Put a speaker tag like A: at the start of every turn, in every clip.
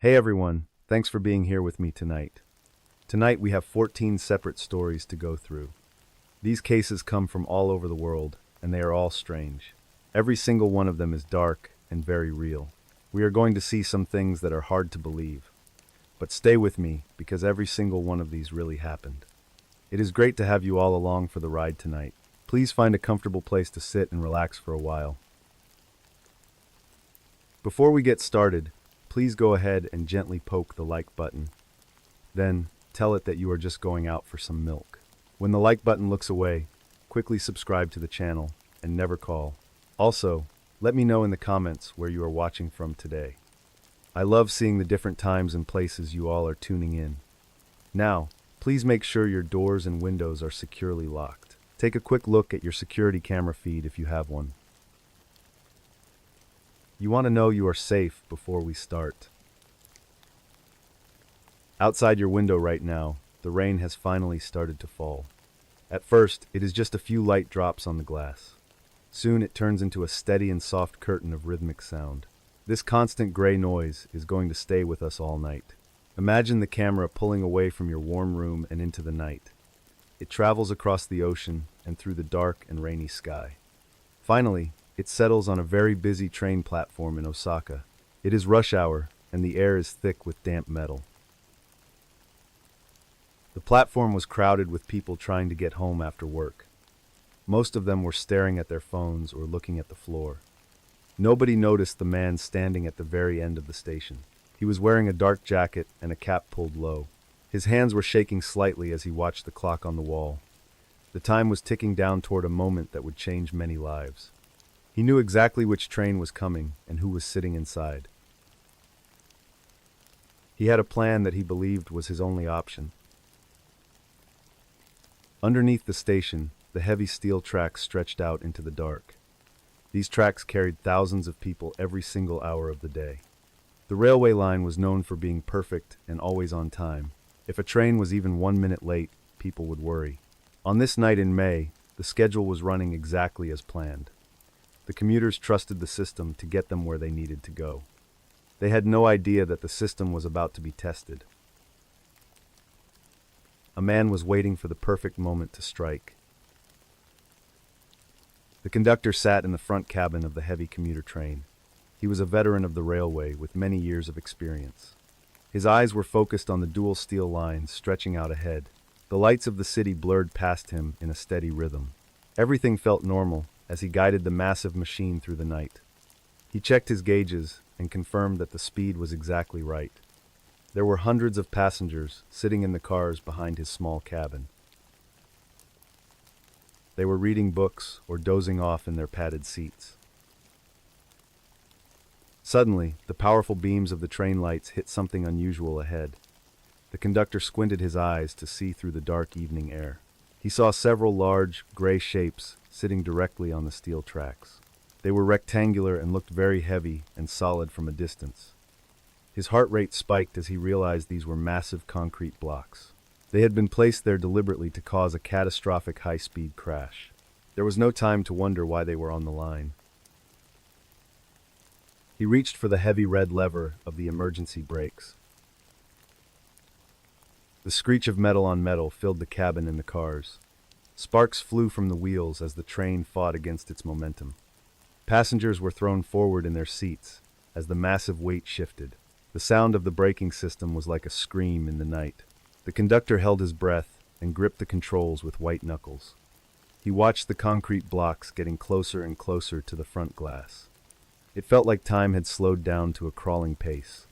A: Hey everyone, thanks for being here with me tonight. Tonight we have 14 separate stories to go through. These cases come from all over the world, and they are all strange. Every single one of them is dark and very real. We are going to see some things that are hard to believe. But stay with me, because every single one of these really happened. It is great to have you all along for the ride tonight. Please find a comfortable place to sit and relax for a while. Before we get started, please go ahead and gently poke the like button. Then, tell it that you are just going out for some milk. When the like button looks away, quickly subscribe to the channel and never call. Also, let me know in the comments where you are watching from today. I love seeing the different times and places you all are tuning in. Now, please make sure your doors and windows are securely locked. Take a quick look at your security camera feed if you have one. You want to know you are safe before we start. Outside your window right now, the rain has finally started to fall. At first, it is just a few light drops on the glass. Soon it turns into a steady and soft curtain of rhythmic sound. This constant gray noise is going to stay with us all night. Imagine the camera pulling away from your warm room and into the night. It travels across the ocean and through the dark and rainy sky. Finally, it settles on a very busy train platform in Osaka. It is rush hour, and the air is thick with damp metal. The platform was crowded with people trying to get home after work. Most of them were staring at their phones or looking at the floor. Nobody noticed the man standing at the very end of the station. He was wearing a dark jacket and a cap pulled low. His hands were shaking slightly as he watched the clock on the wall. The time was ticking down toward a moment that would change many lives. He knew exactly which train was coming and who was sitting inside. He had a plan that he believed was his only option. Underneath the station, the heavy steel tracks stretched out into the dark. These tracks carried thousands of people every single hour of the day. The railway line was known for being perfect and always on time. If a train was even 1 minute late, people would worry. On this night in May, the schedule was running exactly as planned. The commuters trusted the system to get them where they needed to go. They had no idea that the system was about to be tested. A man was waiting for the perfect moment to strike. The conductor sat in the front cabin of the heavy commuter train. He was a veteran of the railway with many years of experience. His eyes were focused on the dual steel lines stretching out ahead. The lights of the city blurred past him in a steady rhythm. Everything felt normal as he guided the massive machine through the night. He checked his gauges and confirmed that the speed was exactly right. There were hundreds of passengers sitting in the cars behind his small cabin. They were reading books or dozing off in their padded seats. Suddenly, the powerful beams of the train lights hit something unusual ahead. The conductor squinted his eyes to see through the dark evening air. He saw several large, gray shapes sitting directly on the steel tracks. They were rectangular and looked very heavy and solid from a distance. His heart rate spiked as he realized these were massive concrete blocks. They had been placed there deliberately to cause a catastrophic high-speed crash. There was no time to wonder why they were on the line. He reached for the heavy red lever of the emergency brakes. The screech of metal on metal filled the cabin and the cars. Sparks flew from the wheels as the train fought against its momentum. Passengers were thrown forward in their seats as the massive weight shifted. The sound of the braking system was like a scream in the night. The conductor held his breath and gripped the controls with white knuckles. He watched the concrete blocks getting closer and closer to the front glass. It felt like time had slowed down to a crawling pace.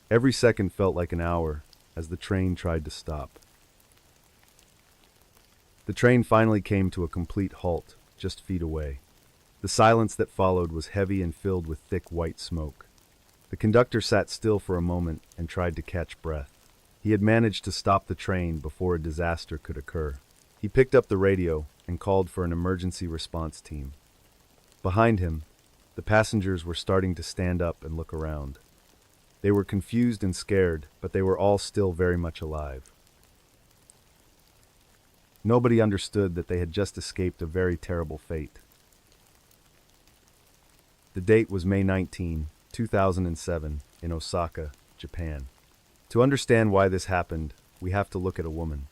A: Every second felt like an hour as the train tried to stop. The train finally came to a complete halt, just feet away. The silence that followed was heavy and filled with thick white smoke. The conductor sat still for a moment and tried to catch breath. He had managed to stop the train before a disaster could occur. He picked up the radio and called for an emergency response team. Behind him, the passengers were starting to stand up and look around. They were confused and scared, but they were all still very much alive. Nobody understood that they had just escaped a very terrible fate. The date was May 19, 2007, in Osaka, Japan. To understand why this happened, we have to look at a woman.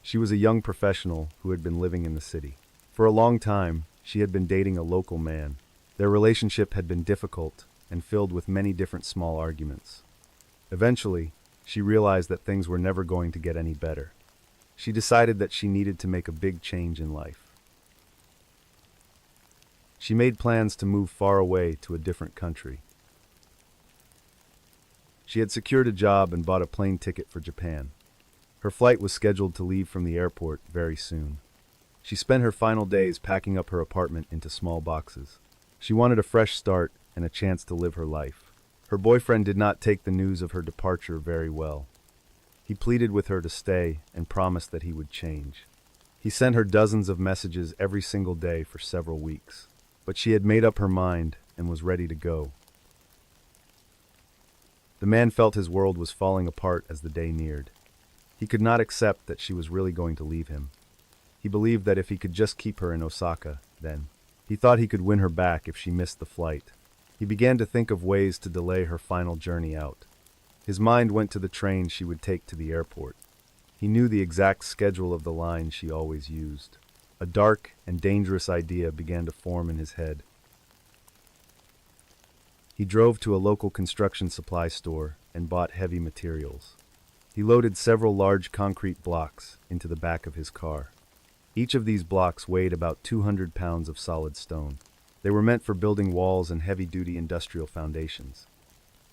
A: She was a young professional who had been living in the city. For a long time, she had been dating a local man. Their relationship had been difficult and filled with many different small arguments. Eventually, she realized that things were never going to get any better. She decided that she needed to make a big change in life. She made plans to move far away to a different country. She had secured a job and bought a plane ticket for Japan. Her flight was scheduled to leave from the airport very soon. She spent her final days packing up her apartment into small boxes. She wanted a fresh start and a chance to live her life. Her boyfriend did not take the news of her departure very well. He pleaded with her to stay and promised that he would change. He sent her dozens of messages every single day for several weeks. But she had made up her mind and was ready to go. The man felt his world was falling apart as the day neared. He could not accept that she was really going to leave him. He believed that if he could just keep her in Osaka, then he thought he could win her back if she missed the flight. He began to think of ways to delay her final journey out. His mind went to the train she would take to the airport. He knew the exact schedule of the line she always used. A dark and dangerous idea began to form in his head. He drove to a local construction supply store and bought heavy materials. He loaded several large concrete blocks into the back of his car. Each of these blocks weighed about 200 pounds of solid stone. They were meant for building walls and heavy-duty industrial foundations.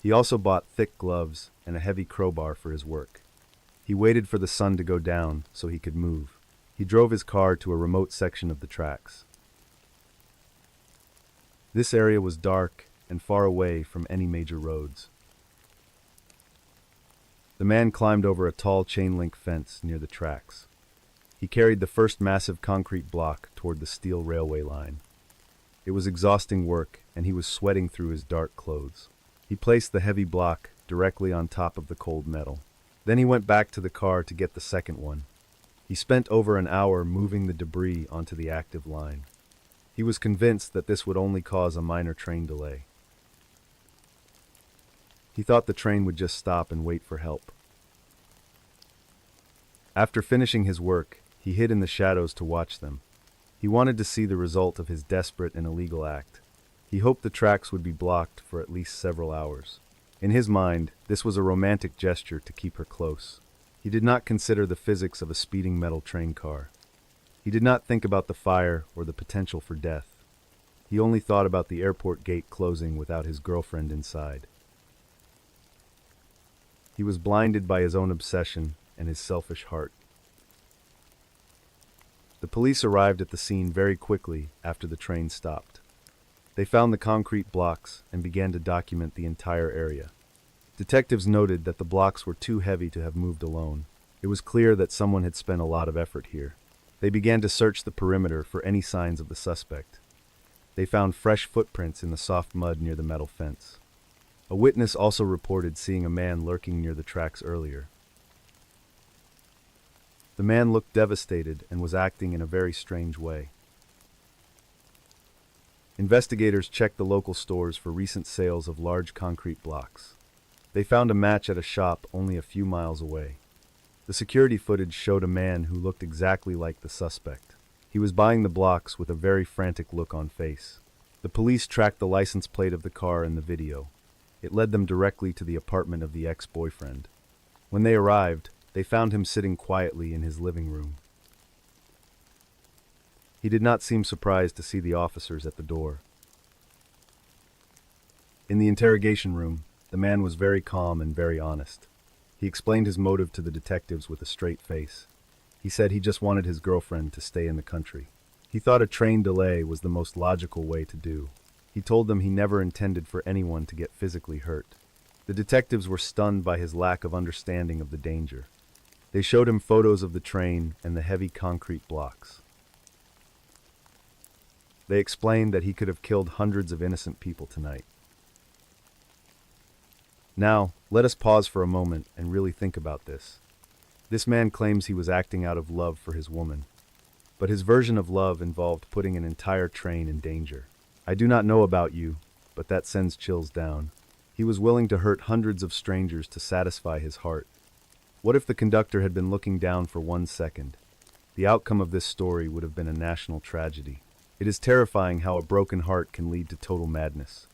A: He also bought thick gloves and a heavy crowbar for his work. He waited for the sun to go down so he could move. He drove his car to a remote section of the tracks. This area was dark and far away from any major roads. The man climbed over a tall chain-link fence near the tracks. He carried the first massive concrete block toward the steel railway line. It was exhausting work, and he was sweating through his dark clothes. He placed the heavy block directly on top of the cold metal. Then he went back to the car to get the second one. He spent over an hour moving the debris onto the active line. He was convinced that this would only cause a minor train delay. He thought the train would just stop and wait for help. After finishing his work, he hid in the shadows to watch them. He wanted to see the result of his desperate and illegal act. He hoped the tracks would be blocked for at least several hours. In his mind, this was a romantic gesture to keep her close. He did not consider the physics of a speeding metal train car. He did not think about the fire or the potential for death. He only thought about the airport gate closing without his girlfriend inside. He was blinded by his own obsession and his selfish heart. The police arrived at the scene very quickly after the train stopped. They found the concrete blocks and began to document the entire area. Detectives noted that the blocks were too heavy to have moved alone. It was clear that someone had spent a lot of effort here. They began to search the perimeter for any signs of the suspect. They found fresh footprints in the soft mud near the metal fence. A witness also reported seeing a man lurking near the tracks earlier. The man looked devastated and was acting in a very strange way. Investigators checked the local stores for recent sales of large concrete blocks. They found a match at a shop only a few miles away. The security footage showed a man who looked exactly like the suspect. He was buying the blocks with a very frantic look on face. The police tracked the license plate of the car in the video. It led them directly to the apartment of the ex-boyfriend. When they arrived, they found him sitting quietly in his living room. He did not seem surprised to see the officers at the door. In the interrogation room, the man was very calm and very honest. He explained his motive to the detectives with a straight face. He said he just wanted his girlfriend to stay in the country. He thought a train delay was the most logical way to do. He told them he never intended for anyone to get physically hurt. The detectives were stunned by his lack of understanding of the danger. They showed him photos of the train and the heavy concrete blocks. They explained that he could have killed hundreds of innocent people tonight. Now, let us pause for a moment and really think about this. This man claims he was acting out of love for his woman. But his version of love involved putting an entire train in danger. I do not know about you, but that sends chills down. He was willing to hurt hundreds of strangers to satisfy his heart. What if the conductor had been looking down for 1 second? The outcome of this story would have been a national tragedy. It is terrifying how a broken heart can lead to total madness.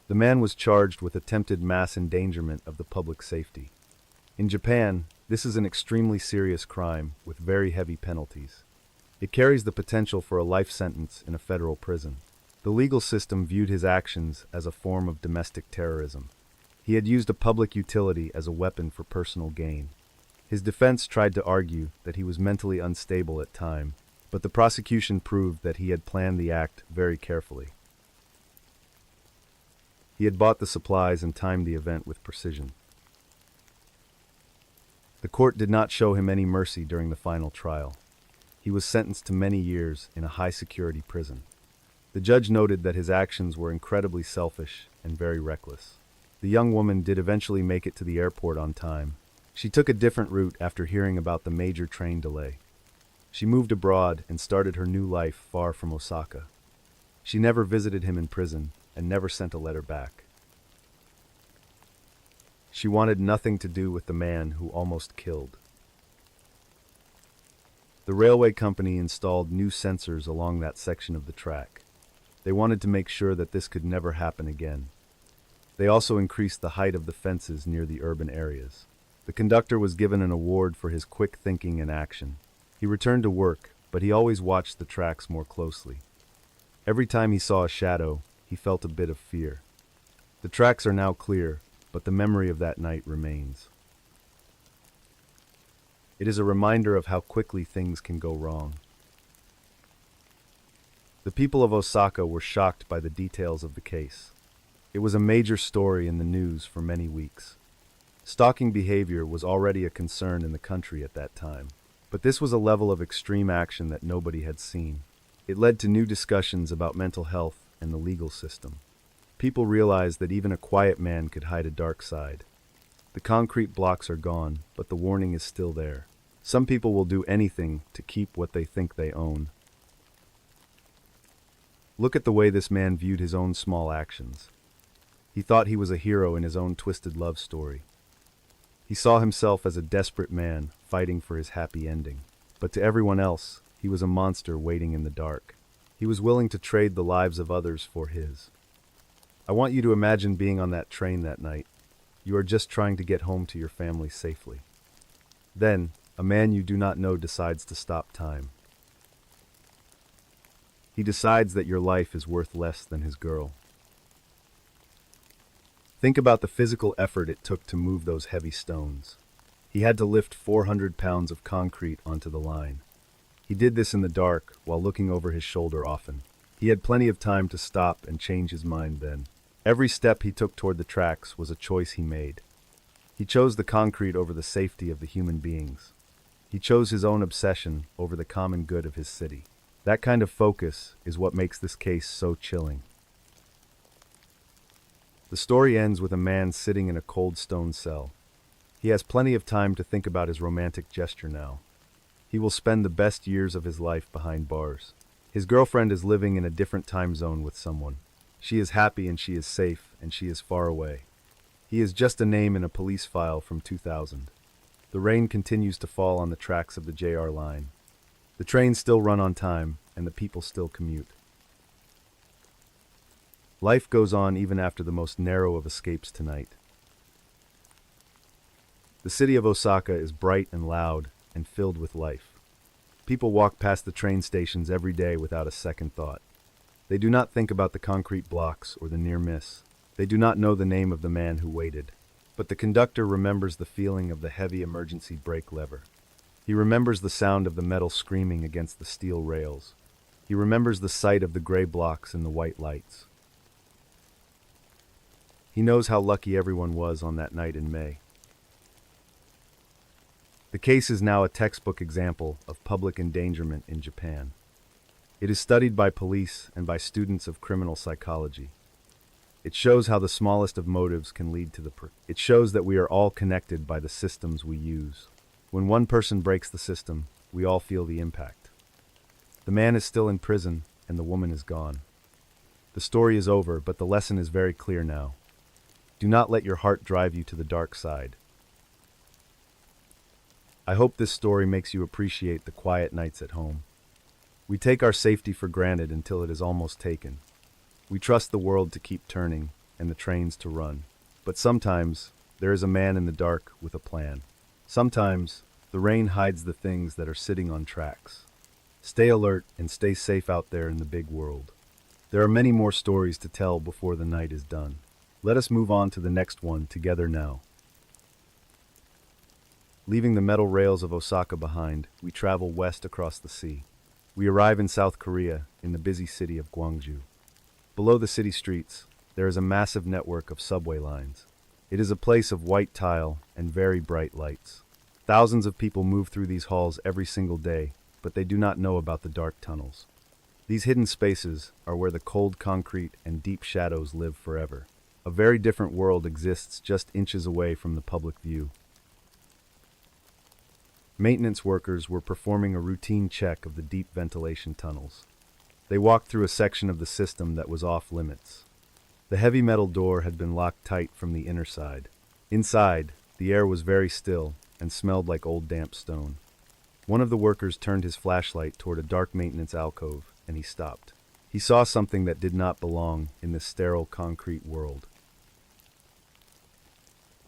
A: The man was charged with attempted mass endangerment of the public safety. In Japan, this is an extremely serious crime with very heavy penalties. It carries the potential for a life sentence in a federal prison. The legal system viewed his actions as a form of domestic terrorism. He had used a public utility as a weapon for personal gain. His defense tried to argue that he was mentally unstable at time, but the prosecution proved that he had planned the act very carefully. He had bought the supplies and timed the event with precision. The court did not show him any mercy during the final trial. He was sentenced to many years in a high-security prison. The judge noted that his actions were incredibly selfish and very reckless. The young woman did eventually make it to the airport on time. She took a different route after hearing about the major train delay. She moved abroad and started her new life far from Osaka. She never visited him in prison and never sent a letter back. She wanted nothing to do with the man who almost killed. The railway company installed new sensors along that section of the track. They wanted to make sure that this could never happen again. They also increased the height of the fences near the urban areas. The conductor was given an award for his quick thinking and action. He returned to work, but he always watched the tracks more closely. Every time he saw a shadow, he felt a bit of fear. The tracks are now clear, but the memory of that night remains. It is a reminder of how quickly things can go wrong. The people of Osaka were shocked by the details of the case. It was a major story in the news for many weeks. Stalking behavior was already a concern in the country at that time, but this was a level of extreme action that nobody had seen. It led to new discussions about mental health and the legal system. People realized that even a quiet man could hide a dark side. The concrete blocks are gone, but the warning is still there. Some people will do anything to keep what they think they own. Look at the way this man viewed his own small actions. He thought he was a hero in his own twisted love story. He saw himself as a desperate man fighting for his happy ending. But to everyone else, he was a monster waiting in the dark. He was willing to trade the lives of others for his. I want you to imagine being on that train that night. You are just trying to get home to your family safely. Then, a man you do not know decides to stop time. He decides that your life is worth less than his girl. Think about the physical effort it took to move those heavy stones. He had to lift 400 pounds of concrete onto the line. He did this in the dark while looking over his shoulder often. He had plenty of time to stop and change his mind then. Every step he took toward the tracks was a choice he made. He chose the concrete over the safety of the human beings. He chose his own obsession over the common good of his city. That kind of focus is what makes this case so chilling. The story ends with a man sitting in a cold stone cell. He has plenty of time to think about his romantic gesture now. He will spend the best years of his life behind bars. His girlfriend is living in a different time zone with someone. She is happy and she is safe and she is far away. He is just a name in a police file from 2000. The rain continues to fall on the tracks of the JR line. The trains still run on time, and the people still commute. Life goes on even after the most narrow of escapes tonight. The city of Osaka is bright and loud and filled with life. People walk past the train stations every day without a second thought. They do not think about the concrete blocks or the near miss. They do not know the name of the man who waited. But the conductor remembers the feeling of the heavy emergency brake lever. He remembers the sound of the metal screaming against the steel rails. He remembers the sight of the gray blocks and the white lights. He knows how lucky everyone was on that night in May. The case is now a textbook example of public endangerment in Japan. It is studied by police and by students of criminal psychology. It shows how the smallest of motives can lead to It shows that we are all connected by the systems we use. When one person breaks the system, we all feel the impact. The man is still in prison, and the woman is gone. The The story is over, but the lesson is very clear now. Do not let your heart drive you to the dark side. I hope this story makes you appreciate the quiet nights at home. We take our safety for granted until it is almost taken. We trust the world to keep turning and the trains to run. But sometimes, there is a man in the dark with a plan. Sometimes, the rain hides the things that are sitting on tracks. Stay alert and stay safe out there in the big world. There are many more stories to tell before the night is done. Let us move on to the next one together now. Leaving the metal rails of Osaka behind, we travel west across the sea. We arrive in South Korea, in the busy city of Gwangju. Below the city streets, there is a massive network of subway lines. It is a place of white tile and very bright lights. Thousands of people move through these halls every single day, but they do not know about the dark tunnels. These hidden spaces are where the cold concrete and deep shadows live forever. A very different world exists just inches away from the public view. Maintenance workers were performing a routine check of the deep ventilation tunnels. They walked through a section of the system that was off limits. The heavy metal door had been locked tight from the inner side. Inside, the air was very still and smelled like old damp stone. One of the workers turned his flashlight toward a dark maintenance alcove, and he stopped. He saw something that did not belong in this sterile concrete world.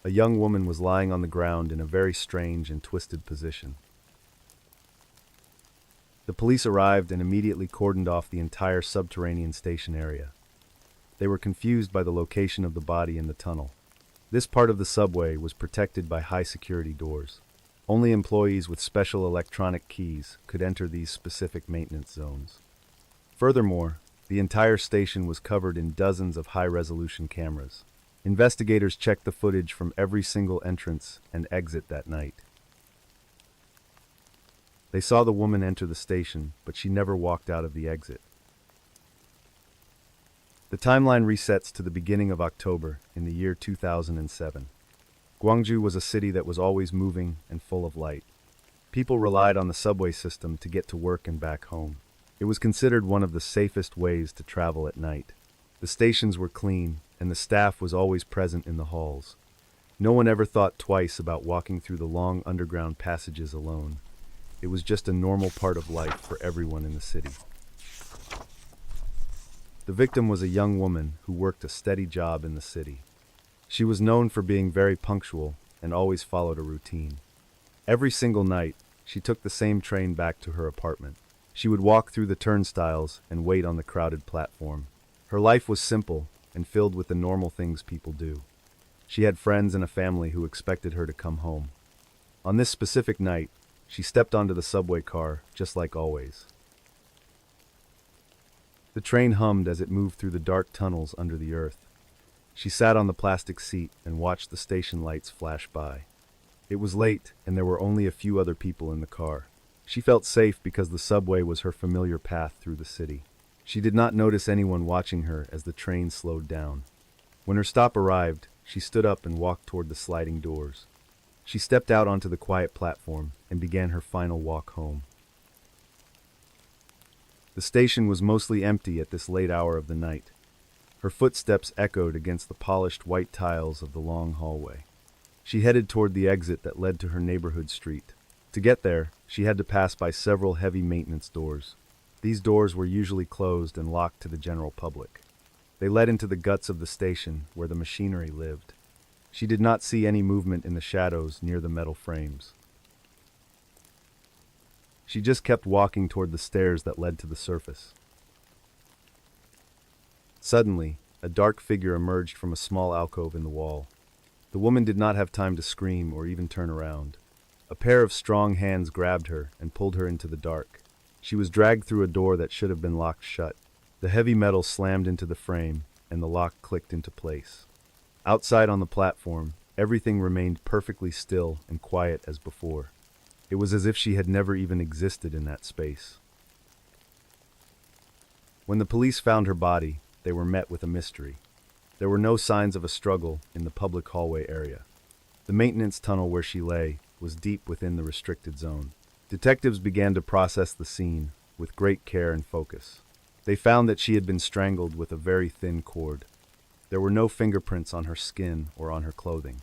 A: A young woman was lying on the ground in a very strange and twisted position. The police arrived and immediately cordoned off the entire subterranean station area. They were confused by the location of the body in the tunnel. This part of the subway was protected by high security doors. Only employees with special electronic keys could enter these specific maintenance zones. Furthermore, the entire station was covered in dozens of high-resolution cameras. Investigators checked the footage from every single entrance and exit that night. They saw the woman enter the station, but she never walked out of the exit. The timeline resets to the beginning of October in the year 2007. Gwangju was a city that was always moving and full of light. People relied on the subway system to get to work and back home. It was considered one of the safest ways to travel at night. The stations were clean, and the staff was always present in the halls. No one ever thought twice about walking through the long underground passages alone. It was just a normal part of life for everyone in the city. The victim was a young woman who worked a steady job in the city. She was known for being very punctual and always followed a routine. Every single night, she took the same train back to her apartment. She would walk through the turnstiles and wait on the crowded platform. Her life was simple and filled with the normal things people do. She had friends and a family who expected her to come home. On this specific night, she stepped onto the subway car, just like always. The train hummed as it moved through the dark tunnels under the earth. She sat on the plastic seat and watched the station lights flash by. It was late, and there were only a few other people in the car. She felt safe because the subway was her familiar path through the city. She did not notice anyone watching her as the train slowed down. When her stop arrived, she stood up and walked toward the sliding doors. She stepped out onto the quiet platform and began her final walk home. The station was mostly empty at this late hour of the night. Her footsteps echoed against the polished white tiles of the long hallway. She headed toward the exit that led to her neighborhood street. To get there, she had to pass by several heavy maintenance doors. These doors were usually closed and locked to the general public. They led into the guts of the station, where the machinery lived. She did not see any movement in the shadows near the metal frames. She just kept walking toward the stairs that led to the surface. Suddenly, a dark figure emerged from a small alcove in the wall. The woman did not have time to scream or even turn around. A pair of strong hands grabbed her and pulled her into the dark. She was dragged through a door that should have been locked shut. The heavy metal slammed into the frame, and the lock clicked into place. Outside on the platform, everything remained perfectly still and quiet as before. It was as if she had never even existed in that space. When the police found her body, they were met with a mystery. There were no signs of a struggle in the public hallway area. The maintenance tunnel where she lay was deep within the restricted zone. Detectives began to process the scene with great care and focus. They found that she had been strangled with a very thin cord. There were no fingerprints on her skin or on her clothing.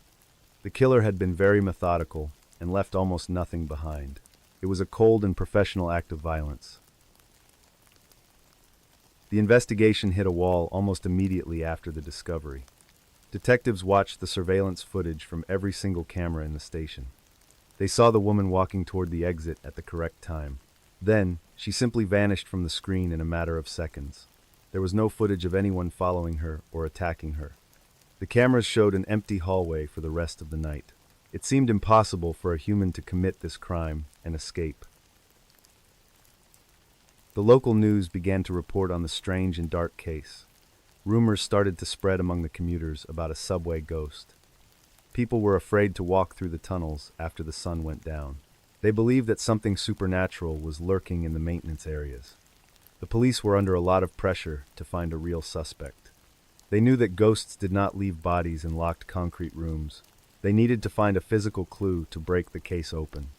A: The killer had been very methodical and left almost nothing behind. It was a cold and professional act of violence. The investigation hit a wall almost immediately after the discovery. Detectives watched the surveillance footage from every single camera in the station. They saw the woman walking toward the exit at the correct time. Then, she simply vanished from the screen in a matter of seconds. There was no footage of anyone following her or attacking her. The cameras showed an empty hallway for the rest of the night. It seemed impossible for a human to commit this crime and escape. The local news began to report on the strange and dark case. Rumors started to spread among the commuters about a subway ghost. People were afraid to walk through the tunnels after the sun went down. They believed that something supernatural was lurking in the maintenance areas. The police were under a lot of pressure to find a real suspect. They knew that ghosts did not leave bodies in locked concrete rooms. They needed to find a physical clue to break the case open.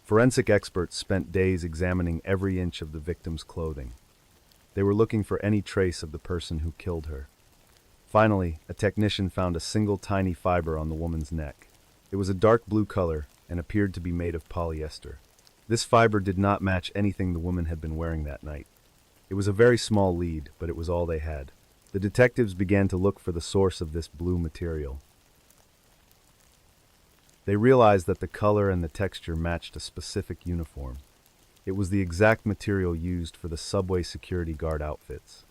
A: Forensic experts spent days examining every inch of the victim's clothing. They were looking for any trace of the person who killed her. Finally, a technician found a single tiny fiber on the woman's neck. It was a dark blue color and appeared to be made of polyester. This fiber did not match anything the woman had been wearing that night. It was a very small lead, but it was all they had. The detectives began to look for the source of this blue material. They realized that the color and the texture matched a specific uniform. It was the exact material used for the subway security guard outfits.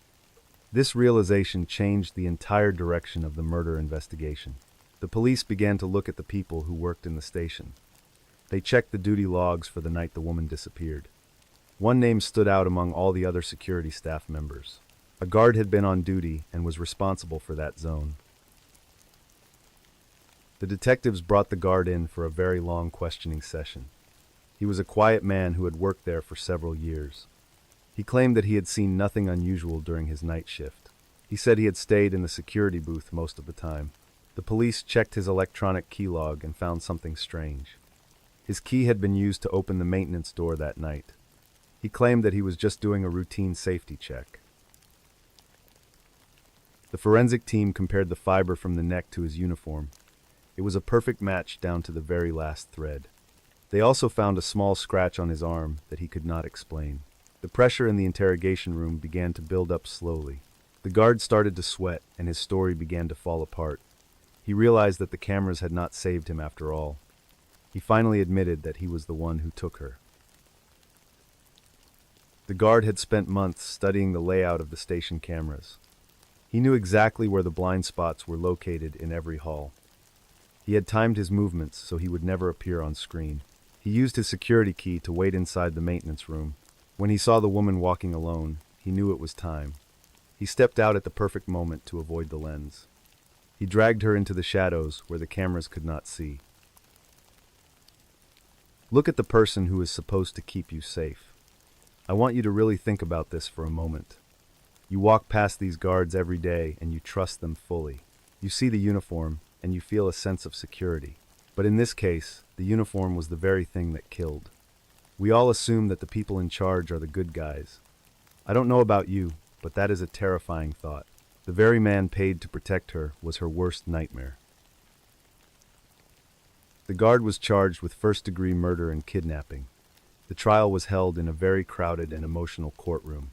A: This realization changed the entire direction of the murder investigation. The police began to look at the people who worked in the station. They checked the duty logs for the night the woman disappeared. One name stood out among all the other security staff members. A guard had been on duty and was responsible for that zone. The detectives brought the guard in for a very long questioning session. He was a quiet man who had worked there for several years. He claimed that he had seen nothing unusual during his night shift. He said he had stayed in the security booth most of the time. The police checked his electronic key log and found something strange. His key had been used to open the maintenance door that night. He claimed that he was just doing a routine safety check. The forensic team compared the fiber from the neck to his uniform. It was a perfect match down to the very last thread. They also found a small scratch on his arm that he could not explain. The pressure in the interrogation room began to build up slowly. The guard started to sweat, and his story began to fall apart. He realized that the cameras had not saved him after all. He finally admitted that he was the one who took her. The guard had spent months studying the layout of the station cameras. He knew exactly where the blind spots were located in every hall. He had timed his movements so he would never appear on screen. He used his security key to wait inside the maintenance room. When he saw the woman walking alone, he knew it was time. He stepped out at the perfect moment to avoid the lens. He dragged her into the shadows where the cameras could not see. Look at the person who is supposed to keep you safe. I want you to really think about this for a moment. You walk past these guards every day and you trust them fully. You see the uniform and you feel a sense of security. But in this case, the uniform was the very thing that killed. We all assume that the people in charge are the good guys. I don't know about you, but that is a terrifying thought. The very man paid to protect her was her worst nightmare. The guard was charged with first-degree murder and kidnapping. The trial was held in a very crowded and emotional courtroom.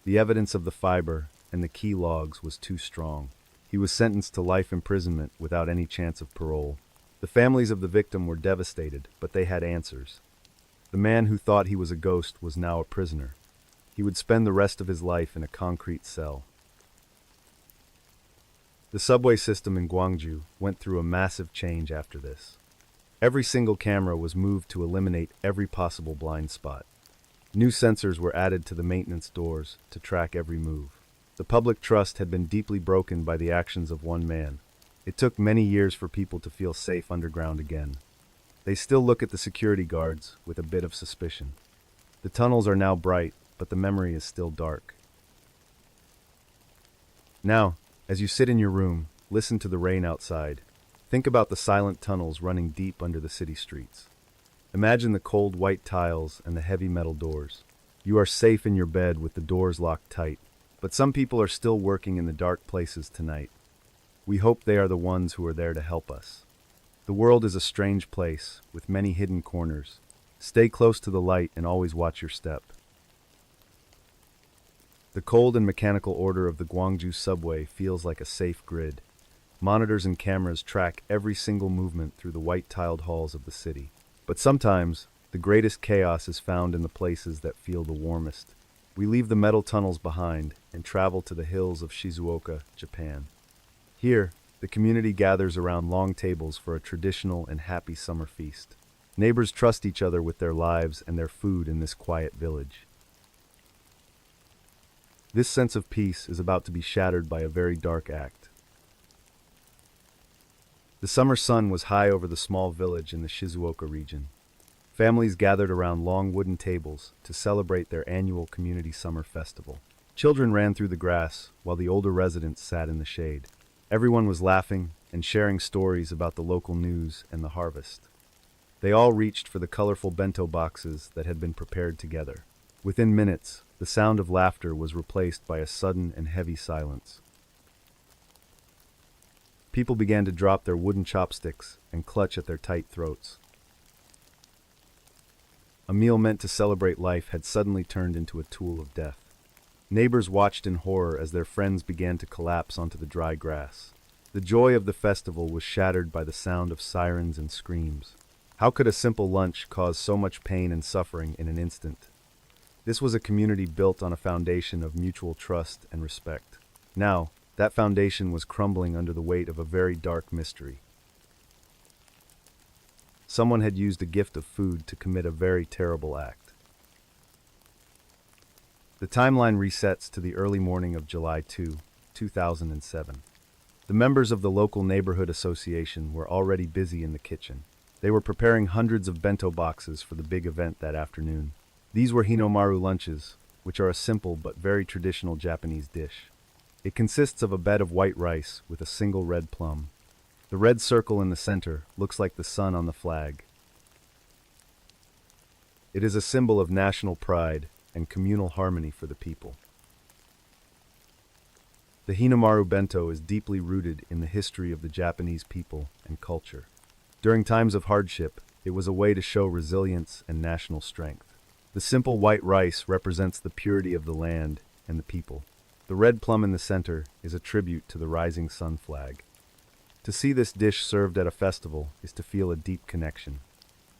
A: The evidence of the fiber and the key logs was too strong. He was sentenced to life imprisonment without any chance of parole. The families of the victim were devastated, but they had answers. The man who thought he was a ghost was now a prisoner. He would spend the rest of his life in a concrete cell. The subway system in Gwangju went through a massive change after this. Every single camera was moved to eliminate every possible blind spot. New sensors were added to the maintenance doors to track every move. The public trust had been deeply broken by the actions of one man. It took many years for people to feel safe underground again. They still look at the security guards with a bit of suspicion. The tunnels are now bright, but the memory is still dark. Now, as you sit in your room, listen to the rain outside. Think about the silent tunnels running deep under the city streets. Imagine the cold white tiles and the heavy metal doors. You are safe in your bed with the doors locked tight. But some people are still working in the dark places tonight. We hope they are the ones who are there to help us. The world is a strange place, with many hidden corners. Stay close to the light and always watch your step. The cold and mechanical order of the Gwangju subway feels like a safe grid. Monitors and cameras track every single movement through the white-tiled halls of the city. But sometimes, the greatest chaos is found in the places that feel the warmest. We leave the metal tunnels behind and travel to the hills of Shizuoka, Japan. Here, the community gathers around long tables for a traditional and happy summer feast. Neighbors trust each other with their lives and their food in this quiet village. This sense of peace is about to be shattered by a very dark act. The summer sun was high over the small village in the Shizuoka region. Families gathered around long wooden tables to celebrate their annual community summer festival. Children ran through the grass while the older residents sat in the shade. Everyone was laughing and sharing stories about the local news and the harvest. They all reached for the colorful bento boxes that had been prepared together. Within minutes, the sound of laughter was replaced by a sudden and heavy silence. People began to drop their wooden chopsticks and clutch at their tight throats. A meal meant to celebrate life had suddenly turned into a tool of death. Neighbors watched in horror as their friends began to collapse onto the dry grass. The joy of the festival was shattered by the sound of sirens and screams. How could a simple lunch cause so much pain and suffering in an instant? This was a community built on a foundation of mutual trust and respect. Now, that foundation was crumbling under the weight of a very dark mystery. Someone had used a gift of food to commit a very terrible act. The timeline resets to the early morning of July 2, 2007. The members of the local neighborhood association were already busy in the kitchen. They were preparing hundreds of bento boxes for the big event that afternoon. These were Hinomaru lunches, which are a simple but very traditional Japanese dish. It consists of a bed of white rice with a single red plum. The red circle in the center looks like the sun on the flag. It is a symbol of national pride and communal harmony for the people. The Hinomaru bento is deeply rooted in the history of the Japanese people and culture. During times of hardship, it was a way to show resilience and national strength. The simple white rice represents the purity of the land and the people. The red plum in the center is a tribute to the rising sun flag. To see this dish served at a festival is to feel a deep connection.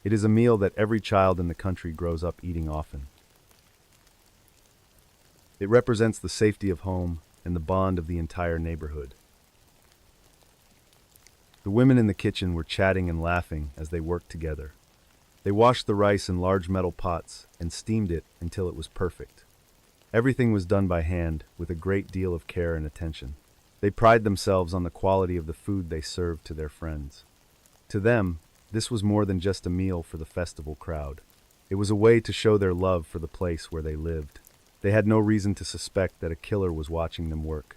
A: It is a meal that every child in the country grows up eating often. It represents the safety of home and the bond of the entire neighborhood. The women in the kitchen were chatting and laughing as they worked together. They washed the rice in large metal pots and steamed it until it was perfect. Everything was done by hand with a great deal of care and attention. They pride themselves on the quality of the food they served to their friends. To them, this was more than just a meal for the festival crowd. It was a way to show their love for the place where they lived. They had no reason to suspect that a killer was watching them work.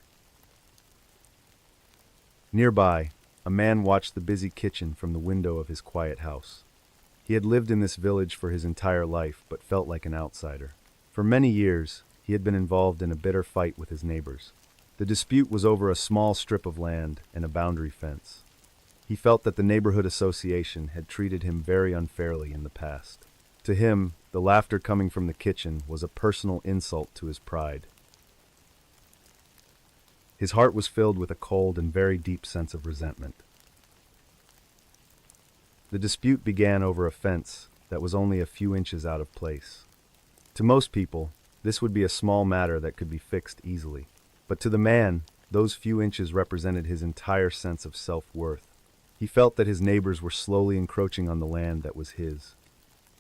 A: Nearby, a man watched the busy kitchen from the window of his quiet house. He had lived in this village for his entire life, but felt like an outsider. For many years, he had been involved in a bitter fight with his neighbors. The dispute was over a small strip of land and a boundary fence. He felt that the neighborhood association had treated him very unfairly in the past. To him, the laughter coming from the kitchen was a personal insult to his pride. His heart was filled with a cold and very deep sense of resentment. The dispute began over a fence that was only a few inches out of place. To most people, this would be a small matter that could be fixed easily. But to the man, those few inches represented his entire sense of self-worth. He felt that his neighbors were slowly encroaching on the land that was his.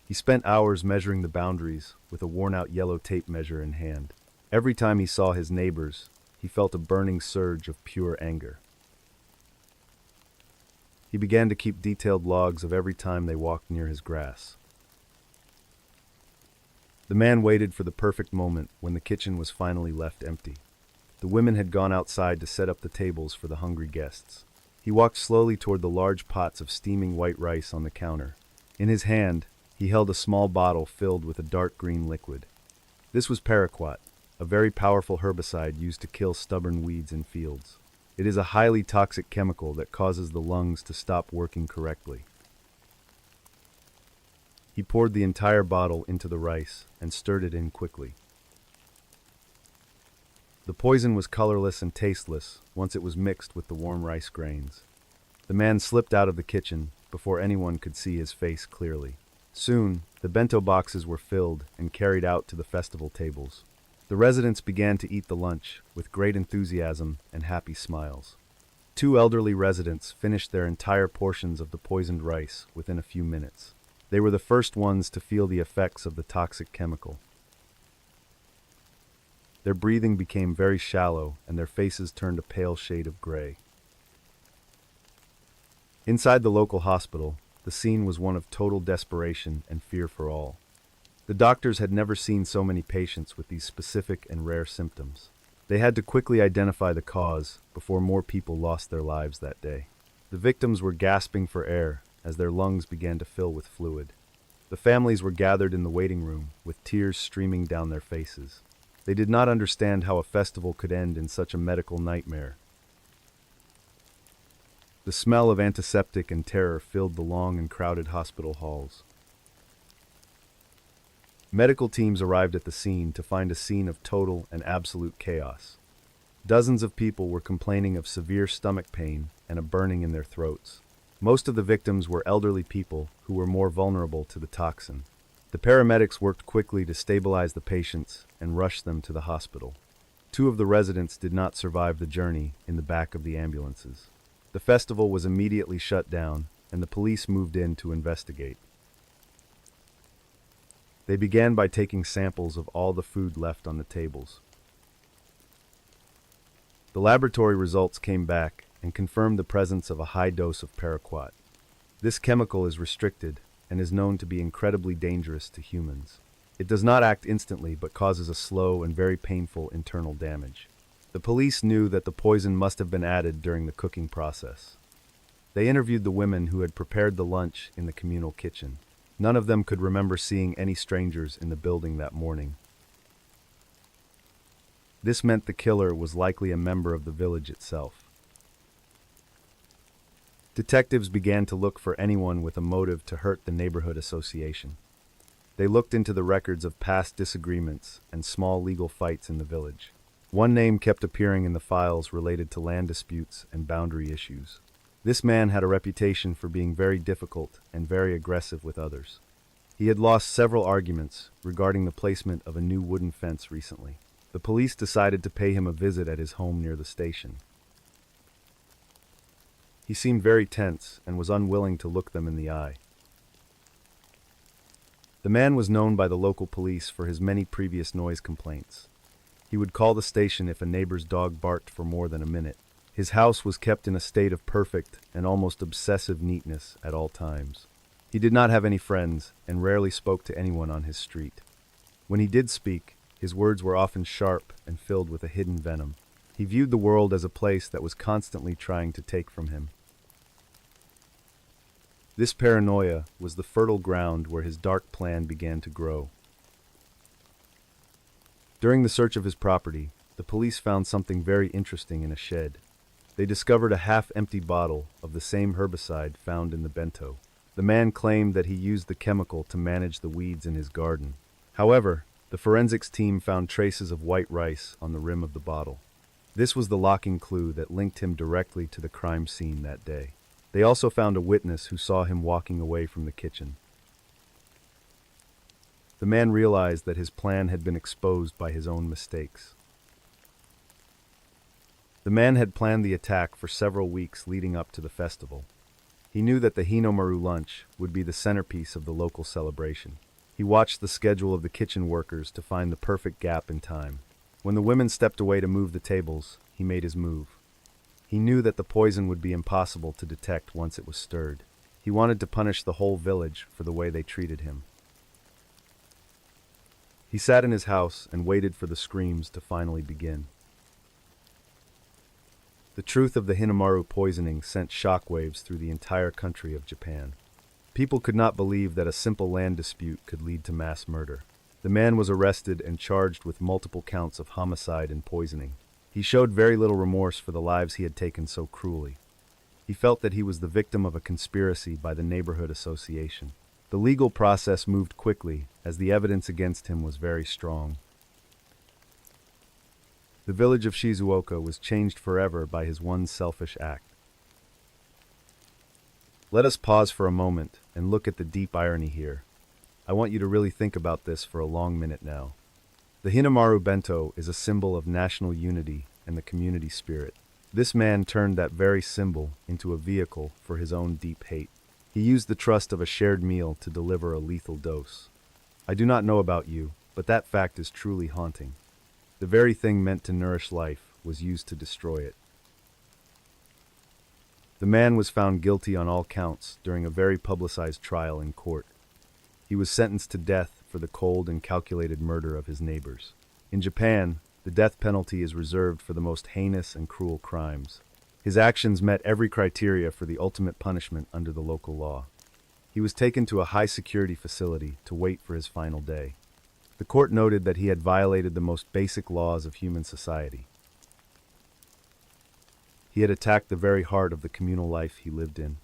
A: He spent hours measuring the boundaries with a worn-out yellow tape measure in hand. Every time he saw his neighbors, he felt a burning surge of pure anger. He began to keep detailed logs of every time they walked near his grass. The man waited for the perfect moment when the kitchen was finally left empty. The women had gone outside to set up the tables for the hungry guests. He walked slowly toward the large pots of steaming white rice on the counter. In his hand, he held a small bottle filled with a dark green liquid. This was paraquat, a very powerful herbicide used to kill stubborn weeds in fields. It is a highly toxic chemical that causes the lungs to stop working correctly. He poured the entire bottle into the rice and stirred it in quickly. The poison was colorless and tasteless once it was mixed with the warm rice grains. The man slipped out of the kitchen before anyone could see his face clearly. Soon, the bento boxes were filled and carried out to the festival tables. The residents began to eat the lunch with great enthusiasm and happy smiles. 2 elderly residents finished their entire portions of the poisoned rice within a few minutes. They were the first ones to feel the effects of the toxic chemical. Their breathing became very shallow and their faces turned a pale shade of gray. Inside the local hospital, the scene was one of total desperation and fear for all. The doctors had never seen so many patients with these specific and rare symptoms. They had to quickly identify the cause before more people lost their lives that day. The victims were gasping for air as their lungs began to fill with fluid. The families were gathered in the waiting room with tears streaming down their faces. They did not understand how a festival could end in such a medical nightmare. The smell of antiseptic and terror filled the long and crowded hospital halls. Medical teams arrived at the scene to find a scene of total and absolute chaos. Dozens of people were complaining of severe stomach pain and a burning in their throats. Most of the victims were elderly people who were more vulnerable to the toxin. The paramedics worked quickly to stabilize the patients and rush them to the hospital. 2 of the residents did not survive the journey in the back of the ambulances. The festival was immediately shut down, and the police moved in to investigate. They began by taking samples of all the food left on the tables. The laboratory results came back and confirmed the presence of a high dose of paraquat. This chemical is restricted and is known to be incredibly dangerous to humans. It does not act instantly but causes a slow and very painful internal damage. The police knew that the poison must have been added during the cooking process. They interviewed the women who had prepared the lunch in the communal kitchen. None of them could remember seeing any strangers in the building that morning. This meant the killer was likely a member of the village itself. Detectives began to look for anyone with a motive to hurt the neighborhood association. They looked into the records of past disagreements and small legal fights in the village. One name kept appearing in the files related to land disputes and boundary issues. This man had a reputation for being very difficult and very aggressive with others. He had lost several arguments regarding the placement of a new wooden fence recently. The police decided to pay him a visit at his home near the station. He seemed very tense and was unwilling to look them in the eye. The man was known by the local police for his many previous noise complaints. He would call the station if a neighbor's dog barked for more than a minute. His house was kept in a state of perfect and almost obsessive neatness at all times. He did not have any friends and rarely spoke to anyone on his street. When he did speak, his words were often sharp and filled with a hidden venom. He viewed the world as a place that was constantly trying to take from him. This paranoia was the fertile ground where his dark plan began to grow. During the search of his property, the police found something very interesting in a shed. They discovered a half-empty bottle of the same herbicide found in the bento. The man claimed that he used the chemical to manage the weeds in his garden. However, the forensics team found traces of white rice on the rim of the bottle. This was the locking clue that linked him directly to the crime scene that day. They also found a witness who saw him walking away from the kitchen. The man realized that his plan had been exposed by his own mistakes. The man had planned the attack for several weeks leading up to the festival. He knew that the Hinomaru lunch would be the centerpiece of the local celebration. He watched the schedule of the kitchen workers to find the perfect gap in time. When the women stepped away to move the tables, he made his move. He knew that the poison would be impossible to detect once it was stirred. He wanted to punish the whole village for the way they treated him. He sat in his house and waited for the screams to finally begin. The truth of the Hinomaru poisoning sent shockwaves through the entire country of Japan. People could not believe that a simple land dispute could lead to mass murder. The man was arrested and charged with multiple counts of homicide and poisoning. He showed very little remorse for the lives he had taken so cruelly. He felt that he was the victim of a conspiracy by the neighborhood association. The legal process moved quickly, as the evidence against him was very strong. The village of Shizuoka was changed forever by his one selfish act. Let us pause for a moment and look at the deep irony here. I want you to really think about this for a long minute now. The Hinomaru bento is a symbol of national unity and the community spirit. This man turned that very symbol into a vehicle for his own deep hate. He used the trust of a shared meal to deliver a lethal dose. I do not know about you, but that fact is truly haunting. The very thing meant to nourish life was used to destroy it. The man was found guilty on all counts during a very publicized trial in court. He was sentenced to death for the cold and calculated murder of his neighbors. In Japan, the death penalty is reserved for the most heinous and cruel crimes. His actions met every criteria for the ultimate punishment under the local law. He was taken to a high-security facility to wait for his final day. The court noted that he had violated the most basic laws of human society. He had attacked the very heart of the communal life he lived in.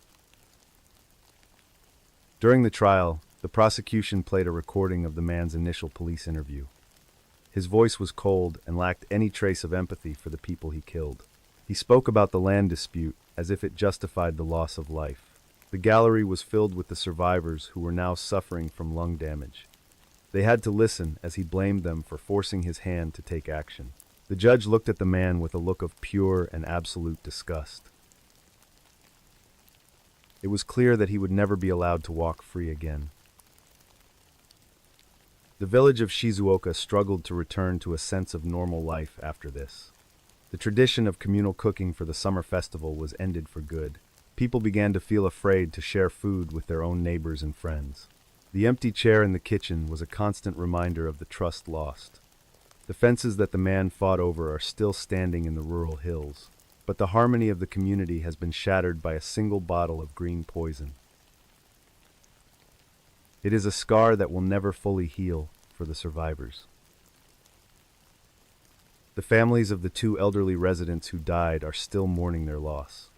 A: During the trial, the prosecution played a recording of the man's initial police interview. His voice was cold and lacked any trace of empathy for the people he killed. He spoke about the land dispute as if it justified the loss of life. The gallery was filled with the survivors who were now suffering from lung damage. They had to listen as he blamed them for forcing his hand to take action. The judge looked at the man with a look of pure and absolute disgust. It was clear that he would never be allowed to walk free again. The village of Shizuoka struggled to return to a sense of normal life after this. The tradition of communal cooking for the summer festival was ended for good. People began to feel afraid to share food with their own neighbors and friends. The empty chair in the kitchen was a constant reminder of the trust lost. The fences that the man fought over are still standing in the rural hills, but the harmony of the community has been shattered by a single bottle of green poison. It is a scar that will never fully heal for the survivors. The families of the two elderly residents who died are still mourning their loss.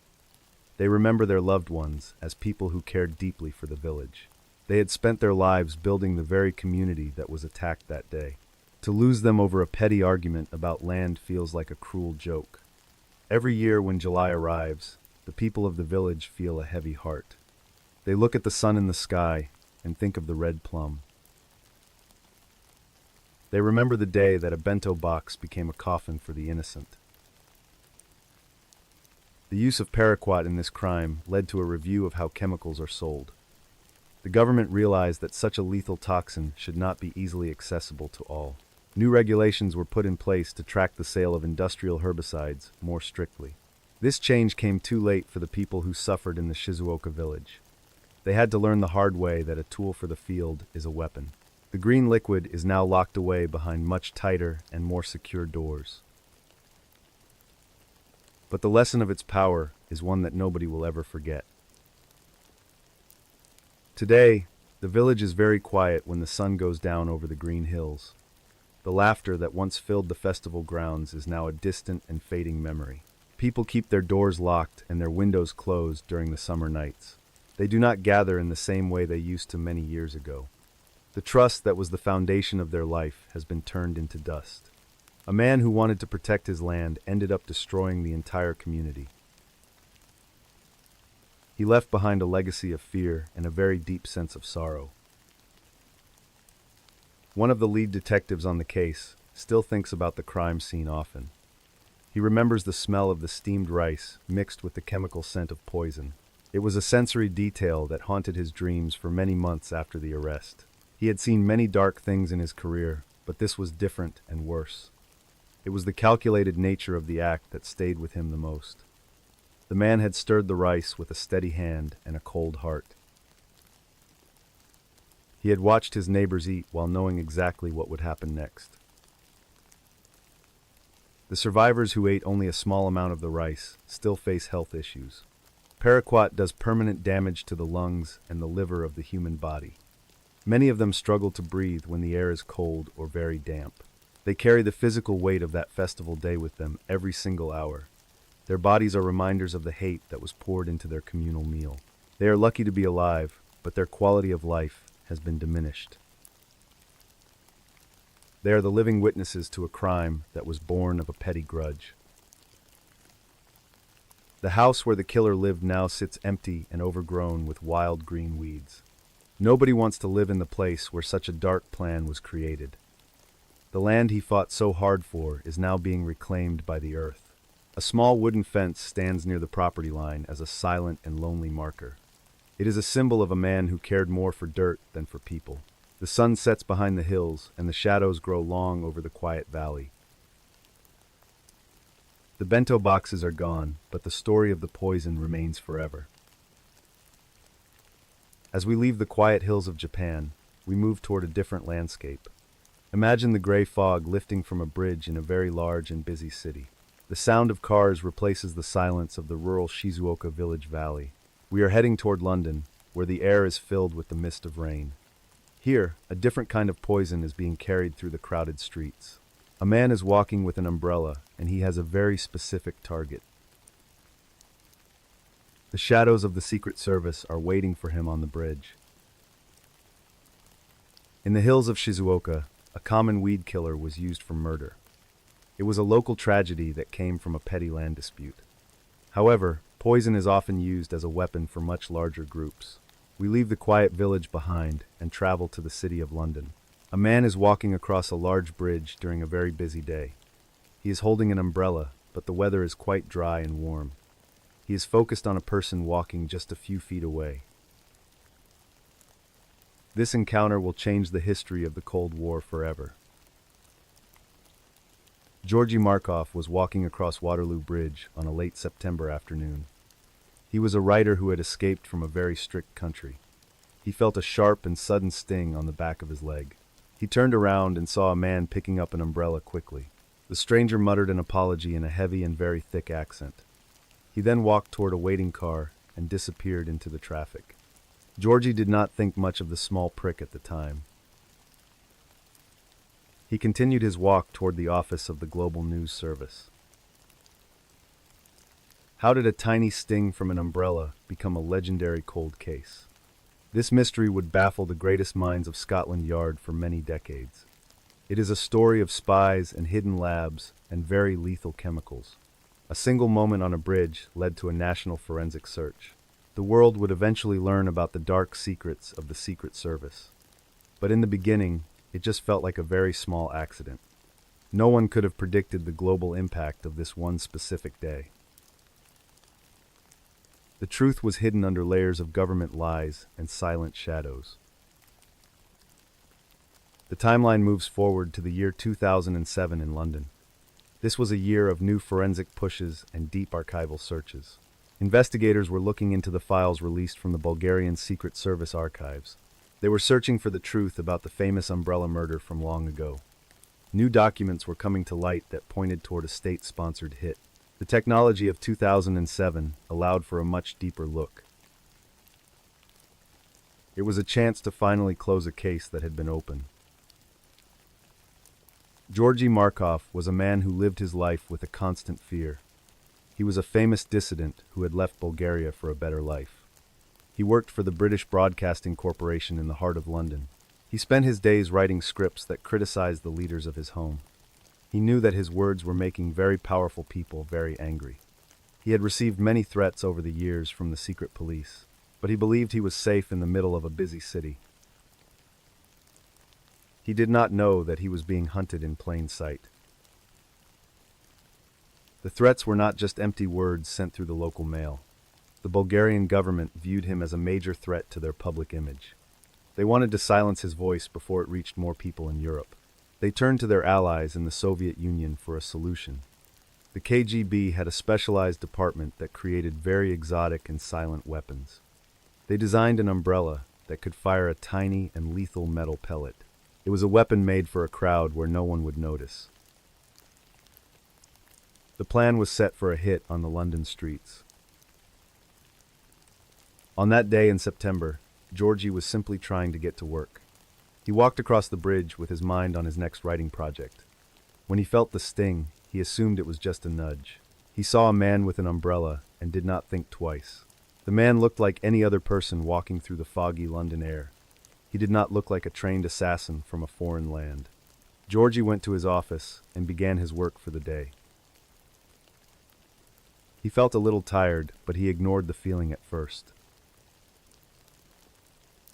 A: They remember their loved ones as people who cared deeply for the village. They had spent their lives building the very community that was attacked that day. To lose them over a petty argument about land feels like a cruel joke. Every year when July arrives, the people of the village feel a heavy heart. They look at the sun in the sky and think of the red plum. They remember the day that a bento box became a coffin for the innocent. The use of paraquat in this crime led to a review of how chemicals are sold. The government realized that such a lethal toxin should not be easily accessible to all. New regulations were put in place to track the sale of industrial herbicides more strictly. This change came too late for the people who suffered in the Shizuoka village. They had to learn the hard way that a tool for the field is a weapon. The green liquid is now locked away behind much tighter and more secure doors. But the lesson of its power is one that nobody will ever forget. Today, the village is very quiet when the sun goes down over the green hills. The laughter that once filled the festival grounds is now a distant and fading memory. People keep their doors locked and their windows closed during the summer nights. They do not gather in the same way they used to many years ago. The trust that was the foundation of their life has been turned into dust. A man who wanted to protect his land ended up destroying the entire community. He left behind a legacy of fear and a very deep sense of sorrow. One of the lead detectives on the case still thinks about the crime scene often. He remembers the smell of the steamed rice mixed with the chemical scent of poison. It was a sensory detail that haunted his dreams for many months after the arrest. He had seen many dark things in his career, but this was different and worse. It was the calculated nature of the act that stayed with him the most. The man had stirred the rice with a steady hand and a cold heart. He had watched his neighbors eat while knowing exactly what would happen next. The survivors who ate only a small amount of the rice still face health issues. Paraquat does permanent damage to the lungs and the liver of the human body. Many of them struggle to breathe when the air is cold or very damp. They carry the physical weight of that festival day with them every single hour. Their bodies are reminders of the hate that was poured into their communal meal. They are lucky to be alive, but their quality of life has been diminished. They are the living witnesses to a crime that was born of a petty grudge. The house where the killer lived now sits empty and overgrown with wild green weeds. Nobody wants to live in the place where such a dark plan was created. The land he fought so hard for is now being reclaimed by the earth. A small wooden fence stands near the property line as a silent and lonely marker. It is a symbol of a man who cared more for dirt than for people. The sun sets behind the hills, and the shadows grow long over the quiet valley. The bento boxes are gone, but the story of the poison remains forever. As we leave the quiet hills of Japan, we move toward a different landscape. Imagine the gray fog lifting from a bridge in a very large and busy city. The sound of cars replaces the silence of the rural Shizuoka village valley. We are heading toward London, where the air is filled with the mist of rain. Here, a different kind of poison is being carried through the crowded streets. A man is walking with an umbrella, and he has a very specific target. The shadows of the Secret Service are waiting for him on the bridge. In the hills of Shizuoka, a common weed killer was used for murder. It was a local tragedy that came from a petty land dispute. However, poison is often used as a weapon for much larger groups. We leave the quiet village behind and travel to the city of London. A man is walking across a large bridge during a very busy day. He is holding an umbrella, but the weather is quite dry and warm. He is focused on a person walking just a few feet away. This encounter will change the history of the Cold War forever. Georgy Markov was walking across Waterloo Bridge on a late September afternoon. He was a writer who had escaped from a very strict country. He felt a sharp and sudden sting on the back of his leg. He turned around and saw a man picking up an umbrella quickly. The stranger muttered an apology in a heavy and very thick accent. He then walked toward a waiting car and disappeared into the traffic. Georgy did not think much of the small prick at the time. He continued his walk toward the office of the Global News Service. How did a tiny sting from an umbrella become a legendary cold case? This mystery would baffle the greatest minds of Scotland Yard for many decades. It is a story of spies and hidden labs and very lethal chemicals. A single moment on a bridge led to a national forensic search. The world would eventually learn about the dark secrets of the Secret Service. But in the beginning, it just felt like a very small accident. No one could have predicted the global impact of this one specific day. The truth was hidden under layers of government lies and silent shadows. The timeline moves forward to the year 2007 in London. This was a year of new forensic pushes and deep archival searches. Investigators were looking into the files released from the Bulgarian Secret Service archives. They were searching for the truth about the famous umbrella murder from long ago. New documents were coming to light that pointed toward a state-sponsored hit. The technology of 2007 allowed for a much deeper look. It was a chance to finally close a case that had been open. Georgy Markov was a man who lived his life with a constant fear. He was a famous dissident who had left Bulgaria for a better life. He worked for the British Broadcasting Corporation in the heart of London. He spent his days writing scripts that criticized the leaders of his home. He knew that his words were making very powerful people very angry. He had received many threats over the years from the secret police, but he believed he was safe in the middle of a busy city. He did not know that he was being hunted in plain sight. The threats were not just empty words sent through the local mail. The Bulgarian government viewed him as a major threat to their public image. They wanted to silence his voice before it reached more people in Europe. They turned to their allies in the Soviet Union for a solution. The KGB had a specialized department that created very exotic and silent weapons. They designed an umbrella that could fire a tiny and lethal metal pellet. It was a weapon made for a crowd where no one would notice. The plan was set for a hit on the London streets. On that day in September, Georgy was simply trying to get to work. He walked across the bridge with his mind on his next writing project. When he felt the sting, he assumed it was just a nudge. He saw a man with an umbrella and did not think twice. The man looked like any other person walking through the foggy London air. He did not look like a trained assassin from a foreign land. Georgie went to his office and began his work for the day. He felt a little tired, but he ignored the feeling at first.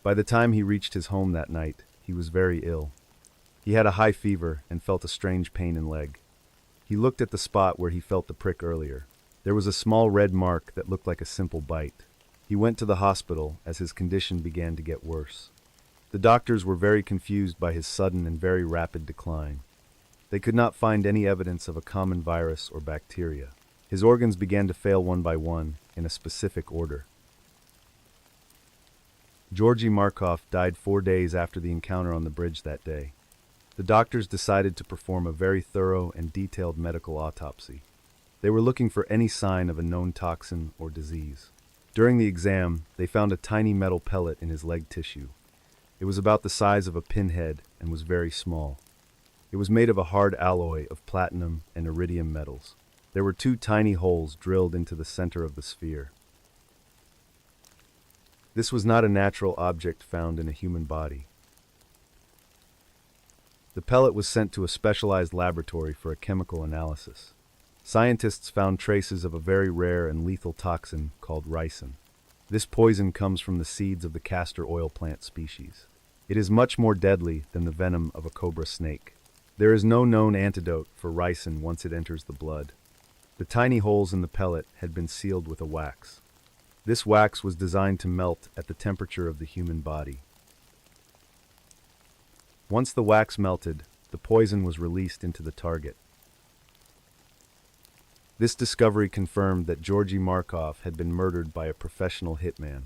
A: By the time he reached his home that night, he was very ill. He had a high fever and felt a strange pain in leg. He looked at the spot where he felt the prick earlier. There was a small red mark that looked like a simple bite. He went to the hospital as his condition began to get worse. The doctors were very confused by his sudden and very rapid decline. They could not find any evidence of a common virus or bacteria. His organs began to fail one by one, in a specific order. Georgy Markov died 4 days after the encounter on the bridge that day. The doctors decided to perform a very thorough and detailed medical autopsy. They were looking for any sign of a known toxin or disease. During the exam, they found a tiny metal pellet in his leg tissue. It was about the size of a pinhead and was very small. It was made of a hard alloy of platinum and iridium metals. There were 2 tiny holes drilled into the center of the sphere. This was not a natural object found in a human body. The pellet was sent to a specialized laboratory for a chemical analysis. Scientists found traces of a very rare and lethal toxin called ricin. This poison comes from the seeds of the castor oil plant species. It is much more deadly than the venom of a cobra snake. There is no known antidote for ricin once it enters the blood. The tiny holes in the pellet had been sealed with a wax. This wax was designed to melt at the temperature of the human body. Once the wax melted, the poison was released into the target. This discovery confirmed that Georgy Markov had been murdered by a professional hitman.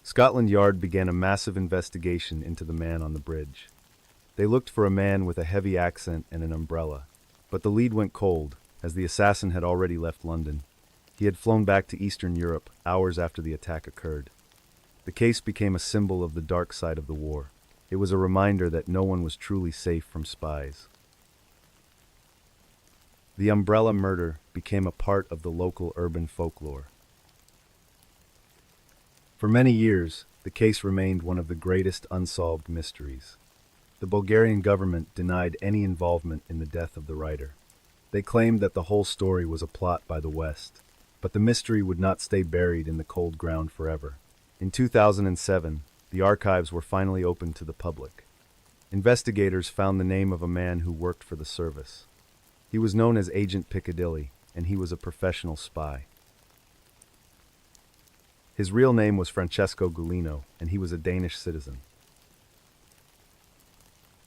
A: Scotland Yard began a massive investigation into the man on the bridge. They looked for a man with a heavy accent and an umbrella, but the lead went cold, as the assassin had already left London. He had flown back to Eastern Europe hours after the attack occurred. The case became a symbol of the dark side of the war. It was a reminder that no one was truly safe from spies. The umbrella murder became a part of the local urban folklore. For many years, the case remained one of the greatest unsolved mysteries. The Bulgarian government denied any involvement in the death of the writer. They claimed that the whole story was a plot by the West, but the mystery would not stay buried in the cold ground forever. In 2007, the archives were finally opened to the public. Investigators found the name of a man who worked for the service. He was known as Agent Piccadilly, and he was a professional spy. His real name was Francesco Gulino, and he was a Danish citizen.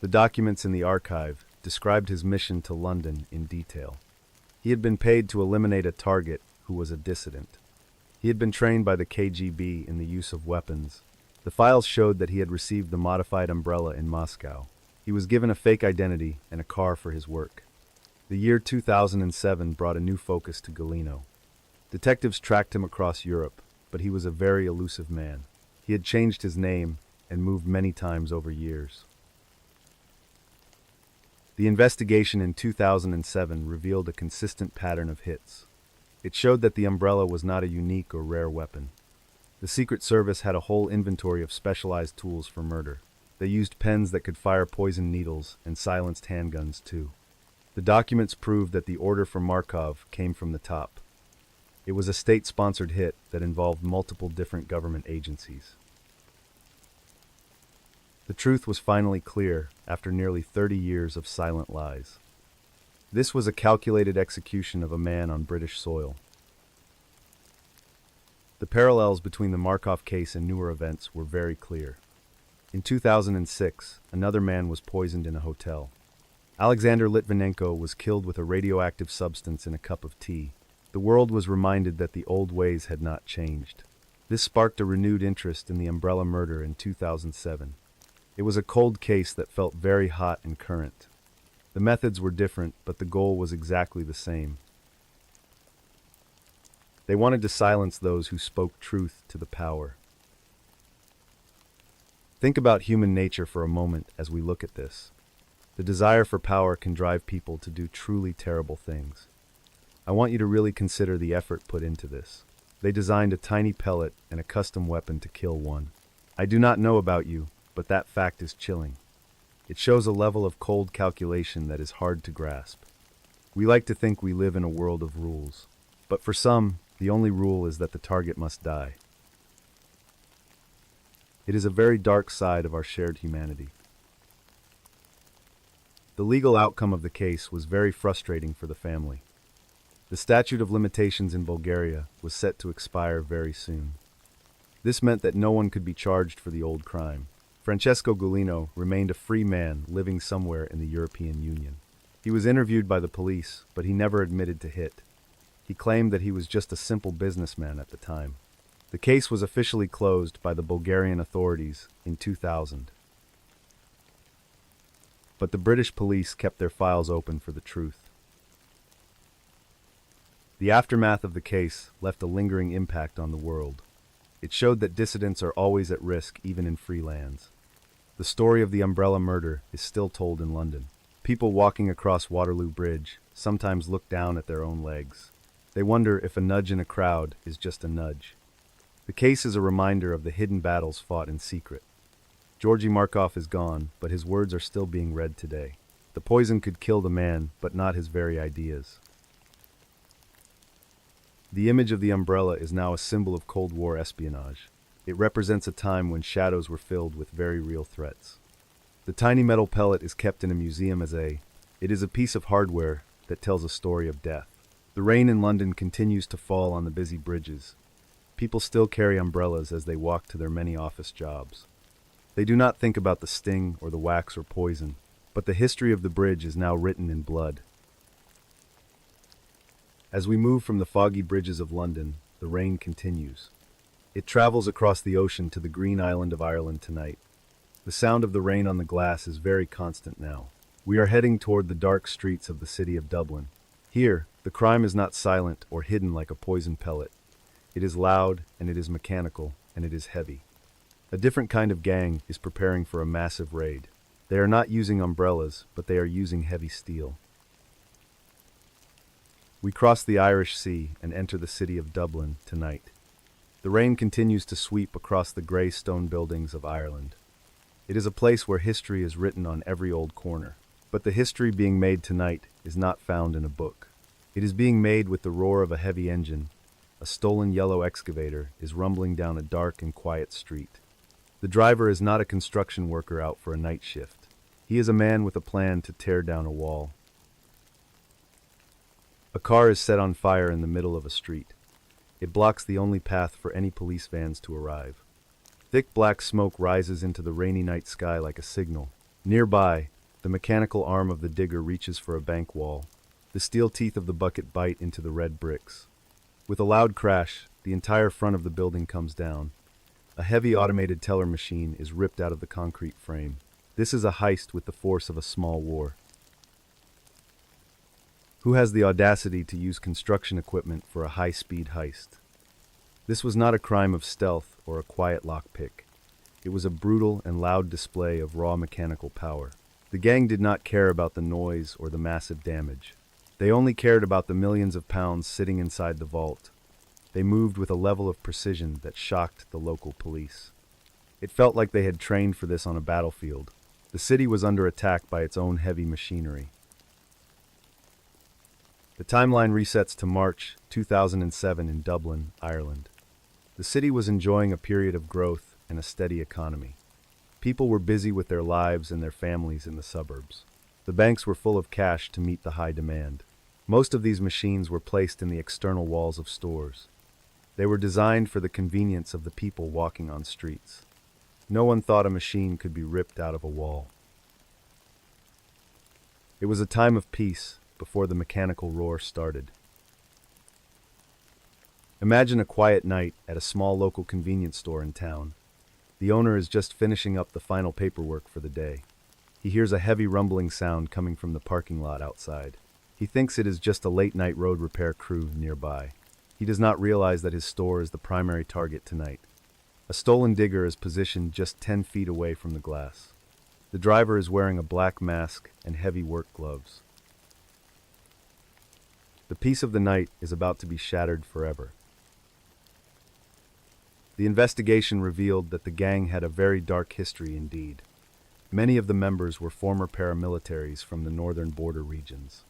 A: The documents in the archive described his mission to London in detail. He had been paid to eliminate a target who was a dissident. He had been trained by the KGB in the use of weapons. The files showed that he had received the modified umbrella in Moscow. He was given a fake identity and a car for his work. The year 2007 brought a new focus to Gulino. Detectives tracked him across Europe, but he was a very elusive man. He had changed his name and moved many times over years. The investigation in 2007 revealed a consistent pattern of hits. It showed that the umbrella was not a unique or rare weapon. The Secret Service had a whole inventory of specialized tools for murder. They used pens that could fire poison needles and silenced handguns too. The documents proved that the order for Markov came from the top. It was a state-sponsored hit that involved multiple different government agencies. The truth was finally clear after nearly 30 years of silent lies. This was a calculated execution of a man on British soil. The parallels between the Markov case and newer events were very clear. In 2006, another man was poisoned in a hotel. Alexander Litvinenko was killed with a radioactive substance in a cup of tea. The world was reminded that the old ways had not changed. This sparked a renewed interest in the umbrella murder in 2007. It was a cold case that felt very hot and current. The methods were different, but the goal was exactly the same. They wanted to silence those who spoke truth to the power. Think about human nature for a moment as we look at this. The desire for power can drive people to do truly terrible things. I want you to really consider the effort put into this. They designed a tiny pellet and a custom weapon to kill one. I do not know about you, but that fact is chilling. It shows a level of cold calculation that is hard to grasp. We like to think we live in a world of rules, but for some, the only rule is that the target must die. It is a very dark side of our shared humanity. The legal outcome of the case was very frustrating for the family. The statute of limitations in Bulgaria was set to expire very soon. This meant that no one could be charged for the old crime. Francesco Gulino remained a free man living somewhere in the European Union. He was interviewed by the police, but he never admitted to hit. He claimed that he was just a simple businessman at the time. The case was officially closed by the Bulgarian authorities in 2000. But the British police kept their files open for the truth. The aftermath of the case left a lingering impact on the world. It showed that dissidents are always at risk even in free lands. The story of the umbrella murder is still told in London. People walking across Waterloo Bridge sometimes look down at their own legs. They wonder if a nudge in a crowd is just a nudge. The case is a reminder of the hidden battles fought in secret. Georgy Markov is gone, but his words are still being read today. The poison could kill the man, but not his very ideas. The image of the umbrella is now a symbol of Cold War espionage. It represents a time when shadows were filled with very real threats. The tiny metal pellet is kept in a museum it is a piece of hardware that tells a story of death. The rain in London continues to fall on the busy bridges. People still carry umbrellas as they walk to their many office jobs. They do not think about the sting or the wax or poison, but the history of the bridge is now written in blood. As we move from the foggy bridges of London, the rain continues. It travels across the ocean to the green island of Ireland tonight. The sound of the rain on the glass is very constant now. We are heading toward the dark streets of the city of Dublin. Here, the crime is not silent or hidden like a poison pellet. It is loud, and it is mechanical, and it is heavy. A different kind of gang is preparing for a massive raid. They are not using umbrellas, but they are using heavy steel. We cross the Irish Sea and enter the city of Dublin tonight. The rain continues to sweep across the grey stone buildings of Ireland. It is a place where history is written on every old corner. But the history being made tonight is not found in a book. It is being made with the roar of a heavy engine. A stolen yellow excavator is rumbling down a dark and quiet street. The driver is not a construction worker out for a night shift. He is a man with a plan to tear down a wall. A car is set on fire in the middle of a street. It blocks the only path for any police vans to arrive. Thick black smoke rises into the rainy night sky like a signal. Nearby, the mechanical arm of the digger reaches for a bank wall. The steel teeth of the bucket bite into the red bricks. With a loud crash, the entire front of the building comes down. A heavy automated teller machine is ripped out of the concrete frame. This is a heist with the force of a small war. Who has the audacity to use construction equipment for a high-speed heist? This was not a crime of stealth or a quiet lockpick. It was a brutal and loud display of raw mechanical power. The gang did not care about the noise or the massive damage. They only cared about the millions of pounds sitting inside the vault. They moved with a level of precision that shocked the local police. It felt like they had trained for this on a battlefield. The city was under attack by its own heavy machinery. The timeline resets to March 2007 in Dublin, Ireland. The city was enjoying a period of growth and a steady economy. People were busy with their lives and their families in the suburbs. The banks were full of cash to meet the high demand. Most of these machines were placed in the external walls of stores. They were designed for the convenience of the people walking on streets. No one thought a machine could be ripped out of a wall. It was a time of peace before the mechanical roar started. Imagine a quiet night at a small local convenience store in town. The owner is just finishing up the final paperwork for the day. He hears a heavy rumbling sound coming from the parking lot outside. He thinks it is just a late-night road repair crew nearby. He does not realize that his store is the primary target tonight. A stolen digger is positioned just 10 feet away from the glass. The driver is wearing a black mask and heavy work gloves. The peace of the night is about to be shattered forever. The investigation revealed that the gang had a very dark history indeed. Many of the members were former paramilitaries from the northern border regions.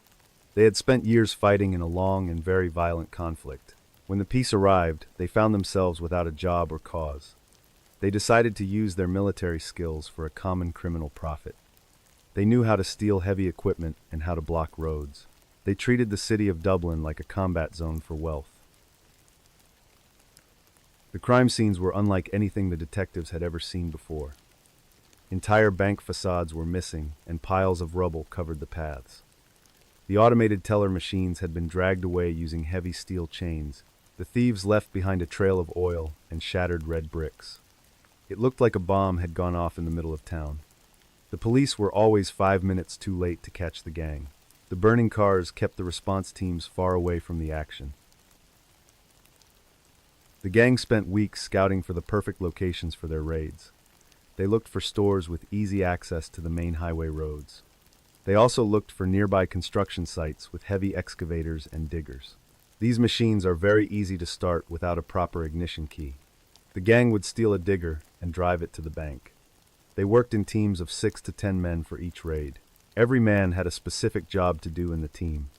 A: They had spent years fighting in a long and very violent conflict. When the peace arrived, they found themselves without a job or cause. They decided to use their military skills for a common criminal profit. They knew how to steal heavy equipment and how to block roads. They treated the city of Dublin like a combat zone for wealth. The crime scenes were unlike anything the detectives had ever seen before. Entire bank facades were missing, and piles of rubble covered the paths. The automated teller machines had been dragged away using heavy steel chains. The thieves left behind a trail of oil and shattered red bricks. It looked like a bomb had gone off in the middle of town. The police were always 5 minutes too late to catch the gang. The burning cars kept the response teams far away from the action. The gang spent weeks scouting for the perfect locations for their raids. They looked for stores with easy access to the main highway roads. They also looked for nearby construction sites with heavy excavators and diggers. These machines are very easy to start without a proper ignition key. The gang would steal a digger and drive it to the bank. They worked in teams of 6 to 10 men for each raid. Every man had a specific job to do in the team.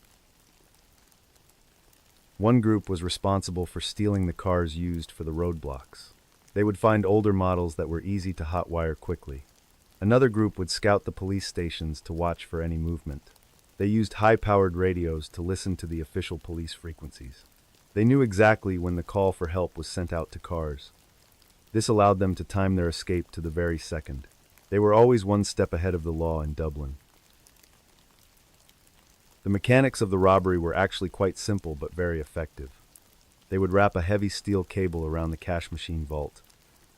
A: One group was responsible for stealing the cars used for the roadblocks. They would find older models that were easy to hotwire quickly. Another group would scout the police stations to watch for any movement. They used high-powered radios to listen to the official police frequencies. They knew exactly when the call for help was sent out to cars. This allowed them to time their escape to the very second. They were always one step ahead of the law in Dublin. The mechanics of the robbery were actually quite simple but very effective. They would wrap a heavy steel cable around the cash machine vault.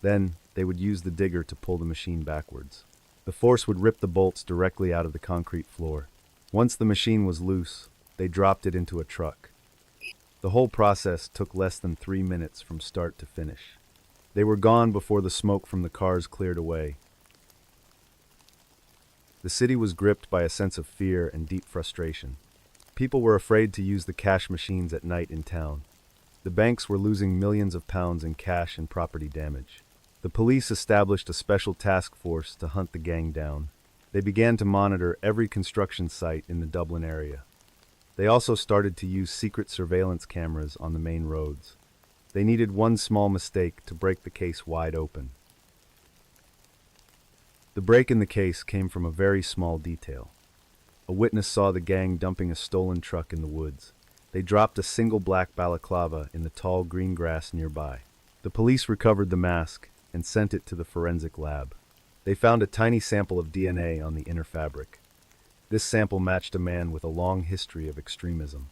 A: Then, they would use the digger to pull the machine backwards. The force would rip the bolts directly out of the concrete floor. Once the machine was loose, they dropped it into a truck. The whole process took less than 3 minutes from start to finish. They were gone before the smoke from the cars cleared away. The city was gripped by a sense of fear and deep frustration. People were afraid to use the cash machines at night in town. The banks were losing millions of pounds in cash and property damage. The police established a special task force to hunt the gang down. They began to monitor every construction site in the Dublin area. They also started to use secret surveillance cameras on the main roads. They needed one small mistake to break the case wide open. The break in the case came from a very small detail. A witness saw the gang dumping a stolen truck in the woods. They dropped a single black balaclava in the tall green grass nearby. The police recovered the mask and sent it to the forensic lab. They found a tiny sample of DNA on the inner fabric. This sample matched a man with a long history of extremism.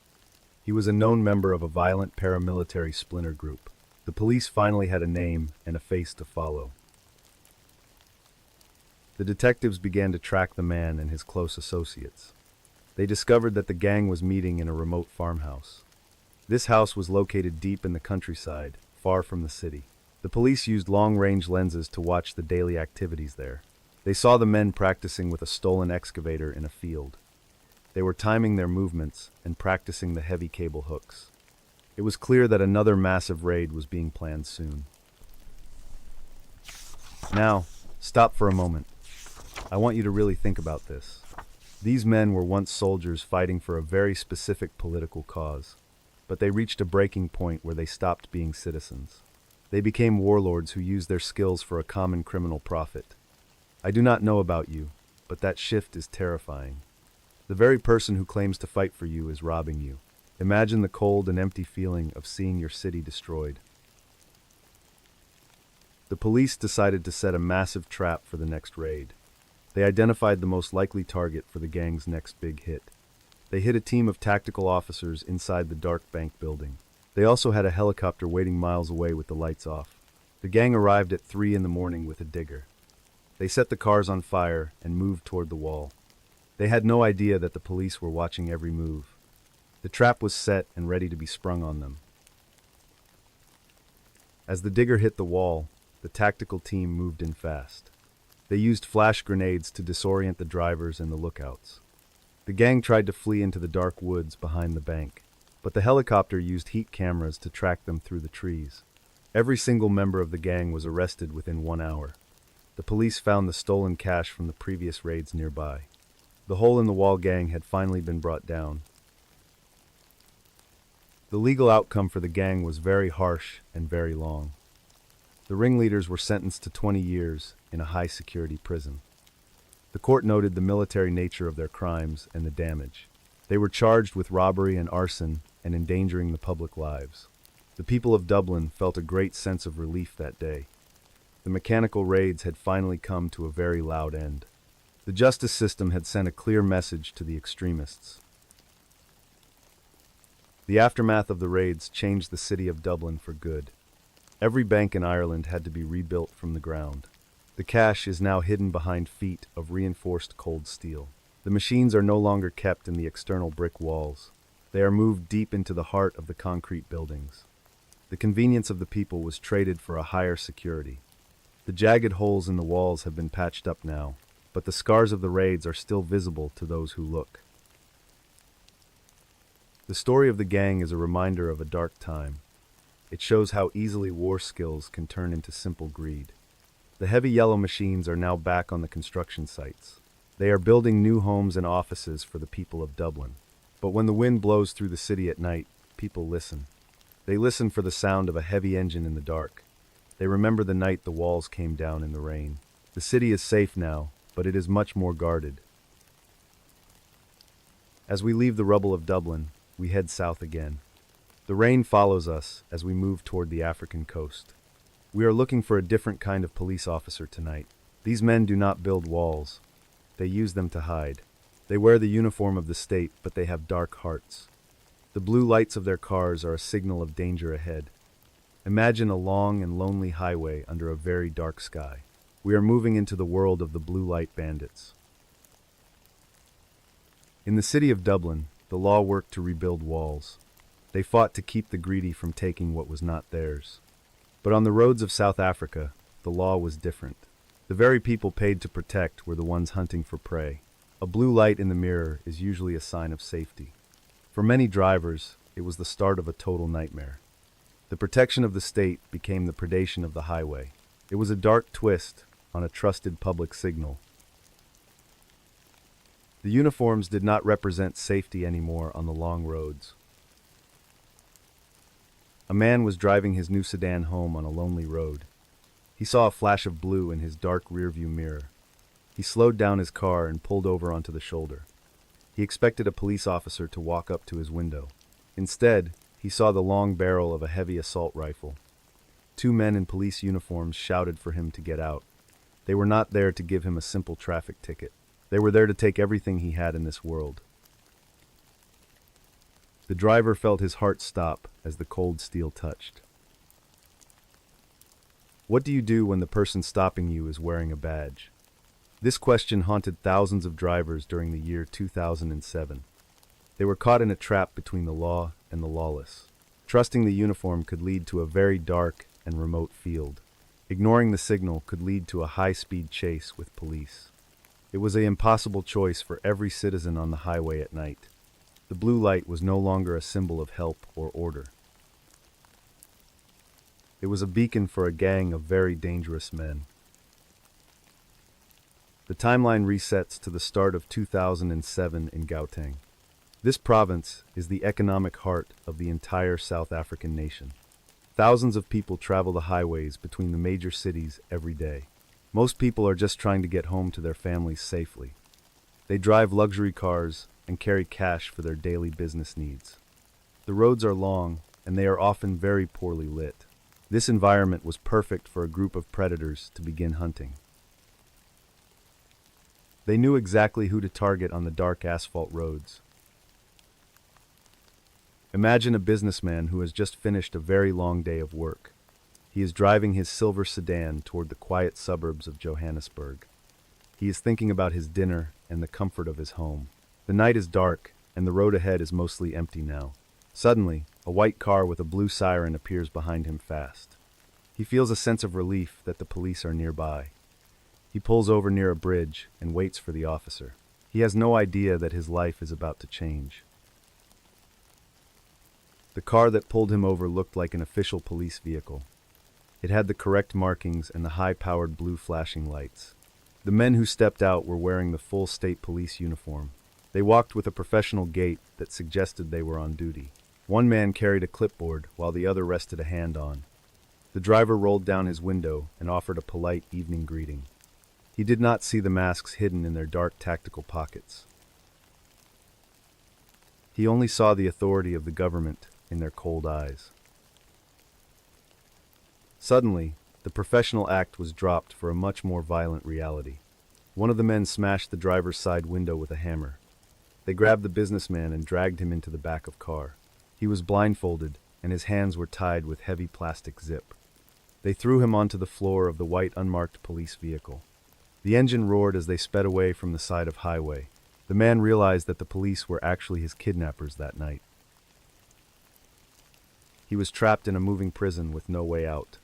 A: He was a known member of a violent paramilitary splinter group. The police finally had a name and a face to follow. The detectives began to track the man and his close associates. They discovered that the gang was meeting in a remote farmhouse. This house was located deep in the countryside, far from the city. The police used long-range lenses to watch the daily activities there. They saw the men practicing with a stolen excavator in a field. They were timing their movements and practicing the heavy cable hooks. It was clear that another massive raid was being planned soon. Now, stop for a moment. I want you to really think about this. These men were once soldiers fighting for a very specific political cause, but they reached a breaking point where they stopped being citizens. They became warlords who used their skills for a common criminal profit. I do not know about you, but that shift is terrifying. The very person who claims to fight for you is robbing you. Imagine the cold and empty feeling of seeing your city destroyed. The police decided to set a massive trap for the next raid. They identified the most likely target for the gang's next big hit. They hid a team of tactical officers inside the dark bank building. They also had a helicopter waiting miles away with the lights off. The gang arrived at 3 in the morning with a digger. They set the cars on fire and moved toward the wall. They had no idea that the police were watching every move. The trap was set and ready to be sprung on them. As the digger hit the wall, the tactical team moved in fast. They used flash grenades to disorient the drivers and the lookouts. The gang tried to flee into the dark woods behind the bank, but the helicopter used heat cameras to track them through the trees. Every single member of the gang was arrested within 1 hour. The police found the stolen cash from the previous raids nearby. The hole-in-the-wall gang had finally been brought down. The legal outcome for the gang was very harsh and very long. The ringleaders were sentenced to 20 years in a high-security prison. The court noted the military nature of their crimes and the damage. They were charged with robbery and arson and endangering the public lives. The people of Dublin felt a great sense of relief that day. The mechanical raids had finally come to a very loud end. The justice system had sent a clear message to the extremists. The aftermath of the raids changed the city of Dublin for good. Every bank in Ireland had to be rebuilt from the ground. The cash is now hidden behind feet of reinforced cold steel. The machines are no longer kept in the external brick walls. They are moved deep into the heart of the concrete buildings. The convenience of the people was traded for a higher security. The jagged holes in the walls have been patched up now, but the scars of the raids are still visible to those who look. The story of the gang is a reminder of a dark time. It shows how easily war skills can turn into simple greed. The heavy yellow machines are now back on the construction sites. They are building new homes and offices for the people of Dublin. But when the wind blows through the city at night, people listen. They listen for the sound of a heavy engine in the dark. They remember the night the walls came down in the rain. The city is safe now, but it is much more guarded. As we leave the rubble of Dublin, we head south again. The rain follows us as we move toward the African coast. We are looking for a different kind of police officer tonight. These men do not build walls. They use them to hide. They wear the uniform of the state, but they have dark hearts. The blue lights of their cars are a signal of danger ahead. Imagine a long and lonely highway under a very dark sky. We are moving into the world of the blue light bandits. In the city of Dublin, the law worked to rebuild walls. They fought to keep the greedy from taking what was not theirs. But on the roads of South Africa, the law was different. The very people paid to protect were the ones hunting for prey. A blue light in the mirror is usually a sign of safety. For many drivers, it was the start of a total nightmare. The protection of the state became the predation of the highway. It was a dark twist on a trusted public signal. The uniforms did not represent safety anymore on the long roads. A man was driving his new sedan home on a lonely road. He saw a flash of blue in his dark rearview mirror. He slowed down his car and pulled over onto the shoulder. He expected a police officer to walk up to his window. Instead, he saw the long barrel of a heavy assault rifle. 2 men in police uniforms shouted for him to get out. They were not there to give him a simple traffic ticket. They were there to take everything he had in this world. The driver felt his heart stop as the cold steel touched. What do you do when the person stopping you is wearing a badge? This question haunted thousands of drivers during the year 2007. They were caught in a trap between the law and the lawless. Trusting the uniform could lead to a very dark and remote field. Ignoring the signal could lead to a high-speed chase with police. It was an impossible choice for every citizen on the highway at night. The blue light was no longer a symbol of help or order. It was a beacon for a gang of very dangerous men. The timeline resets to the start of 2007 in Gauteng. This province is the economic heart of the entire South African nation. Thousands of people travel the highways between the major cities every day. Most people are just trying to get home to their families safely. They drive luxury cars and carry cash for their daily business needs. The roads are long, and they are often very poorly lit. This environment was perfect for a group of predators to begin hunting. They knew exactly who to target on the dark asphalt roads. Imagine a businessman who has just finished a very long day of work. He is driving his silver sedan toward the quiet suburbs of Johannesburg. He is thinking about his dinner and the comfort of his home. The night is dark, and the road ahead is mostly empty now. Suddenly, a white car with a blue siren appears behind him fast. He feels a sense of relief that the police are nearby. He pulls over near a bridge and waits for the officer. He has no idea that his life is about to change. The car that pulled him over looked like an official police vehicle. It had the correct markings and the high-powered blue flashing lights. The men who stepped out were wearing the full state police uniform. They walked with a professional gait that suggested they were on duty. One man carried a clipboard while the other rested a hand on. The driver rolled down his window and offered a polite evening greeting. He did not see the masks hidden in their dark tactical pockets. He only saw the authority of the government in their cold eyes. Suddenly, the professional act was dropped for a much more violent reality. One of the men smashed the driver's side window with a hammer. They grabbed the businessman and dragged him into the back of the car. He was blindfolded, and his hands were tied with heavy plastic zip. They threw him onto the floor of the white unmarked police vehicle. The engine roared as they sped away from the side of highway. The man realized that the police were actually his kidnappers that night. He was trapped in a moving prison with no way out.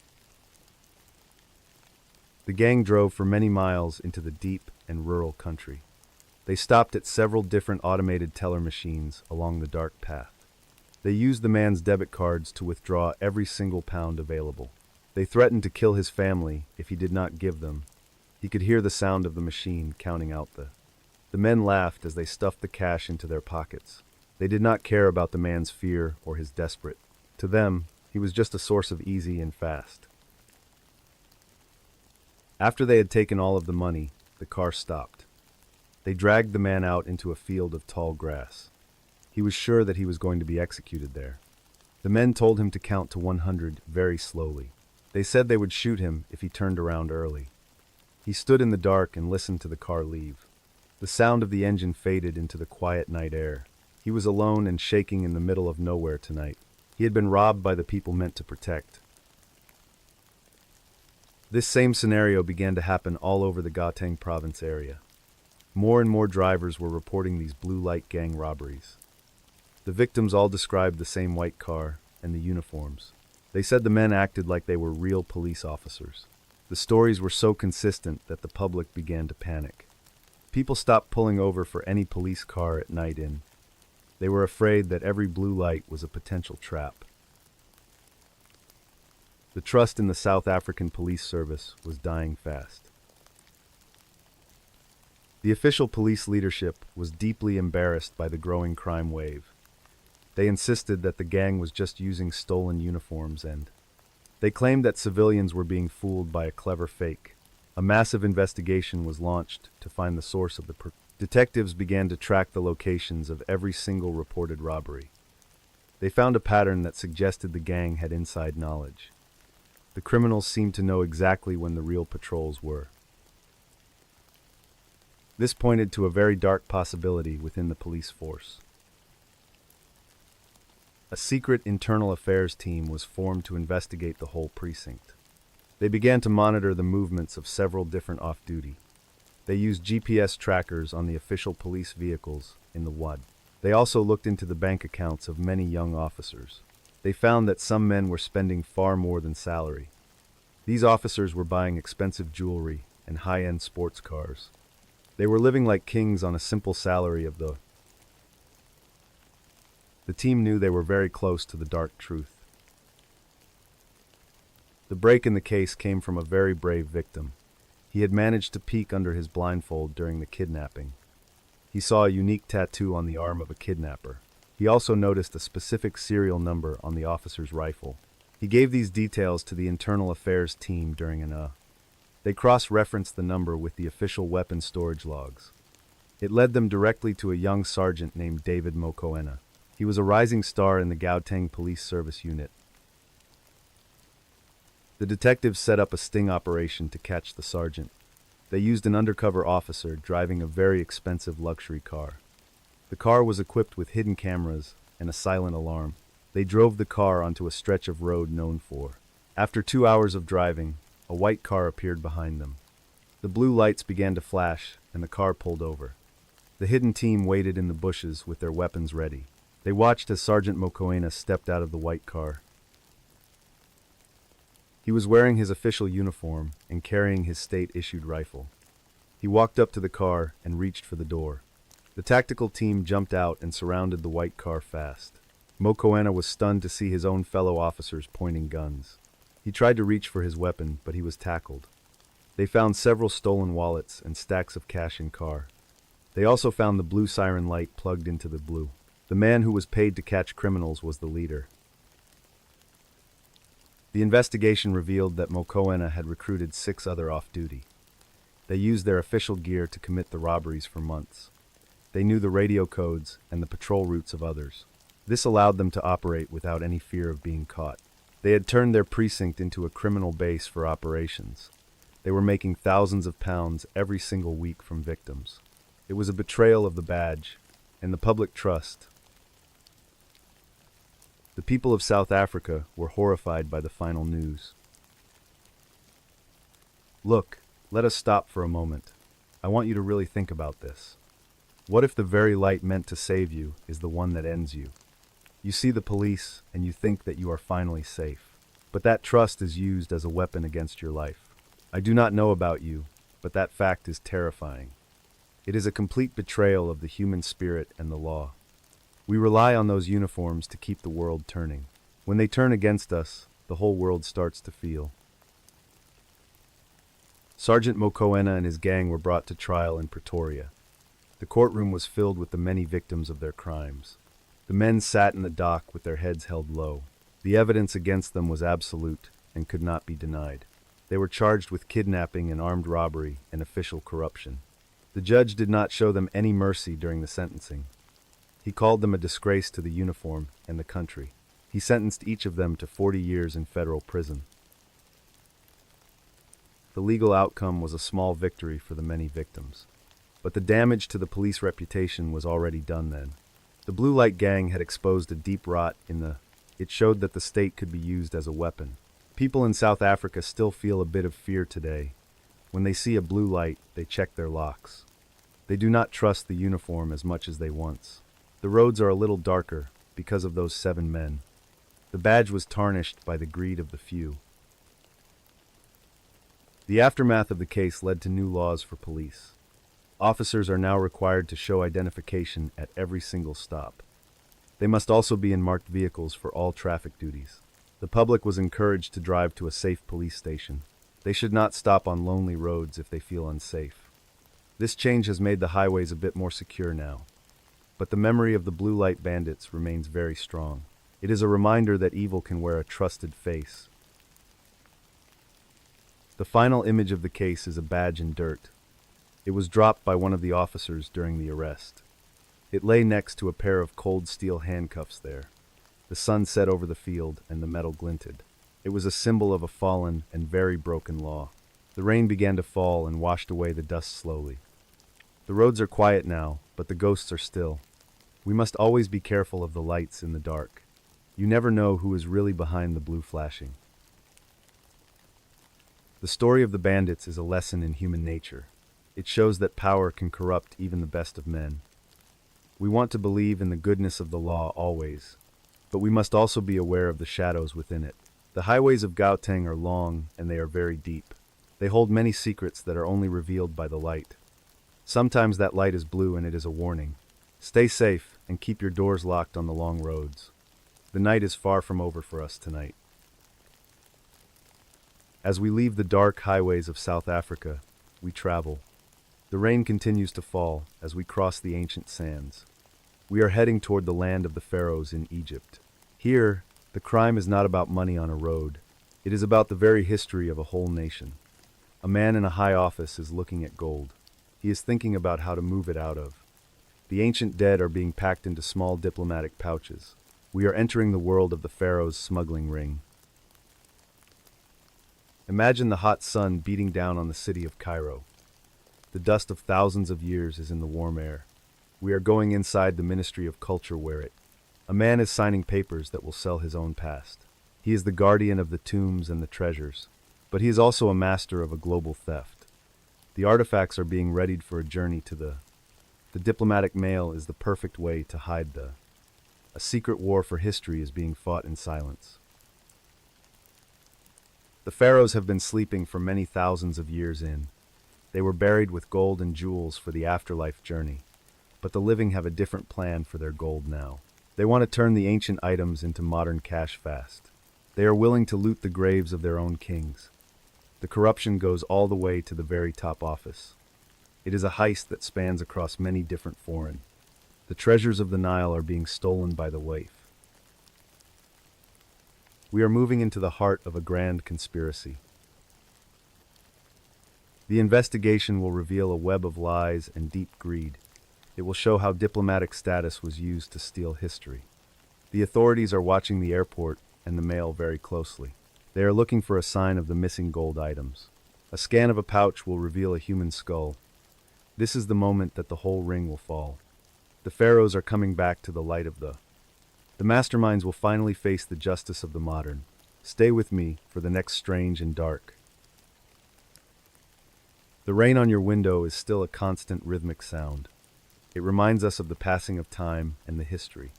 A: The gang drove for many miles into the deep and rural country. They stopped at several different automated teller machines along the dark path. They used the man's debit cards to withdraw every single pound available. They threatened to kill his family if he did not give them. He could hear the sound of the machine counting out the men laughed as they stuffed the cash into their pockets. They did not care about the man's fear or his desperate. To them, he was just a source of easy and fast. After they had taken all of the money, the car stopped. They dragged the man out into a field of tall grass. He was sure that he was going to be executed there. The men told him to count to 100 very slowly. They said they would shoot him if he turned around early. He stood in the dark and listened to the car leave. The sound of the engine faded into the quiet night air. He was alone and shaking in the middle of nowhere tonight. He had been robbed by the people meant to protect. This same scenario began to happen all over the Gauteng province area. More and more drivers were reporting these blue light gang robberies. The victims all described the same white car and the uniforms. They said the men acted like they were real police officers. The stories were so consistent that the public began to panic. People stopped pulling over for any police car at night in. They were afraid that every blue light was a potential trap. The trust in the South African police service was dying fast. The official police leadership was deeply embarrassed by the growing crime wave. They insisted that the gang was just using stolen uniforms and they claimed that civilians were being fooled by a clever fake. A massive investigation was launched to find the source of the Detectives began to track the locations of every single reported robbery. They found a pattern that suggested the gang had inside knowledge. The criminals seemed to know exactly when the real patrols were. This pointed to a very dark possibility within the police force. A secret internal affairs team was formed to investigate the whole precinct. They began to monitor the movements of several different off-duty. They used GPS trackers on the official police vehicles in the WUD. They also looked into the bank accounts of many young officers. They found that some men were spending far more than salary. These officers were buying expensive jewelry and high-end sports cars. They were living like kings on a simple salary of the team knew they were very close to the dark truth. The break in the case came from a very brave victim. He had managed to peek under his blindfold during the kidnapping. He saw a unique tattoo on the arm of a kidnapper. He also noticed a specific serial number on the officer's rifle. He gave these details to the internal affairs team during They cross-referenced the number with the official weapon storage logs. It led them directly to a young sergeant named David Mokoena. He was a rising star in the Gauteng Police Service unit. The detectives set up a sting operation to catch the sergeant. They used an undercover officer driving a very expensive luxury car. The car was equipped with hidden cameras and a silent alarm. They drove the car onto a stretch of road known for. After 2 hours of driving, a white car appeared behind them. The blue lights began to flash and the car pulled over. The hidden team waited in the bushes with their weapons ready. They watched as Sergeant Mokoena stepped out of the white car. He was wearing his official uniform and carrying his state-issued rifle. He walked up to the car and reached for the door. The tactical team jumped out and surrounded the white car fast. Mokoena was stunned to see his own fellow officers pointing guns. He tried to reach for his weapon, but he was tackled. They found several stolen wallets and stacks of cash in car. They also found the blue siren light plugged into the blue. The man who was paid to catch criminals was the leader. The investigation revealed that Mokoena had recruited 6 other off-duty. They used their official gear to commit the robberies for months. They knew the radio codes and the patrol routes of others. This allowed them to operate without any fear of being caught. They had turned their precinct into a criminal base for operations. They were making thousands of pounds every single week from victims. It was a betrayal of the badge and the public trust. The people of South Africa were horrified by the final news. Look, let us stop for a moment. I want you to really think about this. What if the very light meant to save you is the one that ends you? You see the police and you think that you are finally safe. But that trust is used as a weapon against your life. I do not know about you, but that fact is terrifying. It is a complete betrayal of the human spirit and the law. We rely on those uniforms to keep the world turning. When they turn against us, the whole world starts to feel. Sergeant Mokoena and his gang were brought to trial in Pretoria. The courtroom was filled with the many victims of their crimes. The men sat in the dock with their heads held low. The evidence against them was absolute and could not be denied. They were charged with kidnapping and armed robbery and official corruption. The judge did not show them any mercy during the sentencing. He called them a disgrace to the uniform and the country. He sentenced each of them to 40 years in federal prison. The legal outcome was a small victory for the many victims. But the damage to the police reputation was already done then. The Blue Light Gang had exposed a deep rot in the... It showed that the state could be used as a weapon. People in South Africa still feel a bit of fear today. When they see a blue light, they check their locks. They do not trust the uniform as much as they once. The roads are a little darker because of those 7 men. The badge was tarnished by the greed of the few. The aftermath of the case led to new laws for police. Officers are now required to show identification at every single stop. They must also be in marked vehicles for all traffic duties. The public was encouraged to drive to a safe police station. They should not stop on lonely roads if they feel unsafe. This change has made the highways a bit more secure now. But the memory of the blue light bandits remains very strong. It is a reminder that evil can wear a trusted face. The final image of the case is a badge in dirt. It was dropped by one of the officers during the arrest. It lay next to a pair of cold steel handcuffs there. The sun set over the field and the metal glinted. It was a symbol of a fallen and very broken law. The rain began to fall and washed away the dust slowly. The roads are quiet now, but the ghosts are still. We must always be careful of the lights in the dark. You never know who is really behind the blue flashing. The story of the bandits is a lesson in human nature. It shows that power can corrupt even the best of men. We want to believe in the goodness of the law always, but we must also be aware of the shadows within it. The highways of Gauteng are long and they are very deep. They hold many secrets that are only revealed by the light. Sometimes that light is blue and it is a warning. Stay safe and keep your doors locked on the long roads. The night is far from over for us tonight. As we leave the dark highways of South Africa, we travel. The rain continues to fall as we cross the ancient sands. We are heading toward the land of the pharaohs in Egypt. Here, the crime is not about money on a road. It is about the very history of a whole nation. A man in a high office is looking at gold. He is thinking about how to move it out of. The ancient dead are being packed into small diplomatic pouches. We are entering the world of the pharaoh's smuggling ring. Imagine the hot sun beating down on the city of Cairo. The dust of thousands of years is in the warm air. We are going inside the Ministry of Culture where a man is signing papers that will sell his own past. He is the guardian of the tombs and the treasures, but he is also a master of a global theft. The artifacts are being readied for a journey to the diplomatic mail is the perfect way to hide a secret war for history is being fought in silence. The pharaohs have been sleeping for many thousands of years in. They were buried with gold and jewels for the afterlife journey. But the living have a different plan for their gold now. They want to turn the ancient items into modern cash fast. They are willing to loot the graves of their own kings. The corruption goes all the way to the very top office. It is a heist that spans across many different foreign. The treasures of the Nile are being stolen by the waif. We are moving into the heart of a grand conspiracy. The investigation will reveal a web of lies and deep greed. It will show how diplomatic status was used to steal history. The authorities are watching the airport and the mail very closely. They are looking for a sign of the missing gold items. A scan of a pouch will reveal a human skull. This is the moment that the whole ring will fall. The pharaohs are coming back to the light of the masterminds will finally face the justice of the modern. Stay with me for the next strange and dark. The rain on your window is still a constant rhythmic sound. It reminds us of the passing of time and the history.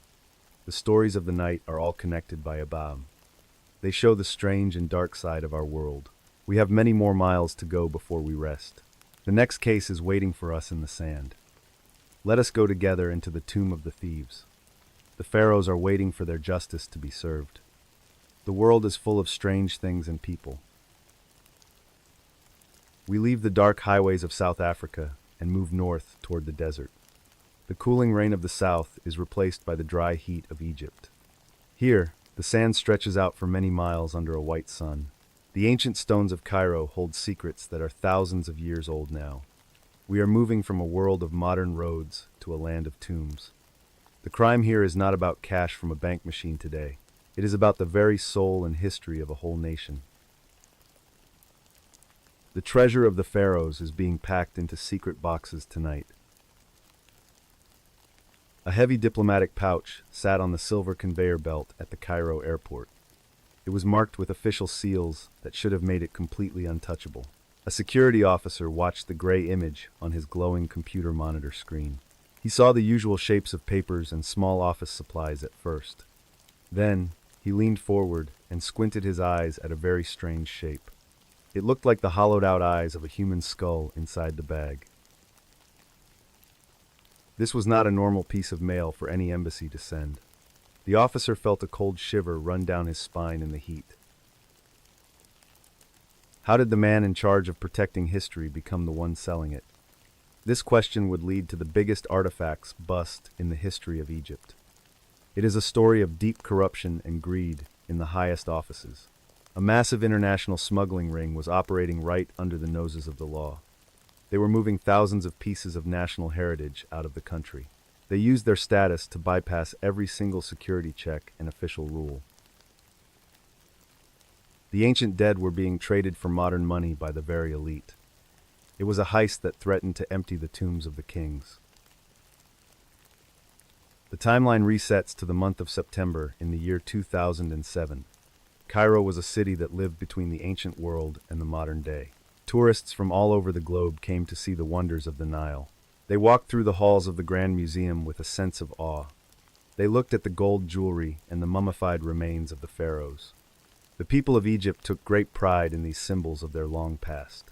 A: The stories of the night are all connected by a balm. They show the strange and dark side of our world. We have many more miles to go before we rest. The next case is waiting for us in the sand. Let us go together into the tomb of the thieves. The pharaohs are waiting for their justice to be served. The world is full of strange things and people. We leave the dark highways of South Africa and move north toward the desert. The cooling rain of the south is replaced by the dry heat of Egypt. Here, the sand stretches out for many miles under a white sun. The ancient stones of Cairo hold secrets that are thousands of years old now. We are moving from a world of modern roads to a land of tombs. The crime here is not about cash from a bank machine today. It is about the very soul and history of a whole nation. The treasure of the pharaohs is being packed into secret boxes tonight. A heavy diplomatic pouch sat on the silver conveyor belt at the Cairo airport. It was marked with official seals that should have made it completely untouchable. A security officer watched the gray image on his glowing computer monitor screen. He saw the usual shapes of papers and small office supplies at first. Then, he leaned forward and squinted his eyes at a very strange shape. It looked like the hollowed-out eyes of a human skull inside the bag. This was not a normal piece of mail for any embassy to send. The officer felt a cold shiver run down his spine in the heat. How did the man in charge of protecting history become the one selling it? This question would lead to the biggest artifacts bust in the history of Egypt. It is a story of deep corruption and greed in the highest offices. A massive international smuggling ring was operating right under the noses of the law. They were moving thousands of pieces of national heritage out of the country. They used their status to bypass every single security check and official rule. The ancient dead were being traded for modern money by the very elite. It was a heist that threatened to empty the tombs of the kings. The timeline resets to the month of September in the year 2007. Cairo was a city that lived between the ancient world and the modern day. Tourists from all over the globe came to see the wonders of the Nile. They walked through the halls of the Grand Museum with a sense of awe. They looked at the gold jewelry and the mummified remains of the pharaohs. The people of Egypt took great pride in these symbols of their long past.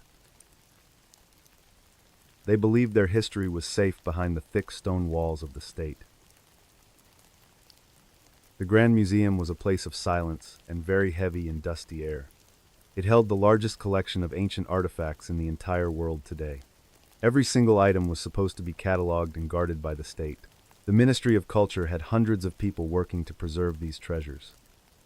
A: They believed their history was safe behind the thick stone walls of the state. The Grand Museum was a place of silence and very heavy and dusty air. It held the largest collection of ancient artifacts in the entire world today. Every single item was supposed to be cataloged and guarded by the state. The Ministry of Culture had hundreds of people working to preserve these treasures.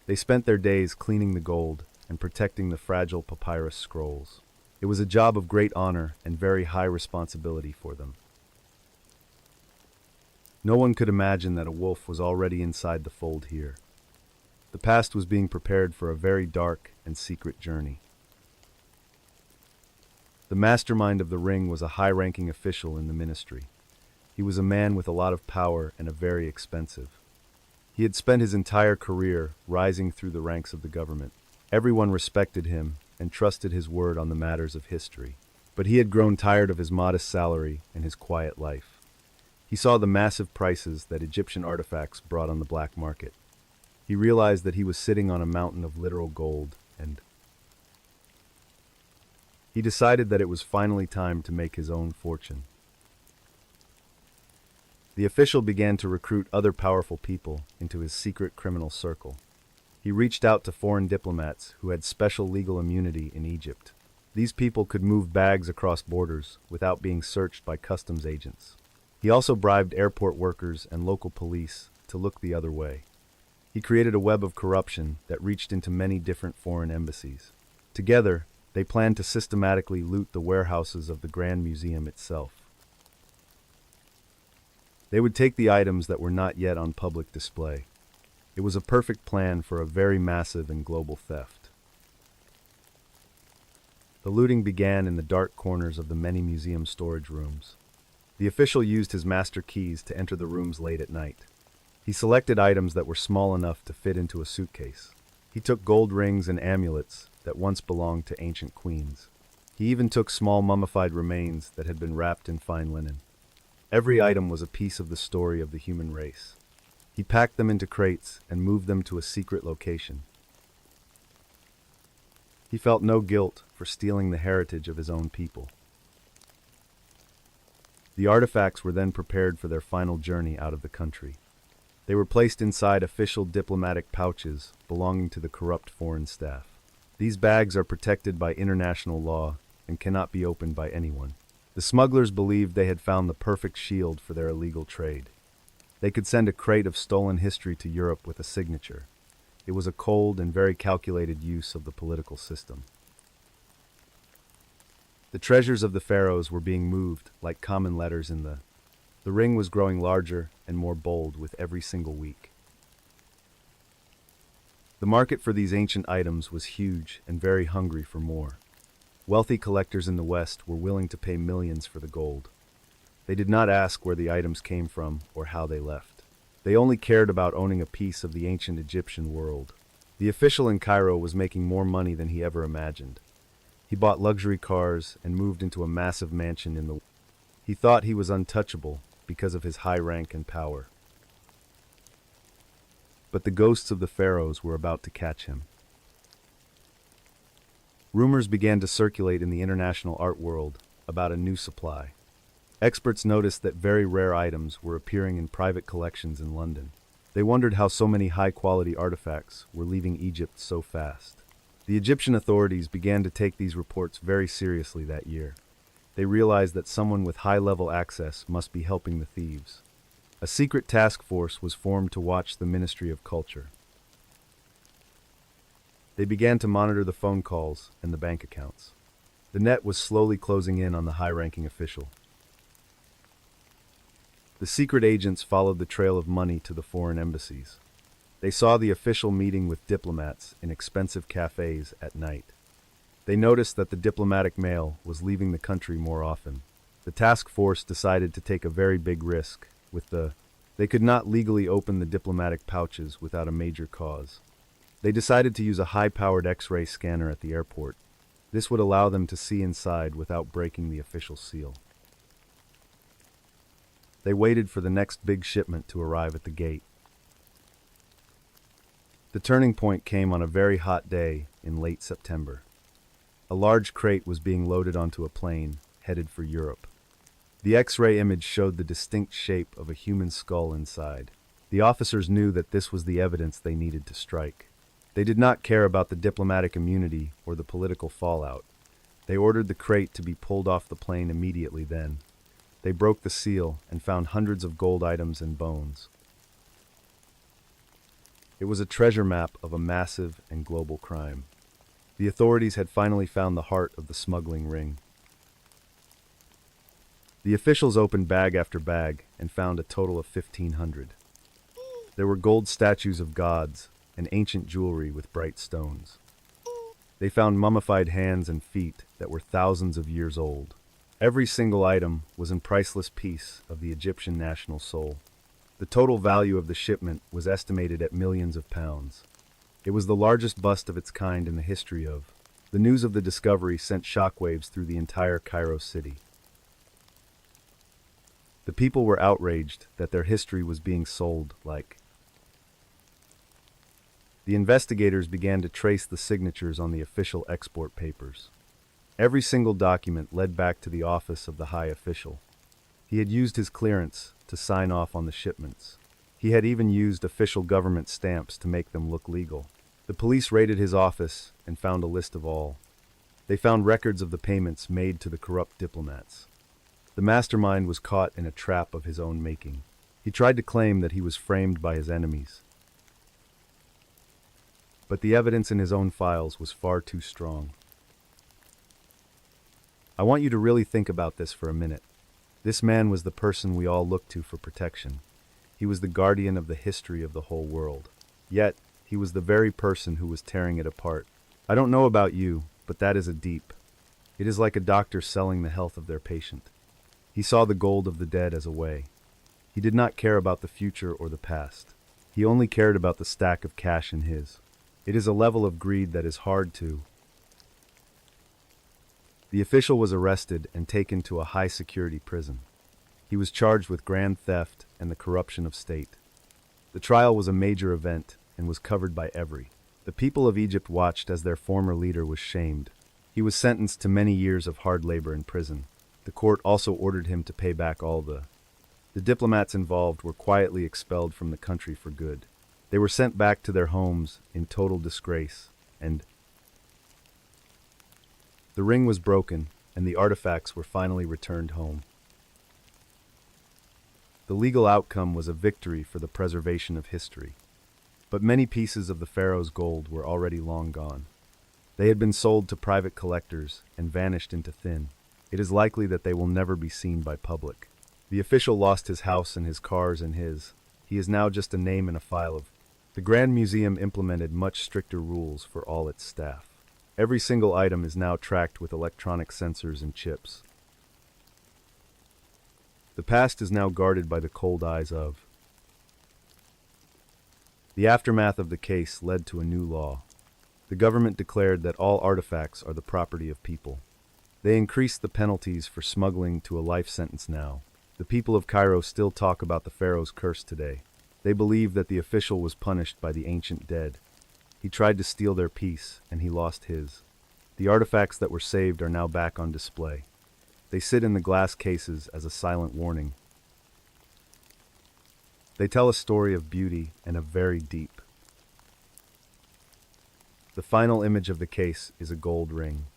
A: They spent their days cleaning the gold and protecting the fragile papyrus scrolls. It was a job of great honor and very high responsibility for them. No one could imagine that a wolf was already inside the fold here. The past was being prepared for a very dark and secret journey. The mastermind of the ring was a high-ranking official in the ministry. He was a man with a lot of power and a very expensive. He had spent his entire career rising through the ranks of the government. Everyone respected him and trusted his word on the matters of history. But he had grown tired of his modest salary and his quiet life. He saw the massive prices that Egyptian artifacts brought on the black market. He realized that he was sitting on a mountain of literal gold, and He decided that it was finally time to make his own fortune. The official began to recruit other powerful people into his secret criminal circle. He reached out to foreign diplomats who had special legal immunity in Egypt. These people could move bags across borders without being searched by customs agents. He also bribed airport workers and local police to look the other way. He created a web of corruption that reached into many different foreign embassies. Together, they planned to systematically loot the warehouses of the Grand Museum itself. They would take the items that were not yet on public display. It was a perfect plan for a very massive and global theft. The looting began in the dark corners of the many museum storage rooms. The official used his master keys to enter the rooms late at night. He selected items that were small enough to fit into a suitcase. He took gold rings and amulets that once belonged to ancient queens. He even took small mummified remains that had been wrapped in fine linen. Every item was a piece of the story of the human race. He packed them into crates and moved them to a secret location. He felt no guilt for stealing the heritage of his own people. The artifacts were then prepared for their final journey out of the country. They were placed inside official diplomatic pouches belonging to the corrupt foreign staff. These bags are protected by international law and cannot be opened by anyone. The smugglers believed they had found the perfect shield for their illegal trade. They could send a crate of stolen history to Europe with a signature. It was a cold and very calculated use of the political system. The treasures of the pharaohs were being moved like common letters in the ring was growing larger and more bold with every single week. The market for these ancient items was huge and very hungry for more. Wealthy collectors in the West were willing to pay millions for the gold. They did not ask where the items came from or how they left. They only cared about owning a piece of the ancient Egyptian world. The official in Cairo was making more money than he ever imagined. He bought luxury cars and moved into a massive mansion in the... He thought he was untouchable because of his high rank and power. But the ghosts of the pharaohs were about to catch him. Rumors began to circulate in the international art world about a new supply. Experts noticed that very rare items were appearing in private collections in London. They wondered how so many high-quality artifacts were leaving Egypt so fast. The Egyptian authorities began to take these reports very seriously that year. They realized that someone with high-level access must be helping the thieves. A secret task force was formed to watch the Ministry of Culture. They began to monitor the phone calls and the bank accounts. The net was slowly closing in on the high-ranking official. The secret agents followed the trail of money to the foreign embassies. They saw the official meeting with diplomats in expensive cafes at night. They noticed that the diplomatic mail was leaving the country more often. The task force decided to take a very big risk They could not legally open the diplomatic pouches without a major cause. They decided to use a high-powered X-ray scanner at the airport. This would allow them to see inside without breaking the official seal. They waited for the next big shipment to arrive at the gate. The turning point came on a very hot day in late September. A large crate was being loaded onto a plane, headed for Europe. The X-ray image showed the distinct shape of a human skull inside. The officers knew that this was the evidence they needed to strike. They did not care about the diplomatic immunity or the political fallout. They ordered the crate to be pulled off the plane immediately then. They broke the seal and found hundreds of gold items and bones. It was a treasure map of a massive and global crime. The authorities had finally found the heart of the smuggling ring. The officials opened bag after bag and found a total of 1,500. There were gold statues of gods and ancient jewelry with bright stones. They found mummified hands and feet that were thousands of years old. Every single item was a priceless piece of the Egyptian national soul. The total value of the shipment was estimated at millions of pounds. It was the largest bust of its kind in the history of. The news of the discovery sent shockwaves through the entire Cairo city. The people were outraged that their history was being sold like. The investigators began to trace the signatures on the official export papers. Every single document led back to the office of the high official. He had used his clearance to sign off on the shipments. He had even used official government stamps to make them look legal. The police raided his office and found a list of all. They found records of the payments made to the corrupt diplomats. The mastermind was caught in a trap of his own making. He tried to claim that he was framed by his enemies. But the evidence in his own files was far too strong. I want you to really think about this for a minute. This man was the person we all looked to for protection. He was the guardian of the history of the whole world. Yet, he was the very person who was tearing it apart. I don't know about you, but that is a deep. It is like a doctor selling the health of their patient. He saw the gold of the dead as a way. He did not care about the future or the past. He only cared about the stack of cash in his. It is a level of greed that is hard to. The official was arrested and taken to a high-security prison. He was charged with grand theft and the corruption of state. The trial was a major event and was covered by every. The people of Egypt watched as their former leader was shamed. He was sentenced to many years of hard labor in prison. The court also ordered him to pay back all the diplomats involved were quietly expelled from the country for good. They were sent back to their homes in total disgrace, and the ring was broken, and the artifacts were finally returned home. The legal outcome was a victory for the preservation of history. But many pieces of the pharaoh's gold were already long gone. They had been sold to private collectors and vanished into thin. It is likely that they will never be seen by public. The official lost his house and his cars and his. He is now just a name in a file of. The Grand Museum implemented much stricter rules for all its staff. Every single item is now tracked with electronic sensors and chips. The past is now guarded by the cold eyes of. The aftermath of the case led to a new law. The government declared that all artifacts are the property of people. They increased the penalties for smuggling to a life sentence now. The people of Cairo still talk about the pharaoh's curse today. They believe that the official was punished by the ancient dead. He tried to steal their peace, and he lost his. The artifacts that were saved are now back on display. They sit in the glass cases as a silent warning. They tell a story of beauty and of very deep. The final image of the case is a gold ring.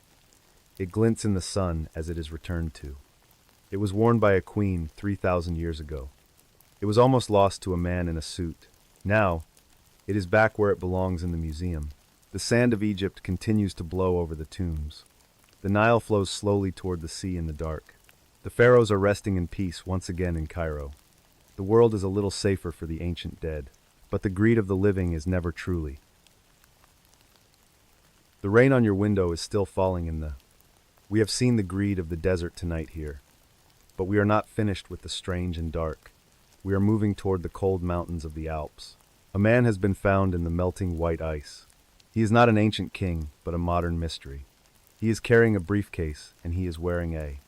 A: It glints in the sun as it is returned to. It was worn by a queen 3,000 years ago. It was almost lost to a man in a suit. Now, it is back where it belongs in the museum. The sand of Egypt continues to blow over the tombs. The Nile flows slowly toward the sea in the dark. The pharaohs are resting in peace once again in Cairo. The world is a little safer for the ancient dead, but the greed of the living is never truly. The rain on your window is still falling in the. We have seen the greed of the desert tonight here, but we are not finished with the strange and dark. We are moving toward the cold mountains of the Alps. A man has been found in the melting white ice. He is not an ancient king, but a modern mystery. He is carrying a briefcase, and he is wearing a.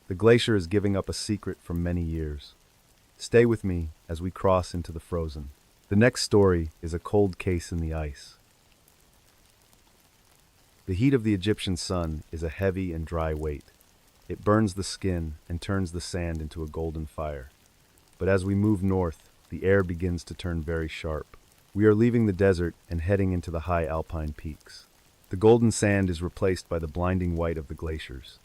A: The glacier is giving up a secret from many years. Stay with me as we cross into the frozen. The next story is a cold case in the ice. The heat of the Egyptian sun is a heavy and dry weight. It burns the skin and turns the sand into a golden fire. But as we move north, the air begins to turn very sharp. We are leaving the desert and heading into the high alpine peaks. The golden sand is replaced by the blinding white of the glaciers.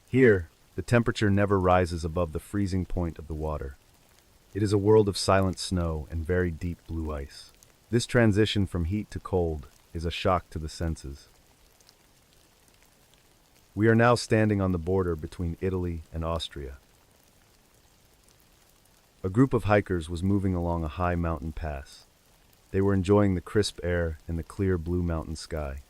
A: Here, the temperature never rises above the freezing point of the water. It is a world of silent snow and very deep blue ice. This transition from heat to cold is a shock to the senses. We are now standing on the border between Italy and Austria. A group of hikers was moving along a high mountain pass. They were enjoying the crisp air and the clear blue mountain sky.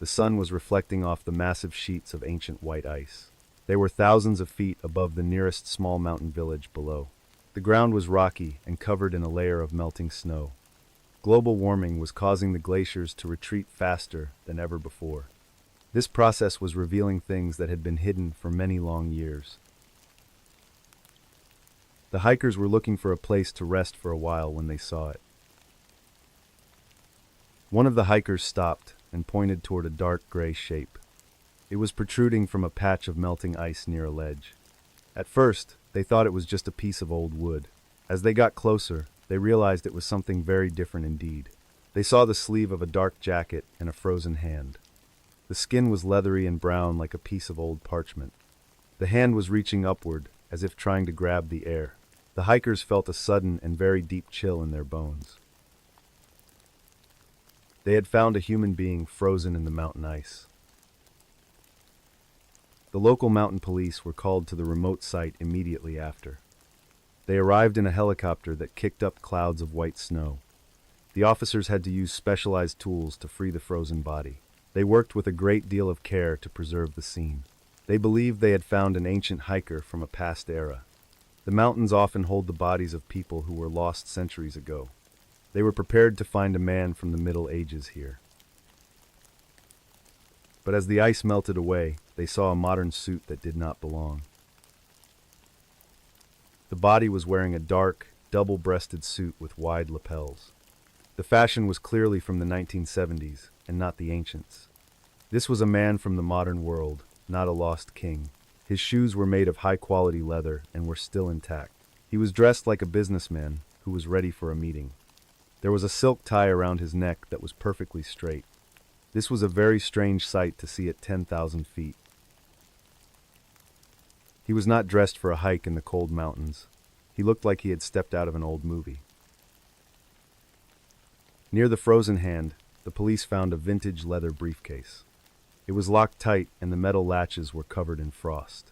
A: The sun was reflecting off the massive sheets of ancient white ice. They were thousands of feet above the nearest small mountain village below. The ground was rocky and covered in a layer of melting snow. Global warming was causing the glaciers to retreat faster than ever before. This process was revealing things that had been hidden for many long years. The hikers were looking for a place to rest for a while when they saw it. One of the hikers stopped and pointed toward a dark gray shape. It was protruding from a patch of melting ice near a ledge. At first, they thought it was just a piece of old wood. As they got closer, they realized it was something very different indeed. They saw the sleeve of a dark jacket and a frozen hand. The skin was leathery and brown like a piece of old parchment. The hand was reaching upward, as if trying to grab the air. The hikers felt a sudden and very deep chill in their bones. They had found a human being frozen in the mountain ice. The local mountain police were called to the remote site immediately after. They arrived in a helicopter that kicked up clouds of white snow. The officers had to use specialized tools to free the frozen body. They worked with a great deal of care to preserve the scene. They believed they had found an ancient hiker from a past era. The mountains often hold the bodies of people who were lost centuries ago. They were prepared to find a man from the Middle Ages here. But as the ice melted away, they saw a modern suit that did not belong. The body was wearing a dark, double-breasted suit with wide lapels. The fashion was clearly from the 1970s, and not the ancients. This was a man from the modern world, not a lost king. His shoes were made of high-quality leather and were still intact. He was dressed like a businessman who was ready for a meeting. There was a silk tie around his neck that was perfectly straight. This was a very strange sight to see at 10,000 feet. He was not dressed for a hike in the cold mountains. He looked like he had stepped out of an old movie. Near the frozen hand, the police found a vintage leather briefcase. It was locked tight and the metal latches were covered in frost.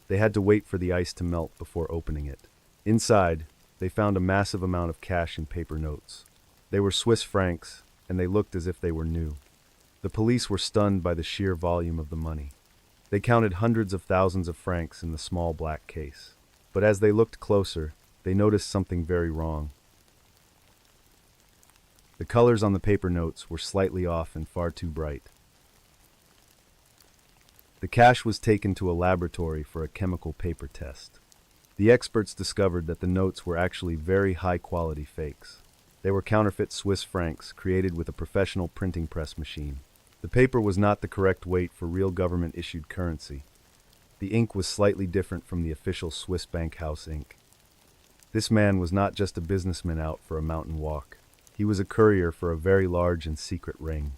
A: They had to wait for the ice to melt before opening it. Inside, they found a massive amount of cash in paper notes. They were Swiss francs, and they looked as if they were new. The police were stunned by the sheer volume of the money. They counted hundreds of thousands of francs in the small black case. But as they looked closer, they noticed something very wrong. The colors on the paper notes were slightly off and far too bright. The cash was taken to a laboratory for a chemical paper test. The experts discovered that the notes were actually very high-quality fakes. They were counterfeit Swiss francs created with a professional printing press machine. The paper was not the correct weight for real government-issued currency. The ink was slightly different from the official Swiss bank house ink. This man was not just a businessman out for a mountain walk. He was a courier for a very large and secret ring.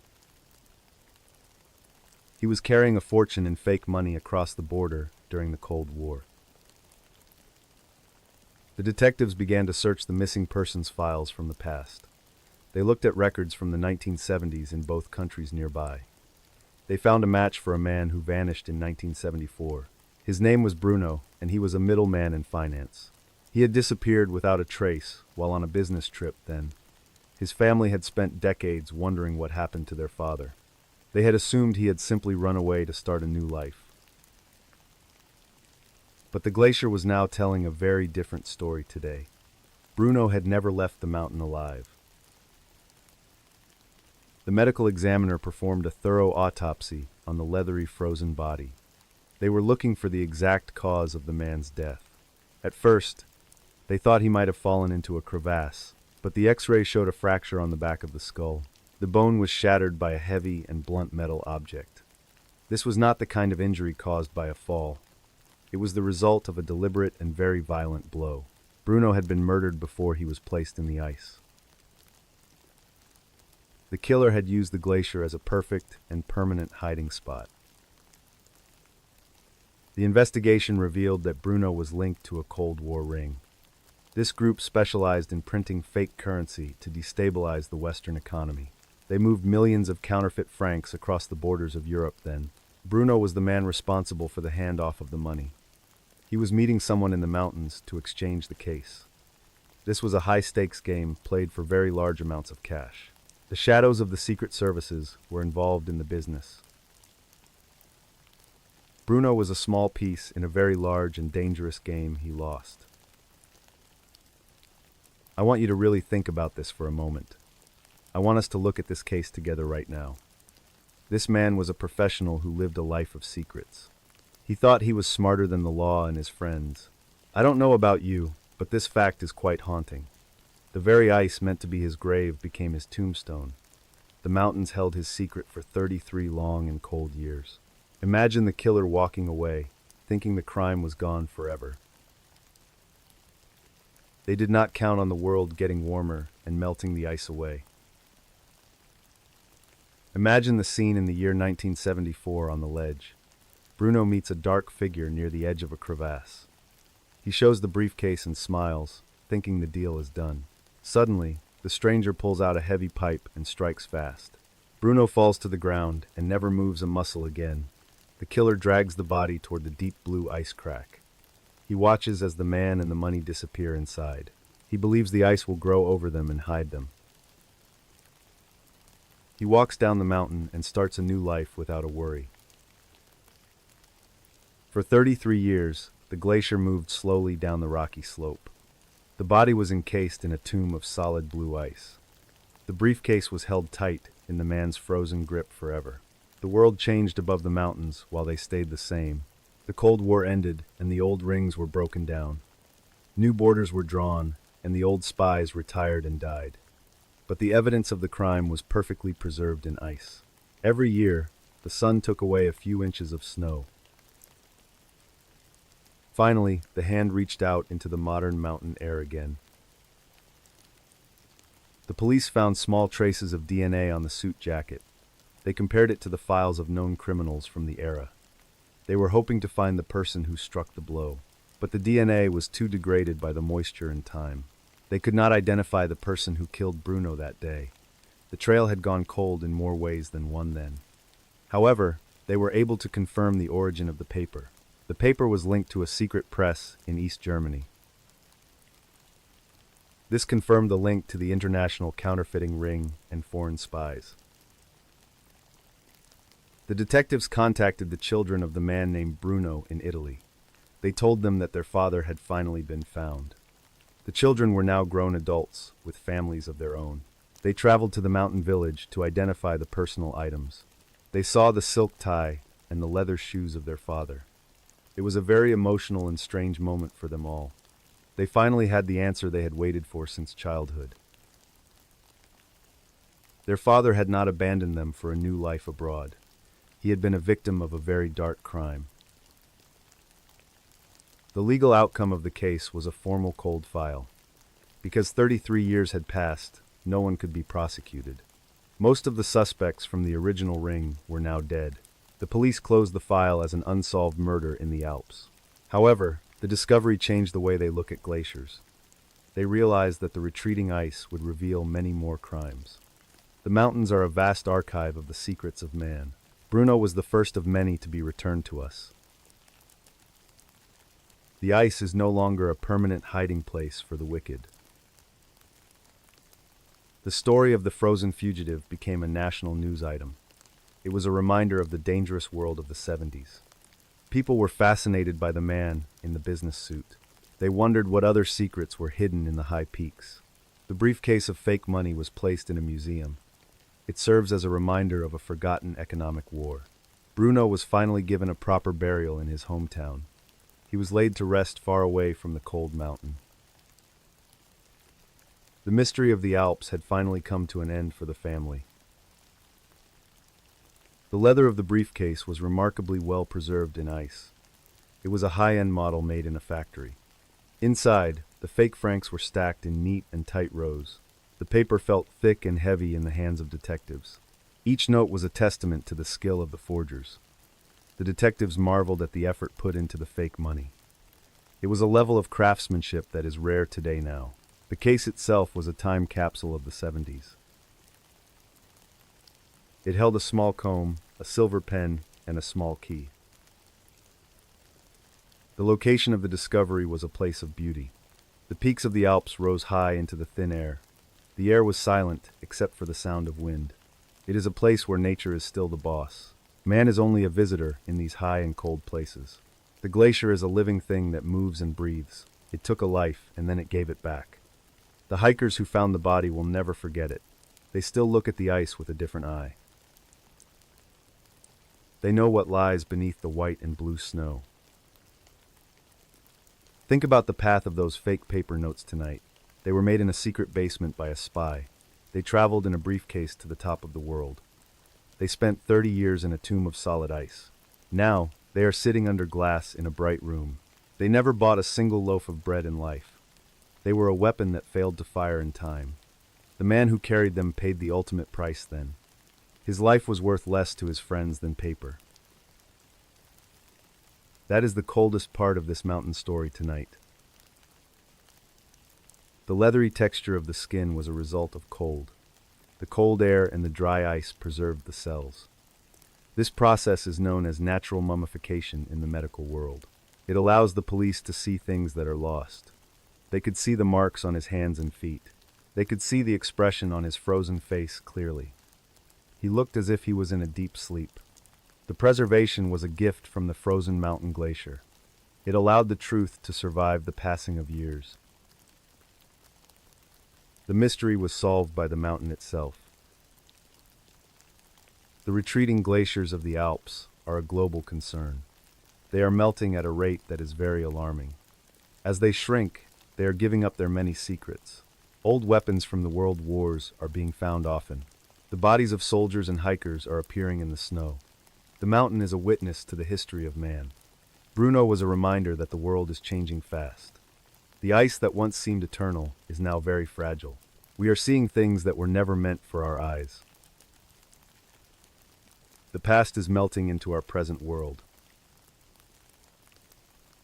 A: He was carrying a fortune in fake money across the border during the Cold War. The detectives began to search the missing persons files from the past. They looked at records from the 1970s in both countries nearby. They found a match for a man who vanished in 1974. His name was Bruno, and he was a middleman in finance. He had disappeared without a trace while on a business trip then. His family had spent decades wondering what happened to their father. They had assumed he had simply run away to start a new life. But the glacier was now telling a very different story today. Bruno had never left the mountain alive. The medical examiner performed a thorough autopsy on the leathery frozen body. They were looking for the exact cause of the man's death. At first, they thought he might have fallen into a crevasse, but the X-ray showed a fracture on the back of the skull. The bone was shattered by a heavy and blunt metal object. This was not the kind of injury caused by a fall. It was the result of a deliberate and very violent blow. Bruno had been murdered before he was placed in the ice. The killer had used the glacier as a perfect and permanent hiding spot. The investigation revealed that Bruno was linked to a Cold War ring. This group specialized in printing fake currency to destabilize the Western economy. They moved millions of counterfeit francs across the borders of Europe then. Bruno was the man responsible for the handoff of the money. He was meeting someone in the mountains to exchange the case. This was a high-stakes game played for very large amounts of cash. The shadows of the secret services were involved in the business. Bruno was a small piece in a very large and dangerous game he lost. I want you to really think about this for a moment. I want us to look at this case together right now. This man was a professional who lived a life of secrets. He thought he was smarter than the law and his friends. I don't know about you, but this fact is quite haunting. The very ice meant to be his grave became his tombstone. The mountains held his secret for 33 long and cold years. Imagine the killer walking away, thinking the crime was gone forever. They did not count on the world getting warmer and melting the ice away. Imagine the scene in the year 1974 on the ledge. Bruno meets a dark figure near the edge of a crevasse. He shows the briefcase and smiles, thinking the deal is done. Suddenly, the stranger pulls out a heavy pipe and strikes fast. Bruno falls to the ground and never moves a muscle again. The killer drags the body toward the deep blue ice crack. He watches as the man and the money disappear inside. He believes the ice will grow over them and hide them. He walks down the mountain and starts a new life without a worry. For 33 years, the glacier moved slowly down the rocky slope. The body was encased in a tomb of solid blue ice. The briefcase was held tight in the man's frozen grip forever. The world changed above the mountains while they stayed the same. The Cold War ended and the old rings were broken down. New borders were drawn and the old spies retired and died. But the evidence of the crime was perfectly preserved in ice. Every year, the sun took away a few inches of snow. Finally, the hand reached out into the modern mountain air again. The police found small traces of DNA on the suit jacket. They compared it to the files of known criminals from the era. They were hoping to find the person who struck the blow, but the DNA was too degraded by the moisture and time. They could not identify the person who killed Bruno that day. The trail had gone cold in more ways than one then. However, they were able to confirm the origin of the paper. The paper was linked to a secret press in East Germany. This confirmed the link to the international counterfeiting ring and foreign spies. The detectives contacted the children of the man named Bruno in Italy. They told them that their father had finally been found. The children were now grown adults with families of their own. They traveled to the mountain village to identify the personal items. They saw the silk tie and the leather shoes of their father. It was a very emotional and strange moment for them all. They finally had the answer they had waited for since childhood. Their father had not abandoned them for a new life abroad. He had been a victim of a very dark crime. The legal outcome of the case was a formal cold file. Because 33 years had passed, no one could be prosecuted. Most of the suspects from the original ring were now dead. The police closed the file as an unsolved murder in the Alps. However, the discovery changed the way they look at glaciers. They realized that the retreating ice would reveal many more crimes. The mountains are a vast archive of the secrets of man. Bruno was the first of many to be returned to us. The ice is no longer a permanent hiding place for the wicked. The story of the frozen fugitive became a national news item. It was a reminder of the dangerous world of the 70s. People were fascinated by the man in the business suit. They wondered what other secrets were hidden in the high peaks. The briefcase of fake money was placed in a museum. It serves as a reminder of a forgotten economic war. Bruno was finally given a proper burial in his hometown. He was laid to rest far away from the cold mountain. The mystery of the Alps had finally come to an end for the family. The leather of the briefcase was remarkably well preserved in ice. It was a high-end model made in a factory. Inside, the fake francs were stacked in neat and tight rows. The paper felt thick and heavy in the hands of detectives. Each note was a testament to the skill of the forgers. The detectives marveled at the effort put into the fake money. It was a level of craftsmanship that is rare today now. The case itself was a time capsule of the 70s. It held a small comb, a silver pen, and a small key. The location of the discovery was a place of beauty. The peaks of the Alps rose high into the thin air. The air was silent, except for the sound of wind. It is a place where nature is still the boss. Man is only a visitor in these high and cold places. The glacier is a living thing that moves and breathes. It took a life, and then it gave it back. The hikers who found the body will never forget it. They still look at the ice with a different eye. They know what lies beneath the white and blue snow. Think about the path of those fake paper notes tonight. They were made in a secret basement by a spy. They traveled in a briefcase to the top of the world. They spent 30 years in a tomb of solid ice. Now, they are sitting under glass in a bright room. They never bought a single loaf of bread in life. They were a weapon that failed to fire in time. The man who carried them paid the ultimate price then. His life was worth less to his friends than paper. That is the coldest part of this mountain story tonight. The leathery texture of the skin was a result of cold. The cold air and the dry ice preserved the cells. This process is known as natural mummification in the medical world. It allows the police to see things that are lost. They could see the marks on his hands and feet. They could see the expression on his frozen face clearly. He looked as if he was in a deep sleep. The preservation was a gift from the frozen mountain glacier. It allowed the truth to survive the passing of years. The mystery was solved by the mountain itself. The retreating glaciers of the Alps are a global concern. They are melting at a rate that is very alarming. As they shrink, they are giving up their many secrets. Old weapons from the world wars are being found often. The bodies of soldiers and hikers are appearing in the snow. The mountain is a witness to the history of man. Bruno was a reminder that the world is changing fast. The ice that once seemed eternal is now very fragile. We are seeing things that were never meant for our eyes. The past is melting into our present world.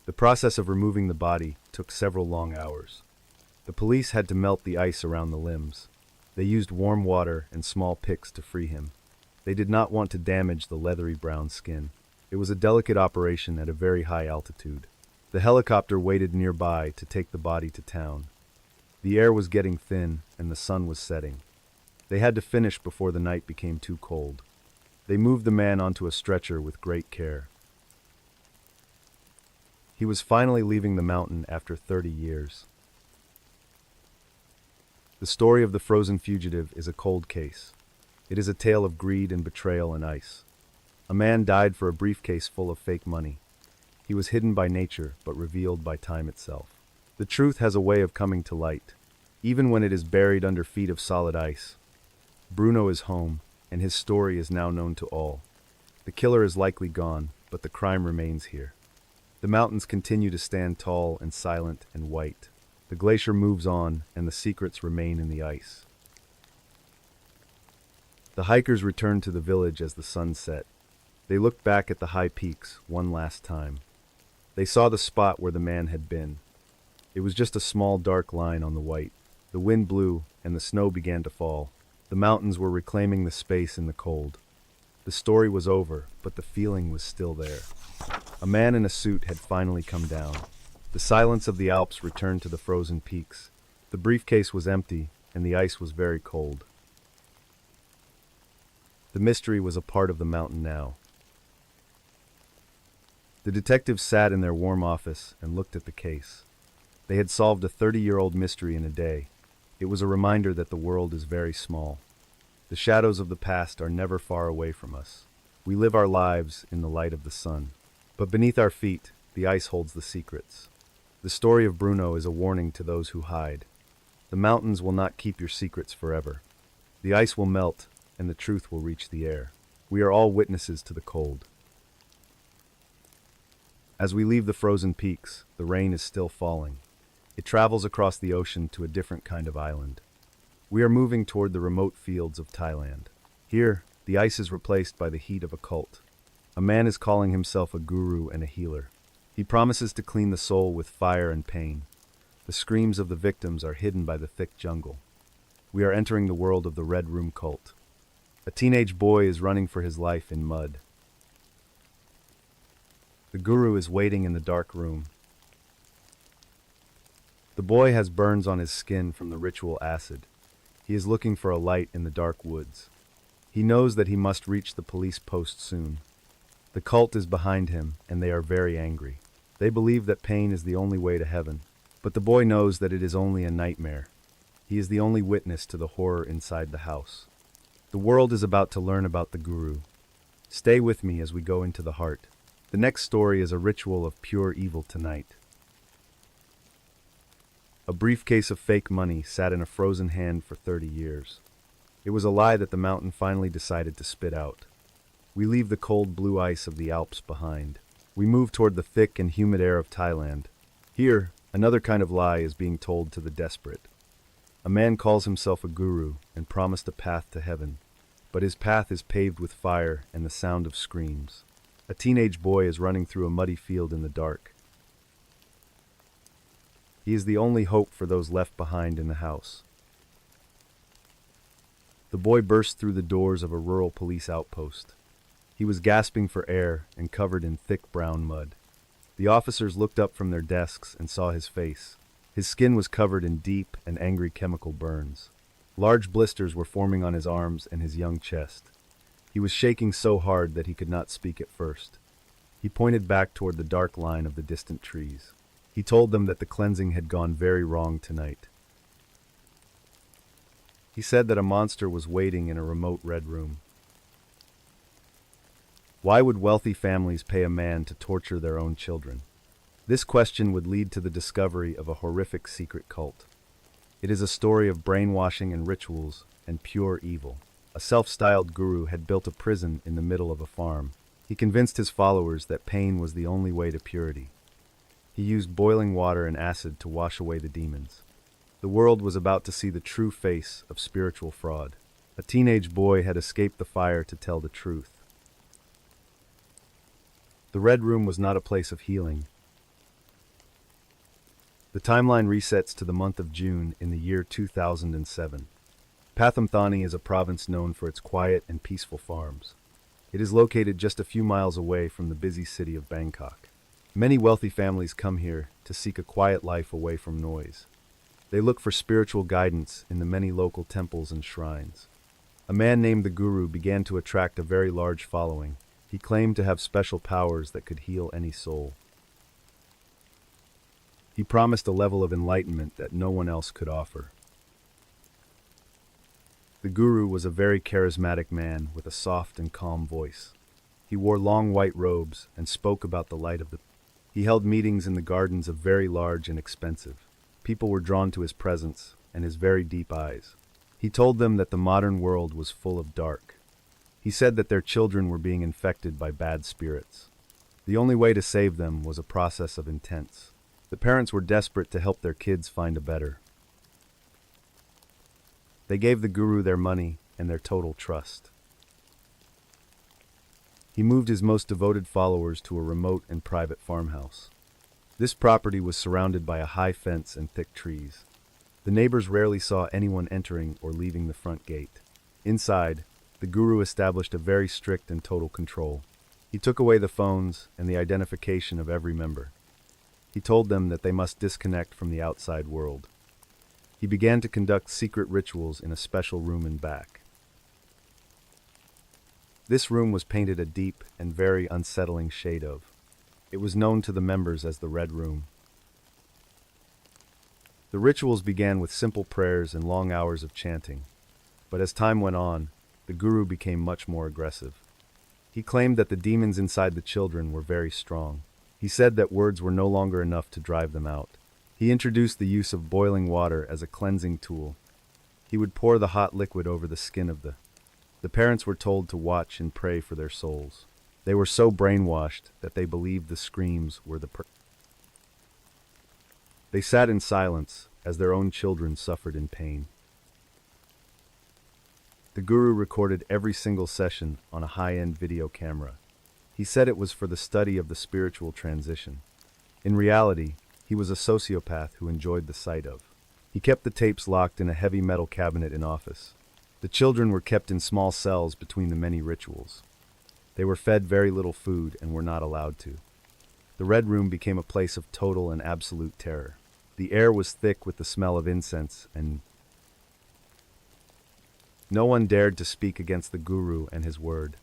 A: The process of removing the body took several long hours. The police had to melt the ice around the limbs. They used warm water and small picks to free him. They did not want to damage the leathery brown skin. It was a delicate operation at a very high altitude. The helicopter waited nearby to take the body to town. The air was getting thin and the sun was setting. They had to finish before the night became too cold. They moved the man onto a stretcher with great care. He was finally leaving the mountain after 30 years. The story of the frozen fugitive is a cold case. It is a tale of greed and betrayal and ice. A man died for a briefcase full of fake money. He was hidden by nature, but revealed by time itself. The truth has a way of coming to light, even when it is buried under feet of solid ice. Bruno is home, and his story is now known to all. The killer is likely gone, but the crime remains here. The mountains continue to stand tall and silent and white. The glacier moves on, and the secrets remain in the ice. The hikers returned to the village as the sun set. They looked back at the high peaks one last time. They saw the spot where the man had been. It was just a small dark line on the white. The wind blew, and the snow began to fall. The mountains were reclaiming the space in the cold. The story was over, but the feeling was still there. A man in a suit had finally come down. The silence of the Alps returned to the frozen peaks. The briefcase was empty, and the ice was very cold. The mystery was a part of the mountain now. The detectives sat in their warm office and looked at the case. They had solved a 30-year-old mystery in a day. It was a reminder that the world is very small. The shadows of the past are never far away from us. We live our lives in the light of the sun. But beneath our feet, the ice holds the secrets. The story of Bruno is a warning to those who hide. The mountains will not keep your secrets forever. The ice will melt, and the truth will reach the air. We are all witnesses to the cold. As we leave the frozen peaks, the rain is still falling. It travels across the ocean to a different kind of island. We are moving toward the remote fields of Thailand. Here, the ice is replaced by the heat of a cult. A man is calling himself a guru and a healer. He promises to clean the soul with fire and pain. The screams of the victims are hidden by the thick jungle. We are entering the world of the Red Room cult. A teenage boy is running for his life in mud. The guru is waiting in the dark room. The boy has burns on his skin from the ritual acid. He is looking for a light in the dark woods. He knows that he must reach the police post soon. The cult is behind him, and they are very angry. They believe that pain is the only way to heaven. But the boy knows that it is only a nightmare. He is the only witness to the horror inside the house. The world is about to learn about the guru. Stay with me as we go into the heart. The next story is a ritual of pure evil tonight. A briefcase of fake money sat in a frozen hand for 30 years. It was a lie that the mountain finally decided to spit out. We leave the cold blue ice of the Alps behind. We move toward the thick and humid air of Thailand. Here, another kind of lie is being told to the desperate. A man calls himself a guru and promised a path to heaven, but his path is paved with fire and the sound of screams. A teenage boy is running through a muddy field in the dark. He is the only hope for those left behind in the house. The boy burst through the doors of a rural police outpost. He was gasping for air and covered in thick brown mud. The officers looked up from their desks and saw his face. His skin was covered in deep and angry chemical burns. Large blisters were forming on his arms and his young chest. He was shaking so hard that he could not speak at first. He pointed back toward the dark line of the distant trees. He told them that the cleansing had gone very wrong tonight. He said that a monster was waiting in a remote red room. Why would wealthy families pay a man to torture their own children? This question would lead to the discovery of a horrific secret cult. It is a story of brainwashing and rituals and pure evil. A self-styled guru had built a prison in the middle of a farm. He convinced his followers that pain was the only way to purity. He used boiling water and acid to wash away the demons. The world was about to see the true face of spiritual fraud. A teenage boy had escaped the fire to tell the truth. The Red Room was not a place of healing. The timeline resets to the month of June in the year 2007. Pathamthani is a province known for its quiet and peaceful farms. It is located just a few miles away from the busy city of Bangkok. Many wealthy families come here to seek a quiet life away from noise. They look for spiritual guidance in the many local temples and shrines. A man named the Guru began to attract a very large following. He claimed to have special powers that could heal any soul. He promised a level of enlightenment that no one else could offer. The Guru was a very charismatic man with a soft and calm voice. He wore long white robes and spoke about the light of the... He held meetings in the gardens of very large and expensive. People were drawn to his presence and his very deep eyes. He told them that the modern world was full of dark. He said that their children were being infected by bad spirits. The only way to save them was a process of intense. The parents were desperate to help their kids find a better. They gave the Guru their money and their total trust. He moved his most devoted followers to a remote and private farmhouse. This property was surrounded by a high fence and thick trees. The neighbors rarely saw anyone entering or leaving the front gate. Inside, the Guru established a very strict and total control. He took away the phones and the identification of every member. He told them that they must disconnect from the outside world. He began to conduct secret rituals in a special room in back. This room was painted a deep and very unsettling shade of. It was known to the members as the Red Room. The rituals began with simple prayers and long hours of chanting. But as time went on, the Guru became much more aggressive. He claimed that the demons inside the children were very strong. He said that words were no longer enough to drive them out. He introduced the use of boiling water as a cleansing tool. He would pour the hot liquid over the skin of the... The parents were told to watch and pray for their souls. They were so brainwashed that they believed the screams were the... They sat in silence as their own children suffered in pain. The Guru recorded every single session on a high-end video camera. He said it was for the study of the spiritual transition. In reality, he was a sociopath who enjoyed the sight of. He kept the tapes locked in a heavy metal cabinet in office. The children were kept in small cells between the many rituals. They were fed very little food and were not allowed to. The Red Room became a place of total and absolute terror. The air was thick with the smell of incense, and no one dared to speak against the Guru and his word.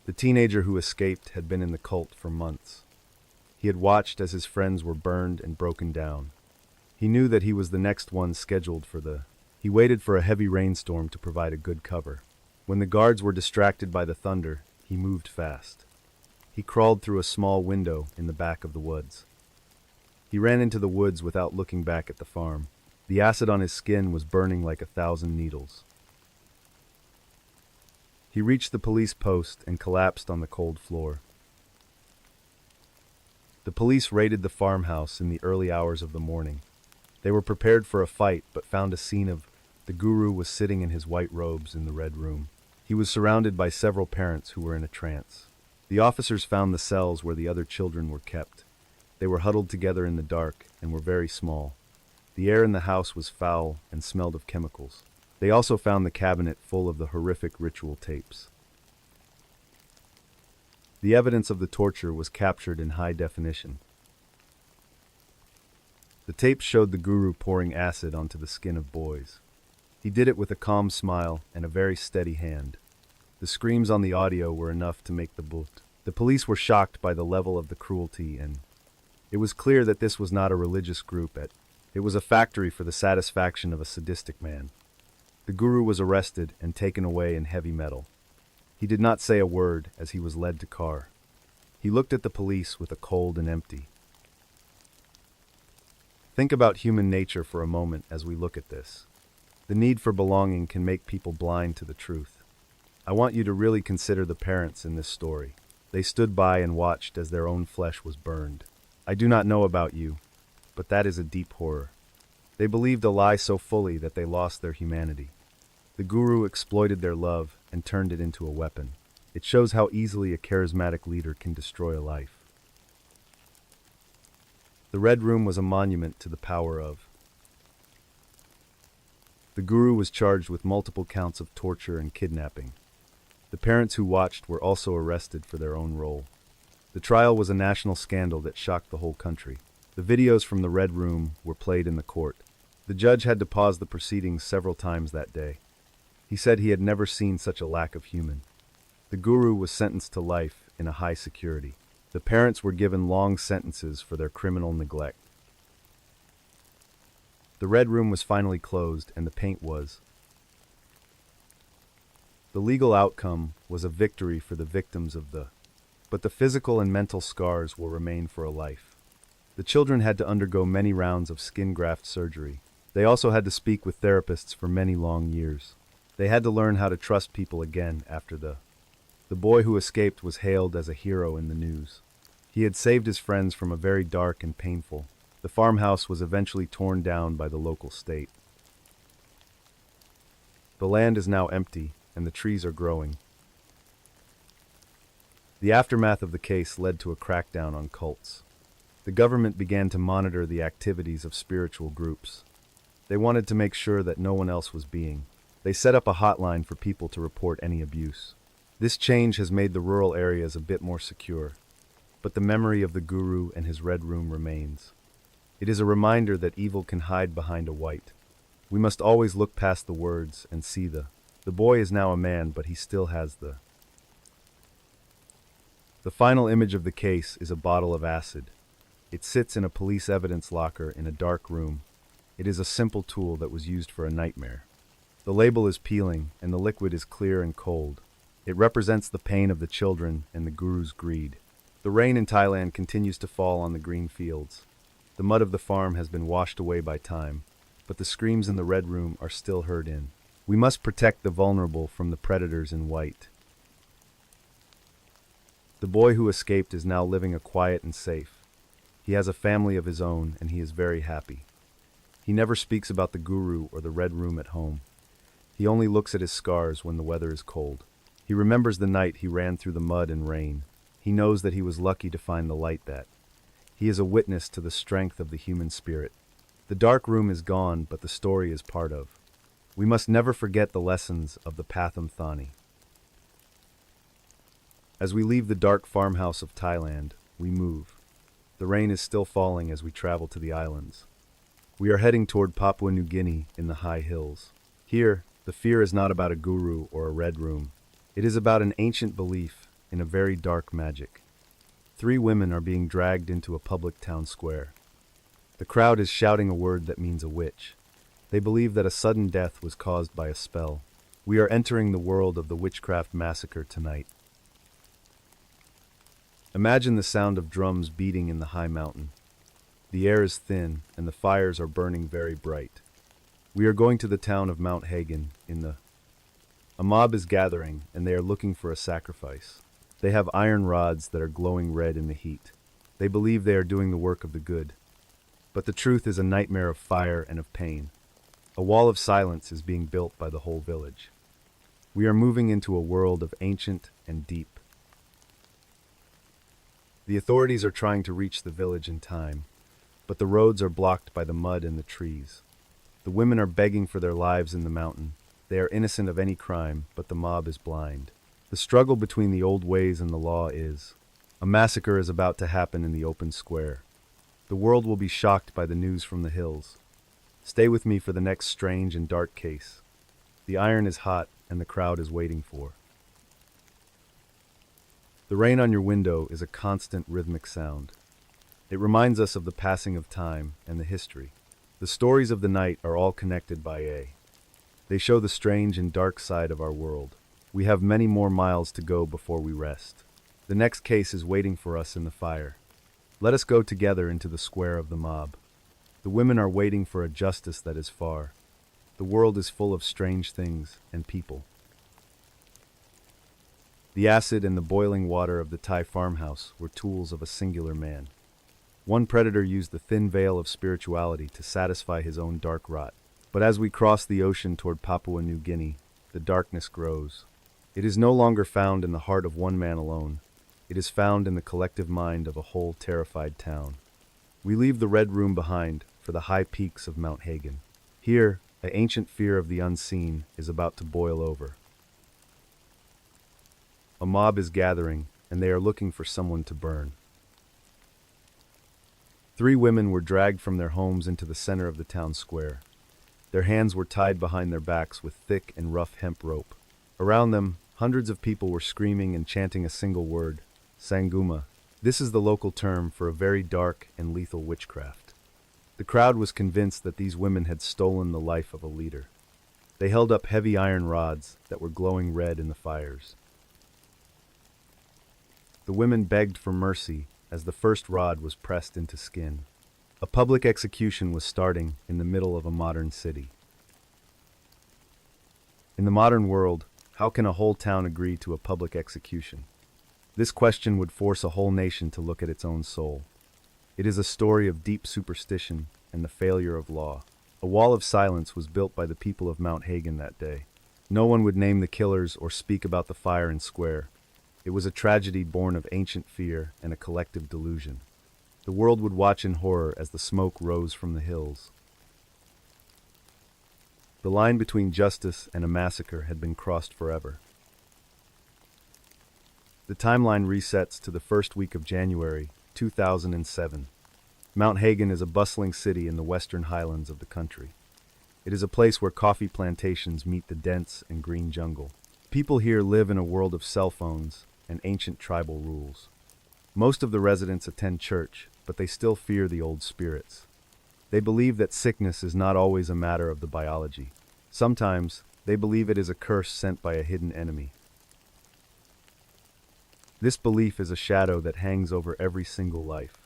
A: The teenager who escaped had been in the cult for months. He had watched as his friends were burned and broken down. He knew that he was the next one scheduled for the... He waited for a heavy rainstorm to provide a good cover. When the guards were distracted by the thunder, he moved fast. He crawled through a small window in the back of the woods. He ran into the woods without looking back at the farm. The acid on his skin was burning like 1,000 needles. He reached the police post and collapsed on the cold floor. The police raided the farmhouse in the early hours of the morning. They were prepared for a fight, but found a scene of the guru was sitting in his white robes in the red room. He was surrounded by several parents who were in a trance. The officers found the cells where the other children were kept. They were huddled together in the dark and were very small. The air in the house was foul and smelled of chemicals. They also found the cabinet full of the horrific ritual tapes. The evidence of the torture was captured in high definition. The tapes showed the guru pouring acid onto the skin of boys. He did it with a calm smile and a very steady hand. The screams on the audio were enough to make the boot. The police were shocked by the level of the cruelty, and it was clear that this was not a religious group. It was a factory for the satisfaction of a sadistic man. The guru was arrested and taken away in heavy metal. He did not say a word as he was led to car. He looked at the police with a cold and empty. Think about human nature for a moment as we look at this. The need for belonging can make people blind to the truth. I want you to really consider the parents in this story. They stood by and watched as their own flesh was burned. I do not know about you, but that is a deep horror. They believed a lie so fully that they lost their humanity. The guru exploited their love and turned it into a weapon. It shows how easily a charismatic leader can destroy a life. The Red Room was a monument to the power of. The guru was charged with multiple counts of torture and kidnapping. The parents who watched were also arrested for their own role. The trial was a national scandal that shocked the whole country. The videos from the Red Room were played in the court. The judge had to pause the proceedings several times that day. He said he had never seen such a lack of human. The guru was sentenced to life in a high security. The parents were given long sentences for their criminal neglect. The Red Room was finally closed and the paint was. The legal outcome was a victory for the victims of the. But the physical and mental scars will remain for a life. The children had to undergo many rounds of skin graft surgery. They also had to speak with therapists for many long years. They had to learn how to trust people again after the boy who escaped was hailed as a hero in the news. He had saved his friends from a very dark and painful. The farmhouse was eventually torn down by the local state. The land is now empty, and the trees are growing. The aftermath of the case led to a crackdown on cults. The government began to monitor the activities of spiritual groups. They wanted to make sure that no one else was being. They set up a hotline for people to report any abuse. This change has made the rural areas a bit more secure, but the memory of the guru and his Red Room remains. It is a reminder that evil can hide behind a white. We must always look past the words and see the boy is now a man, but he still has the final image of the case is a bottle of acid. It sits in a police evidence locker in a dark room. It is a simple tool that was used for a nightmare. The label is peeling, and the liquid is clear and cold. It represents the pain of the children and the guru's greed. The rain in Thailand continues to fall on the green fields. The mud of the farm has been washed away by time, but the screams in the Red Room are still heard in. We must protect the vulnerable from the predators in white. The boy who escaped is now living a quiet and safe. He has a family of his own, and he is very happy. He never speaks about the guru or the Red Room at home. He only looks at his scars when the weather is cold. He remembers the night he ran through the mud and rain. He knows that he was lucky to find the light that. He is a witness to the strength of the human spirit. The dark room is gone, but the story is part of. We must never forget the lessons of the Pathum Thani. As we leave the dark farmhouse of Thailand, we move. The rain is still falling as we travel to the islands. We are heading toward Papua New Guinea in the high hills. Here, the fear is not about a guru or a Red Room. It is about an ancient belief in a very dark magic. 3 women are being dragged into a public town square. The crowd is shouting a word that means a witch. They believe that a sudden death was caused by a spell. We are entering the world of the witchcraft massacre tonight. Imagine the sound of drums beating in the high mountain. The air is thin, and the fires are burning very bright. We are going to the town of Mount Hagen in the. A mob is gathering, and they are looking for a sacrifice. They have iron rods that are glowing red in the heat. They believe they are doing the work of the good. But the truth is a nightmare of fire and of pain. A wall of silence is being built by the whole village. We are moving into a world of ancient and deep. The authorities are trying to reach the village in time, but the roads are blocked by the mud and the trees. The women are begging for their lives in the mountain. They are innocent of any crime, but the mob is blind. The struggle between the old ways and the law is. A massacre is about to happen in the open square. The world will be shocked by the news from the hills. Stay with me for the next strange and dark case. The iron is hot, and the crowd is waiting for. The rain on your window is a constant rhythmic sound. It reminds us of the passing of time and the history. The stories of the night are all connected by A. They show the strange and dark side of our world. We have many more miles to go before we rest. The next case is waiting for us in the fire. Let us go together into the square of the mob. The women are waiting for a justice that is far. The world is full of strange things and people. The acid and the boiling water of the Thai farmhouse were tools of a singular man. One predator used the thin veil of spirituality to satisfy his own dark rot. But as we cross the ocean toward Papua New Guinea, the darkness grows. It is no longer found in the heart of one man alone. It is found in the collective mind of a whole terrified town. We leave the Red Room behind for the high peaks of Mount Hagen. Here, an ancient fear of the unseen is about to boil over. A mob is gathering, and they are looking for someone to burn. 3 women were dragged from their homes into the center of the town square. Their hands were tied behind their backs with thick and rough hemp rope. Around them, hundreds of people were screaming and chanting a single word, Sanguma. This is the local term for a very dark and lethal witchcraft. The crowd was convinced that these women had stolen the life of a leader. They held up heavy iron rods that were glowing red in the fires. The women begged for mercy as the first rod was pressed into skin. A public execution was starting in the middle of a modern city. In the modern world, how can a whole town agree to a public execution? This question would force a whole nation to look at its own soul. It is a story of deep superstition and the failure of law. A wall of silence was built by the people of Mount Hagen that day. No one would name the killers or speak about the fire and square. It was a tragedy born of ancient fear and a collective delusion. The world would watch in horror as the smoke rose from the hills. The line between justice and a massacre had been crossed forever. The timeline resets to the first week of January, 2007. Mount Hagen is a bustling city in the western highlands of the country. It is a place where coffee plantations meet the dense and green jungle. People here live in a world of cell phones and ancient tribal rules. Most of the residents attend church, but they still fear the old spirits. They believe that sickness is not always a matter of the biology. Sometimes, they believe it is a curse sent by a hidden enemy. This belief is a shadow that hangs over every single life.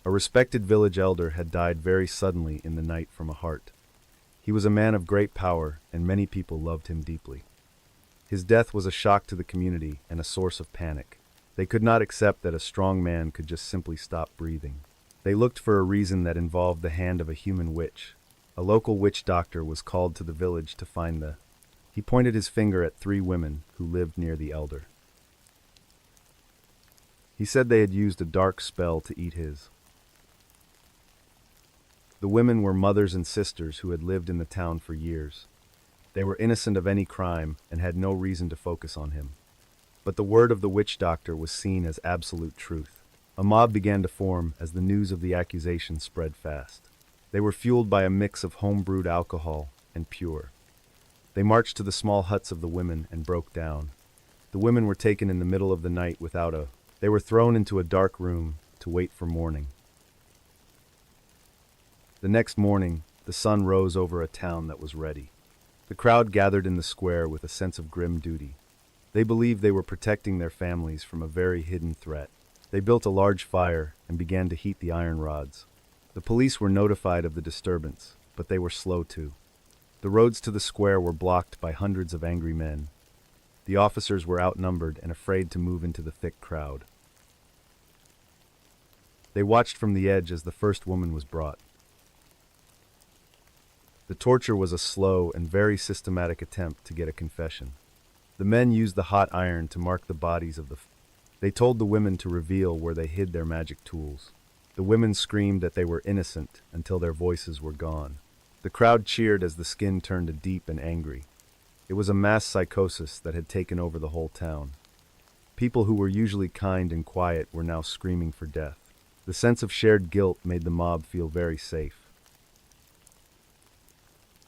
A: A respected village elder had died very suddenly in the night from a heart. He was a man of great power, and many people loved him deeply. His death was a shock to the community and a source of panic. They could not accept that a strong man could just simply stop breathing. They looked for a reason that involved the hand of a human witch. A local witch doctor was called to the village to find the... He pointed his finger at 3 women who lived near the elder. He said they had used a dark spell to eat his. The women were mothers and sisters who had lived in the town for years. They were innocent of any crime and had no reason to focus on him. But the word of the witch doctor was seen as absolute truth. A mob began to form as the news of the accusation spread fast. They were fueled by a mix of home-brewed alcohol and pure. They marched to the small huts of the women and broke down. The women were taken in the middle of the night without a... They were thrown into a dark room to wait for morning. The next morning, the sun rose over a town that was ready. The crowd gathered in the square with a sense of grim duty. They believed they were protecting their families from a very hidden threat. They built a large fire and began to heat the iron rods. The police were notified of the disturbance, but they were slow too. The roads to the square were blocked by hundreds of angry men. The officers were outnumbered and afraid to move into the thick crowd. They watched from the edge as the first woman was brought. The torture was a slow and very systematic attempt to get a confession. The men used the hot iron to mark the bodies of the... They told the women to reveal where they hid their magic tools. The women screamed that they were innocent until their voices were gone. The crowd cheered as the skin turned deep and angry. It was a mass psychosis that had taken over the whole town. People who were usually kind and quiet were now screaming for death. The sense of shared guilt made the mob feel very safe.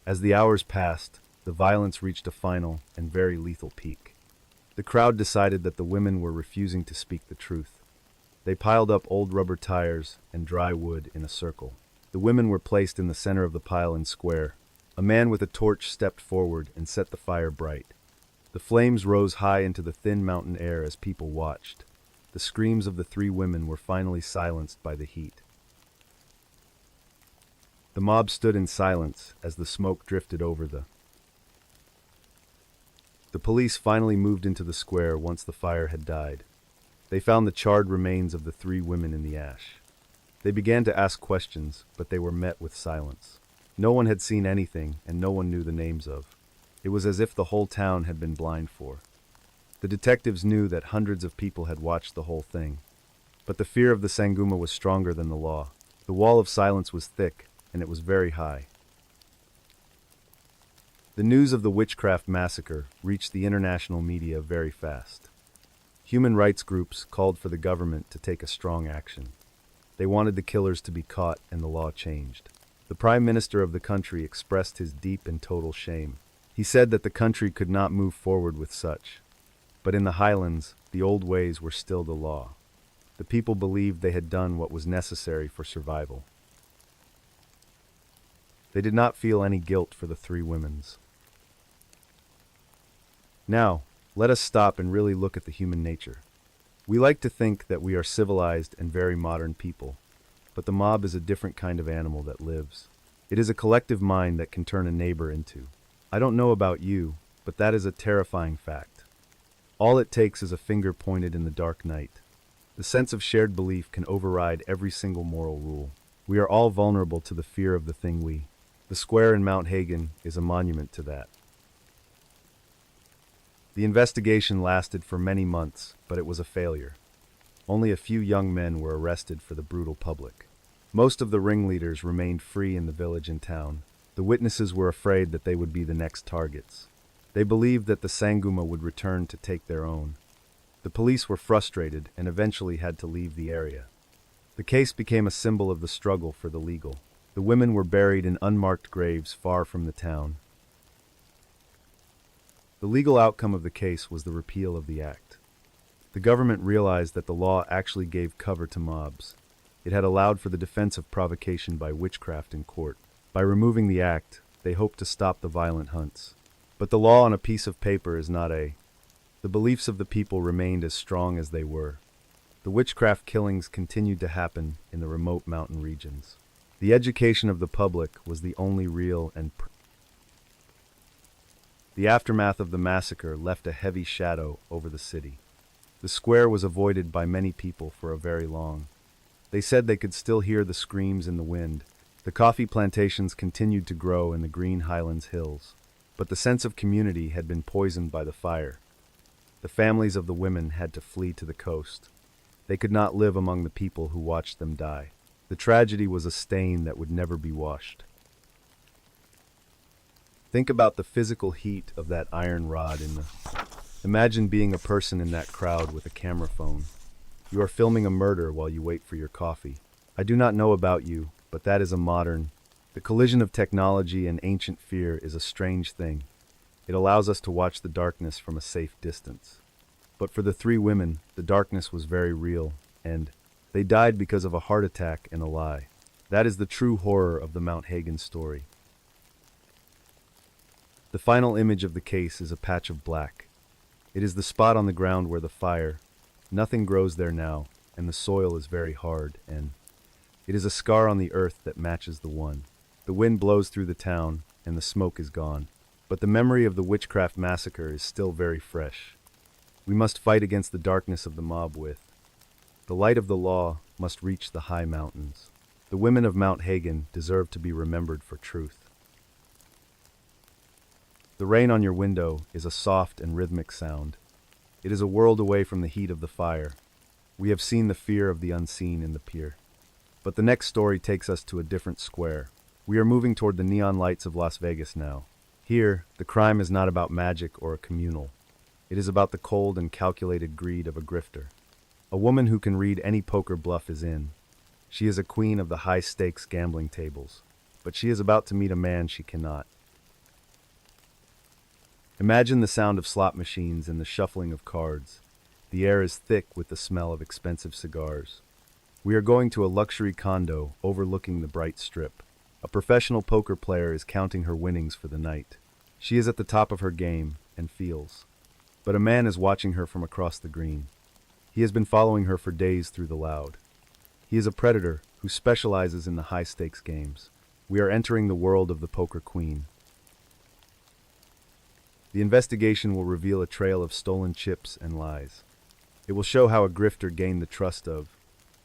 A: As the hours passed, the violence reached a final and very lethal peak. The crowd decided that the women were refusing to speak the truth. They piled up old rubber tires and dry wood in a circle. The women were placed in the center of the pile and square. A man with a torch stepped forward and set the fire bright. The flames rose high into the thin mountain air as people watched. The screams of the three women were finally silenced by the heat. The mob stood in silence as the smoke drifted over the... The police finally moved into the square once the fire had died. They found the charred remains of the three women in the ash. They began to ask questions, but they were met with silence. No one had seen anything, and no one knew the names of. It was as if the whole town had been blind for. The detectives knew that hundreds of people had watched the whole thing. But the fear of the Sanguma was stronger than the law. The wall of silence was thick, and it was very high. The news of the witchcraft massacre reached the international media very fast. Human rights groups called for the government to take a strong action. They wanted the killers to be caught and the law changed. The Prime Minister of the country expressed his deep and total shame. He said that the country could not move forward with such. But in the highlands, the old ways were still the law. The people believed they had done what was necessary for survival. They did not feel any guilt for the three women's. Now, let us stop and really look at the human nature. We like to think that we are civilized and very modern people, but the mob is a different kind of animal that lives. It is a collective mind that can turn a neighbor into. I don't know about you, but that is a terrifying fact. All it takes is a finger pointed in the dark night. The sense of shared belief can override every single moral rule. We are all vulnerable to the fear of the thing we. The square in Mount Hagen is a monument to that. The investigation lasted for many months, but it was a failure. Only a few young men were arrested for the brutal public. Most of the ringleaders remained free in the village and town. The witnesses were afraid that they would be the next targets. They believed that the Sanguma would return to take their own. The police were frustrated and eventually had to leave the area. The case became a symbol of the struggle for the legal. The women were buried in unmarked graves far from the town. The legal outcome of the case was the repeal of the act. The government realized that the law actually gave cover to mobs. It had allowed for the defense of provocation by witchcraft in court. By removing the act, they hoped to stop the violent hunts. But the law on a piece of paper is not a... The beliefs of the people remained as strong as they were. The witchcraft killings continued to happen in the remote mountain regions. The education of the public was the only real and... The aftermath of the massacre left a heavy shadow over the city. The square was avoided by many people for a very long. They said they could still hear the screams in the wind. The coffee plantations continued to grow in the green highlands hills, but the sense of community had been poisoned by the fire. The families of the women had to flee to the coast. They could not live among the people who watched them die. The tragedy was a stain that would never be washed. Think about the physical heat of that iron rod in the... Imagine being a person in that crowd with a camera phone. You are filming a murder while you wait for your coffee. I do not know about you, but that is a modern... The collision of technology and ancient fear is a strange thing. It allows us to watch the darkness from a safe distance. But for the three women, the darkness was very real, and they died because of a heart attack and a lie. That is the true horror of the Mount Hagen story. The final image of the case is a patch of black. It is the spot on the ground where the fire, nothing grows there now, and the soil is very hard, and it is a scar on the earth that matches the one. The wind blows through the town, and the smoke is gone. But the memory of the witchcraft massacre is still very fresh. We must fight against the darkness of the mob with. The light of the law must reach the high mountains. The women of Mount Hagen deserve to be remembered for truth. The rain on your window is a soft and rhythmic sound. It is a world away from the heat of the fire. We have seen the fear of the unseen in the pier. But the next story takes us to a different square. We are moving toward the neon lights of Las Vegas now. Here, the crime is not about magic or a communal. It is about the cold and calculated greed of a grifter. A woman who can read any poker bluff is in. She is a queen of the high-stakes gambling tables. But she is about to meet a man she cannot. Imagine the sound of slot machines and the shuffling of cards. The air is thick with the smell of expensive cigars. We are going to a luxury condo overlooking the bright strip. A professional poker player is counting her winnings for the night. She is at the top of her game and feels. But a man is watching her from across the green. He has been following her for days through the loud. He is a predator who specializes in the high-stakes games. We are entering the world of the poker queen. The investigation will reveal a trail of stolen chips and lies. It will show how a grifter gained the trust of.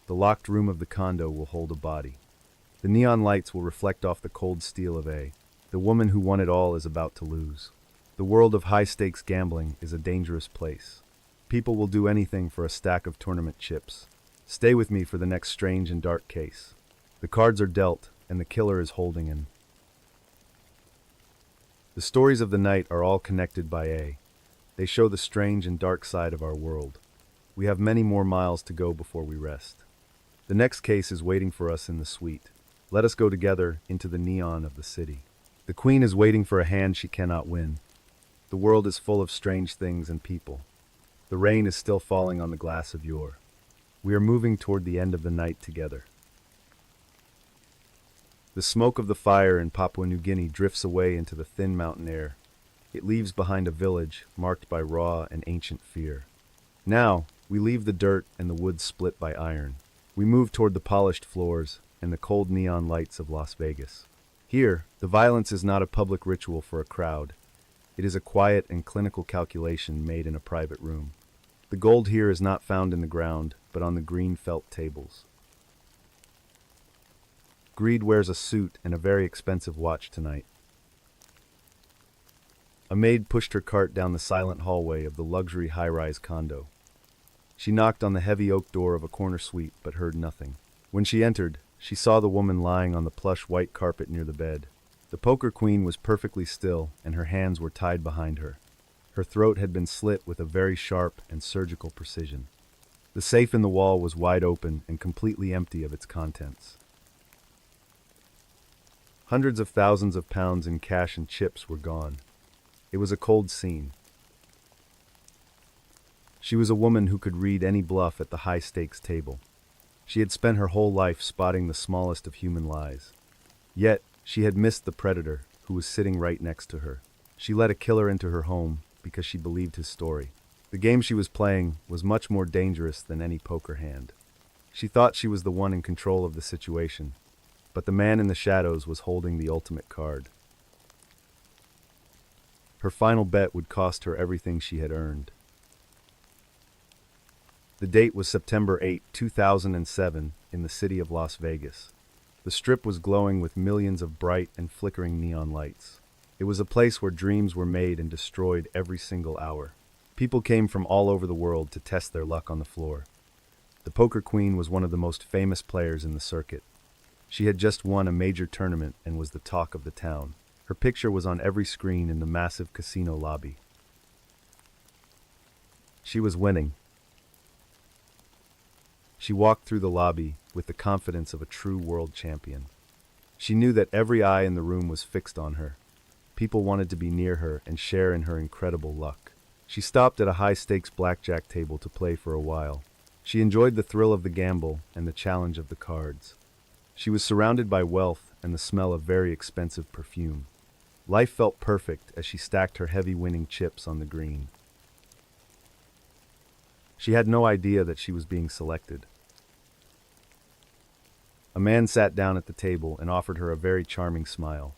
A: The locked room of the condo will hold a body. The neon lights will reflect off the cold steel of A. The woman who won it all is about to lose. The world of high-stakes gambling is a dangerous place. People will do anything for a stack of tournament chips. Stay with me for the next strange and dark case. The cards are dealt, and the killer is holding in. The stories of the night are all connected by A. They show the strange and dark side of our world. We have many more miles to go before we rest. The next case is waiting for us in the suite. Let us go together into the neon of the city. The queen is waiting for a hand she cannot win. The world is full of strange things and people. The rain is still falling on the glass of yore. We are moving toward the end of the night together. The smoke of the fire in Papua New Guinea drifts away into the thin mountain air. It leaves behind a village marked by raw and ancient fear. Now, we leave the dirt and the wood split by iron. We move toward the polished floors and the cold neon lights of Las Vegas. Here, the violence is not a public ritual for a crowd. It is a quiet and clinical calculation made in a private room. The gold here is not found in the ground, but on the green felt tables. Greed wears a suit and a very expensive watch tonight. A maid pushed her cart down the silent hallway of the luxury high-rise condo. She knocked on the heavy oak door of a corner suite, but heard nothing. When she entered, she saw the woman lying on the plush white carpet near the bed. The poker queen was perfectly still, and her hands were tied behind her. Her throat had been slit with a very sharp and surgical precision. The safe in the wall was wide open and completely empty of its contents. Hundreds of thousands of pounds in cash and chips were gone. It was a cold scene. She was a woman who could read any bluff at the high-stakes table. She had spent her whole life spotting the smallest of human lies. Yet, she had missed the predator, who was sitting right next to her. She let a killer into her home because she believed his story. The game she was playing was much more dangerous than any poker hand. She thought she was the one in control of the situation, but the man in the shadows was holding the ultimate card. Her final bet would cost her everything she had earned. The date was September 8, 2007, in the city of Las Vegas. The strip was glowing with millions of bright and flickering neon lights. It was a place where dreams were made and destroyed every single hour. People came from all over the world to test their luck on the floor. The poker queen was one of the most famous players in the circuit. She had just won a major tournament and was the talk of the town. Her picture was on every screen in the massive casino lobby. She was winning. She walked through the lobby with the confidence of a true world champion. She knew that every eye in the room was fixed on her. People wanted to be near her and share in her incredible luck. She stopped at a high-stakes blackjack table to play for a while. She enjoyed the thrill of the gamble and the challenge of the cards. She was surrounded by wealth and the smell of very expensive perfume. Life felt perfect as she stacked her heavy winning chips on the green. She had no idea that she was being selected. A man sat down at the table and offered her a very charming smile.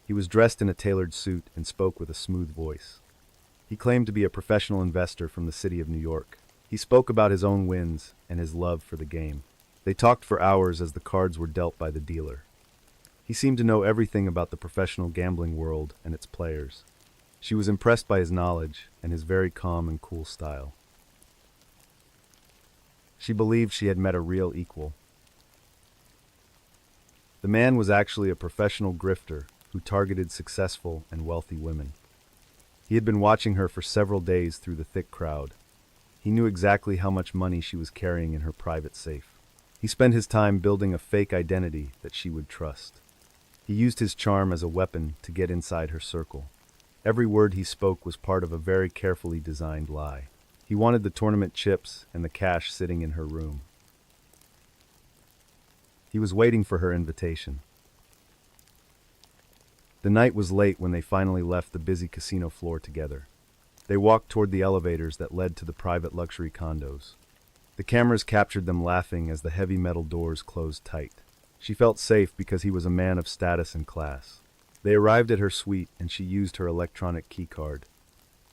A: He was dressed in a tailored suit and spoke with a smooth voice. He claimed to be a professional investor from the city of New York. He spoke about his own wins and his love for the game. They talked for hours as the cards were dealt by the dealer. He seemed to know everything about the professional gambling world and its players. She was impressed by his knowledge and his very calm and cool style. She believed she had met a real equal. The man was actually a professional grifter who targeted successful and wealthy women. He had been watching her for several days through the thick crowd. He knew exactly how much money she was carrying in her private safe. He spent his time building a fake identity that she would trust. He used his charm as a weapon to get inside her circle. Every word he spoke was part of a very carefully designed lie. He wanted the tournament chips and the cash sitting in her room. He was waiting for her invitation. The night was late when they finally left the busy casino floor together. They walked toward the elevators that led to the private luxury condos. The cameras captured them laughing as the heavy metal doors closed tight. She felt safe because he was a man of status and class. They arrived at her suite and she used her electronic key card.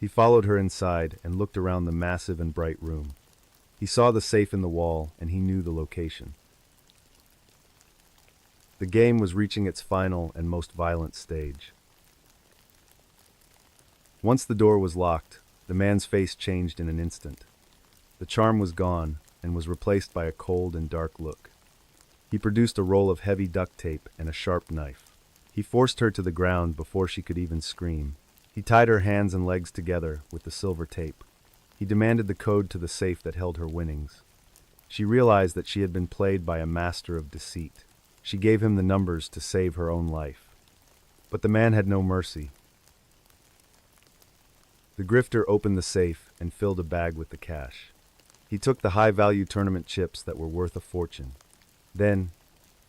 A: He followed her inside and looked around the massive and bright room. He saw the safe in the wall and he knew the location. The game was reaching its final and most violent stage. Once the door was locked, the man's face changed in an instant. The charm was gone and was replaced by a cold and dark look. He produced a roll of heavy duct tape and a sharp knife. He forced her to the ground before she could even scream. He tied her hands and legs together with the silver tape. He demanded the code to the safe that held her winnings. She realized that she had been played by a master of deceit. She gave him the numbers to save her own life. But the man had no mercy. The grifter opened the safe and filled a bag with the cash. He took the high-value tournament chips that were worth a fortune. Then,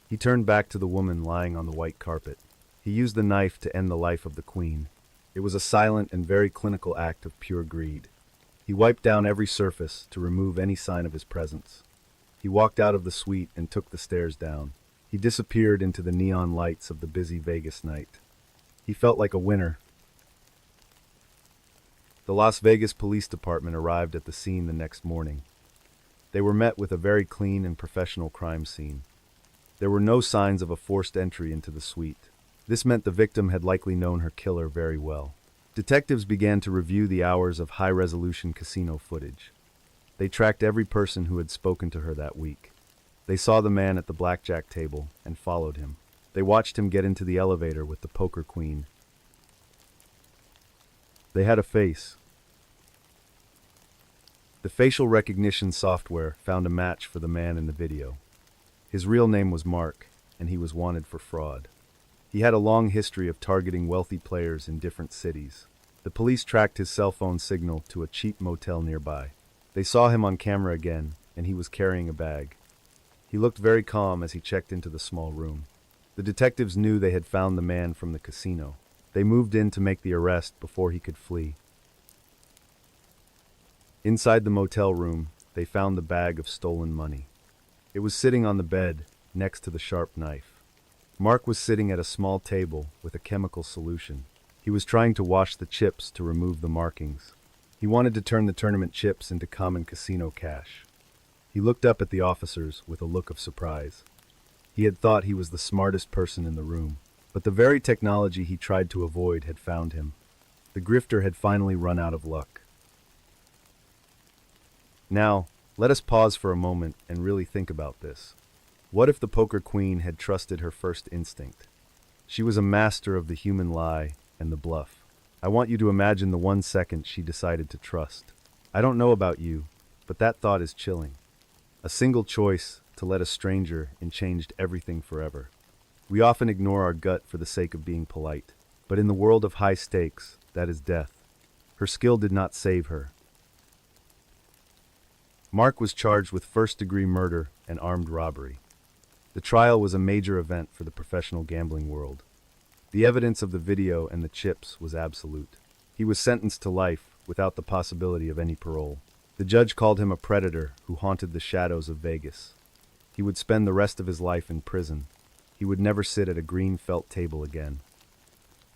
A: he turned back to the woman lying on the white carpet. He used the knife to end the life of the queen. It was a silent and very clinical act of pure greed. He wiped down every surface to remove any sign of his presence. He walked out of the suite and took the stairs down. He disappeared into the neon lights of the busy Vegas night. He felt like a winner. The Las Vegas Police Department arrived at the scene the next morning. They were met with a very clean and professional crime scene. There were no signs of a forced entry into the suite. This meant the victim had likely known her killer very well. Detectives began to review the hours of high-resolution casino footage. They tracked every person who had spoken to her that week. They saw the man at the blackjack table and followed him. They watched him get into the elevator with the poker queen. They had a face. The facial recognition software found a match for the man in the video. His real name was Mark, and he was wanted for fraud. He had a long history of targeting wealthy players in different cities. The police tracked his cell phone signal to a cheap motel nearby. They saw him on camera again, and he was carrying a bag. He looked very calm as he checked into the small room. The detectives knew they had found the man from the casino. They moved in to make the arrest before he could flee. Inside the motel room, they found the bag of stolen money. It was sitting on the bed, next to the sharp knife. Mark was sitting at a small table with a chemical solution. He was trying to wash the chips to remove the markings. He wanted to turn the tournament chips into common casino cash. He looked up at the officers with a look of surprise. He had thought he was the smartest person in the room, but the very technology he tried to avoid had found him. The grifter had finally run out of luck. Now, let us pause for a moment and really think about this. What if the poker queen had trusted her first instinct? She was a master of the human lie and the bluff. I want you to imagine the 1 second she decided to trust. I don't know about you, but that thought is chilling. A single choice to let a stranger in changed everything forever. We often ignore our gut for the sake of being polite, but in the world of high stakes, that is death. Her skill did not save her. Mark was charged with first-degree murder and armed robbery. The trial was a major event for the professional gambling world. The evidence of the video and the chips was absolute. He was sentenced to life without the possibility of any parole. The judge called him a predator who haunted the shadows of Vegas. He would spend the rest of his life in prison. He would never sit at a green felt table again.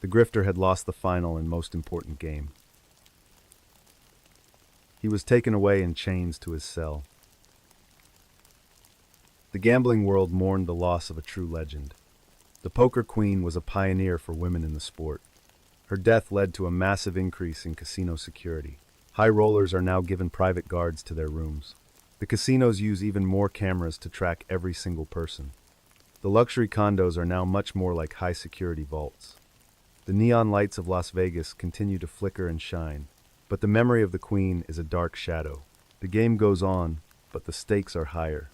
A: The grifter had lost the final and most important game. He was taken away in chains to his cell. The gambling world mourned the loss of a true legend. The poker queen was a pioneer for women in the sport. Her death led to a massive increase in casino security. High rollers are now given private guards to their rooms. The casinos use even more cameras to track every single person. The luxury condos are now much more like high-security vaults. The neon lights of Las Vegas continue to flicker and shine, but the memory of the queen is a dark shadow. The game goes on, but the stakes are higher.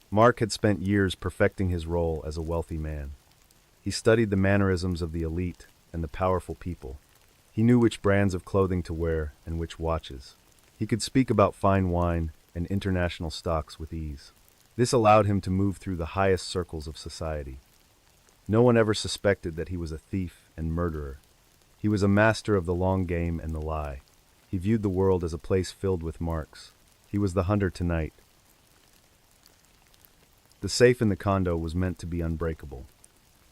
A: Mark had spent years perfecting his role as a wealthy man. He studied the mannerisms of the elite and the powerful people. He knew which brands of clothing to wear and which watches. He could speak about fine wine and international stocks with ease. This allowed him to move through the highest circles of society. No one ever suspected that he was a thief and murderer. He was a master of the long game and the lie. He viewed the world as a place filled with marks. He was the hunter tonight. The safe in the condo was meant to be unbreakable.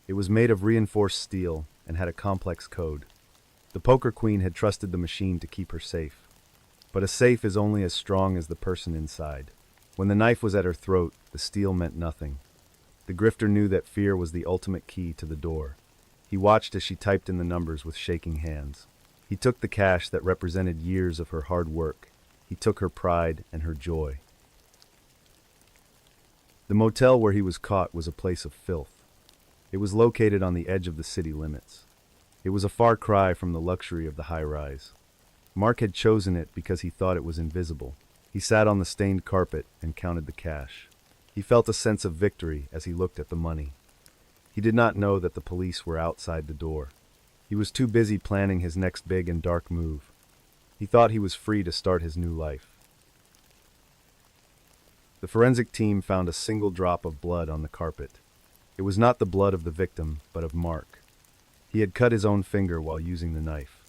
A: It was made of reinforced steel and had a complex code. The poker queen had trusted the machine to keep her safe. But a safe is only as strong as the person inside. When the knife was at her throat, the steel meant nothing. The grifter knew that fear was the ultimate key to the door. He watched as she typed in the numbers with shaking hands. He took the cash that represented years of her hard work. He took her pride and her joy. The motel where he was caught was a place of filth. It was located on the edge of the city limits. It was a far cry from the luxury of the high-rise. Mark had chosen it because he thought it was invisible. He sat on the stained carpet and counted the cash. He felt a sense of victory as he looked at the money. He did not know that the police were outside the door. He was too busy planning his next big and dark move. He thought he was free to start his new life. The forensic team found a single drop of blood on the carpet. It was not the blood of the victim, but of Mark. He had cut his own finger while using the knife.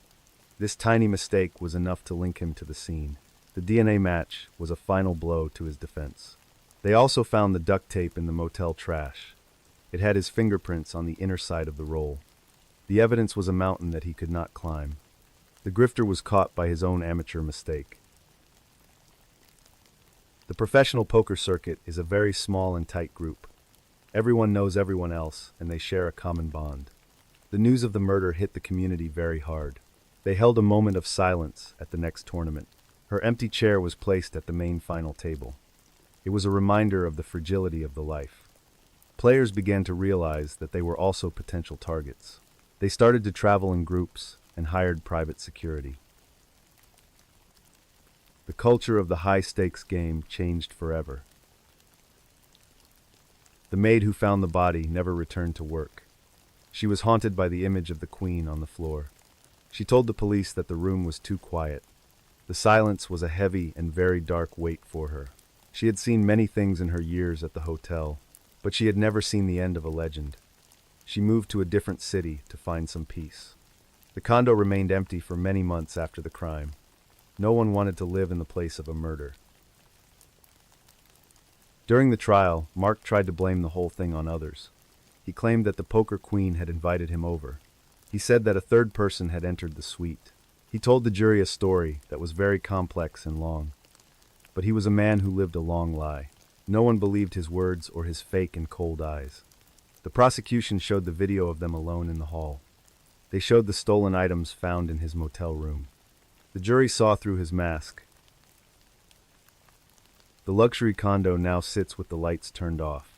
A: This tiny mistake was enough to link him to the scene. The DNA match was a final blow to his defense. They also found the duct tape in the motel trash. It had his fingerprints on the inner side of the roll. The evidence was a mountain that he could not climb. The grifter was caught by his own amateur mistake. The professional poker circuit is a very small and tight group. Everyone knows everyone else, and they share a common bond. The news of the murder hit the community very hard. They held a moment of silence at the next tournament. Her empty chair was placed at the main final table. It was a reminder of the fragility of the life. Players began to realize that they were also potential targets. They started to travel in groups and hired private security. The culture of the high-stakes game changed forever. The maid who found the body never returned to work. She was haunted by the image of the queen on the floor. She told the police that the room was too quiet. The silence was a heavy and very dark weight for her. She had seen many things in her years at the hotel, but she had never seen the end of a legend. She moved to a different city to find some peace. The condo remained empty for many months after the crime. No one wanted to live in the place of a murder. During the trial, Mark tried to blame the whole thing on others. He claimed that the poker queen had invited him over. He said that a third person had entered the suite. He told the jury a story that was very complex and long. But he was a man who lived a long lie. No one believed his words or his fake and cold eyes. The prosecution showed the video of them alone in the hall. They showed the stolen items found in his motel room. The jury saw through his mask. The luxury condo now sits with the lights turned off.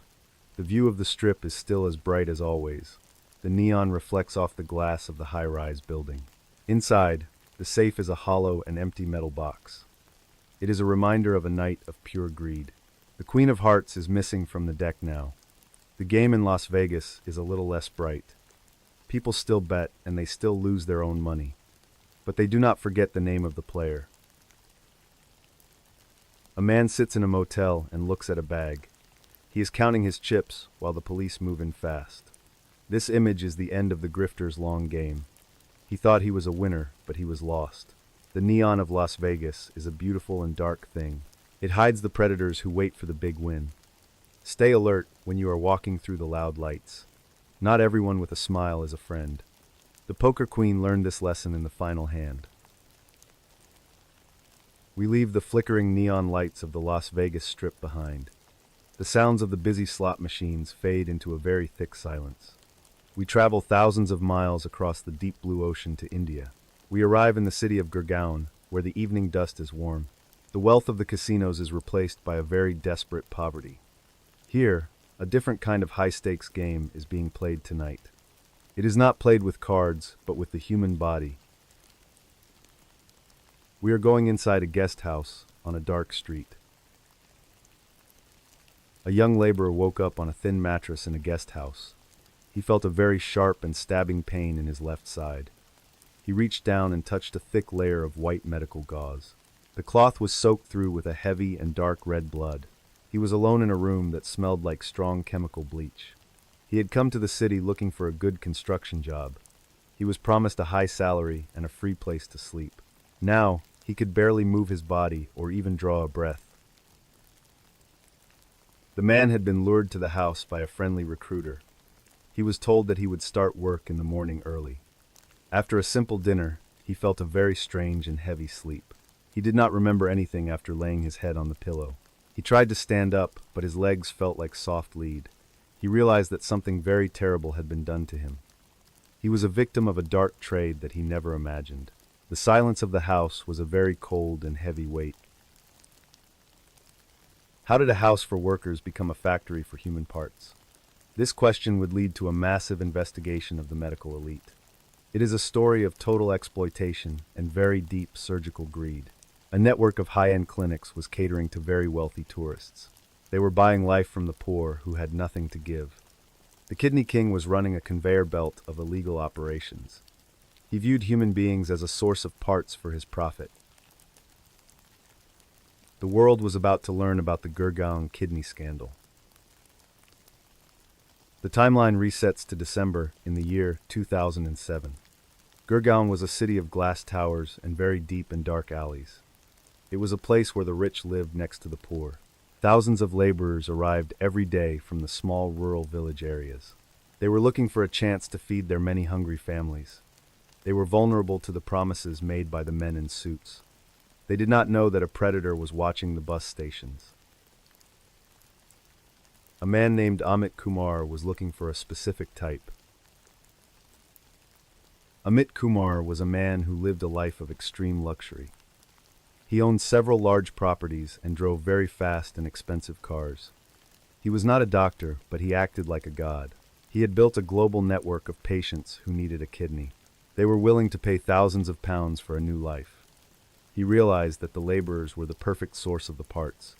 A: The view of the strip is still as bright as always. The neon reflects off the glass of the high-rise building. Inside, the safe is a hollow and empty metal box. It is a reminder of a night of pure greed. The Queen of Hearts is missing from the deck now. The game in Las Vegas is a little less bright. People still bet and they still lose their own money. But they do not forget the name of the player. A man sits in a motel and looks at a bag. He is counting his chips while the police move in fast. This image is the end of the grifter's long game. He thought he was a winner, but he was lost. The neon of Las Vegas is a beautiful and dark thing. It hides the predators who wait for the big win. Stay alert when you are walking through the loud lights. Not everyone with a smile is a friend. The poker queen learned this lesson in the final hand. We leave the flickering neon lights of the Las Vegas Strip behind. The sounds of the busy slot machines fade into a very thick silence. We travel thousands of miles across the deep blue ocean to India. We arrive in the city of Gurgaon, where the evening dust is warm. The wealth of the casinos is replaced by a very desperate poverty. Here, a different kind of high-stakes game is being played tonight. It is not played with cards, but with the human body. We are going inside a guest house on a dark street. A young laborer woke up on a thin mattress in a guest house. He felt a very sharp and stabbing pain in his left side. He reached down and touched a thick layer of white medical gauze. The cloth was soaked through with a heavy and dark red blood. He was alone in a room that smelled like strong chemical bleach. He had come to the city looking for a good construction job. He was promised a high salary and a free place to sleep. Now, he could barely move his body or even draw a breath. The man had been lured to the house by a friendly recruiter. He was told that he would start work in the morning early. After a simple dinner, he felt a very strange and heavy sleep. He did not remember anything after laying his head on the pillow. He tried to stand up, but his legs felt like soft lead. He realized that something very terrible had been done to him. He was a victim of a dark trade that he never imagined. The silence of the house was a very cold and heavy weight. How did a house for workers become a factory for human parts? This question would lead to a massive investigation of the medical elite. It is a story of total exploitation and very deep surgical greed. A network of high-end clinics was catering to very wealthy tourists. They were buying life from the poor who had nothing to give. The Kidney King was running a conveyor belt of illegal operations. He viewed human beings as a source of parts for his profit. The world was about to learn about the Gurgaon kidney scandal. The timeline resets to December in the year 2007. Gurgaon was a city of glass towers and very deep and dark alleys. It was a place where the rich lived next to the poor. Thousands of laborers arrived every day from the small rural village areas. They were looking for a chance to feed their many hungry families. They were vulnerable to the promises made by the men in suits. They did not know that a predator was watching the bus stations. A man named Amit Kumar was looking for a specific type. Amit Kumar was a man who lived a life of extreme luxury. He owned several large properties and drove very fast and expensive cars. He was not a doctor, but he acted like a god. He had built a global network of patients who needed a kidney. They were willing to pay thousands of pounds for a new life. He realized that the laborers were the perfect source of the parts.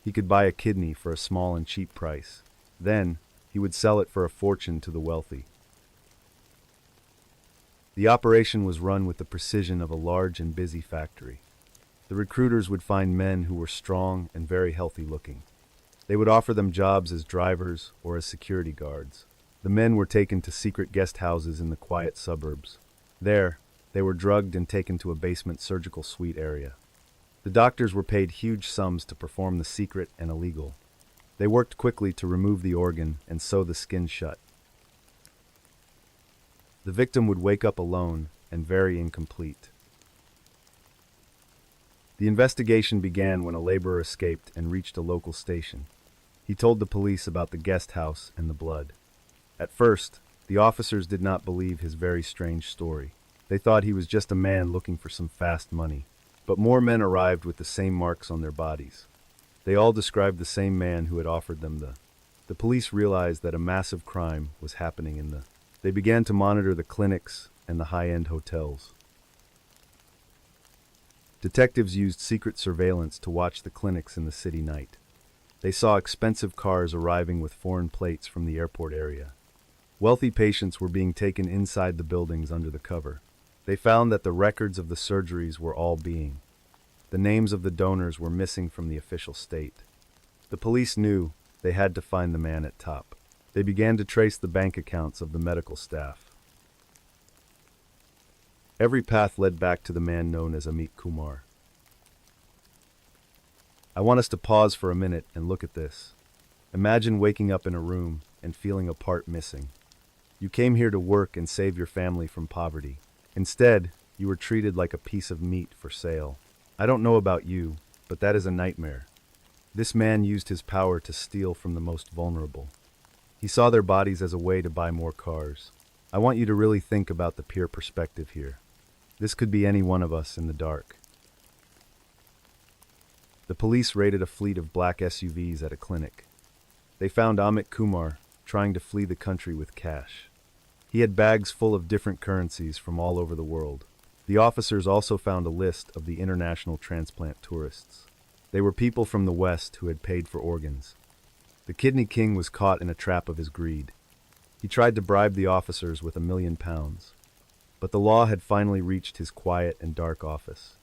A: He could buy a kidney for a small and cheap price. Then, he would sell it for a fortune to the wealthy. The operation was run with the precision of a large and busy factory. The recruiters would find men who were strong and very healthy looking. They would offer them jobs as drivers or as security guards. The men were taken to secret guest houses in the quiet suburbs. There, they were drugged and taken to a basement surgical suite area. The doctors were paid huge sums to perform the secret and illegal. They worked quickly to remove the organ and sew the skin shut. The victim would wake up alone and very incomplete. The investigation began when a laborer escaped and reached a local station. He told the police about the guest house and the blood. At first, the officers did not believe his very strange story. They thought he was just a man looking for some fast money. But more men arrived with the same marks on their bodies. They all described the same man who had offered them the police realized that a massive crime was happening They began to monitor the clinics and the high-end hotels. Detectives used secret surveillance to watch the clinics in the city night. They saw expensive cars arriving with foreign plates from the airport area. Wealthy patients were being taken inside the buildings under the cover. They found that the records of the surgeries were all being. The names of the donors were missing from the official state. The police knew they had to find the man at top. They began to trace the bank accounts of the medical staff. Every path led back to the man known as Amit Kumar. I want us to pause for a minute and look at this. Imagine waking up in a room and feeling a part missing. You came here to work and save your family from poverty. Instead, you were treated like a piece of meat for sale. I don't know about you, but that is a nightmare. This man used his power to steal from the most vulnerable. He saw their bodies as a way to buy more cars. I want you to really think about the peer perspective here. This could be any one of us in the dark. The police raided a fleet of black SUVs at a clinic. They found Amit Kumar trying to flee the country with cash. He had bags full of different currencies from all over the world. The officers also found a list of the international transplant tourists. They were people from the West who had paid for organs. The Kidney King was caught in a trap of his greed. He tried to bribe the officers with £1,000,000. But the law had finally reached his quiet and dark office.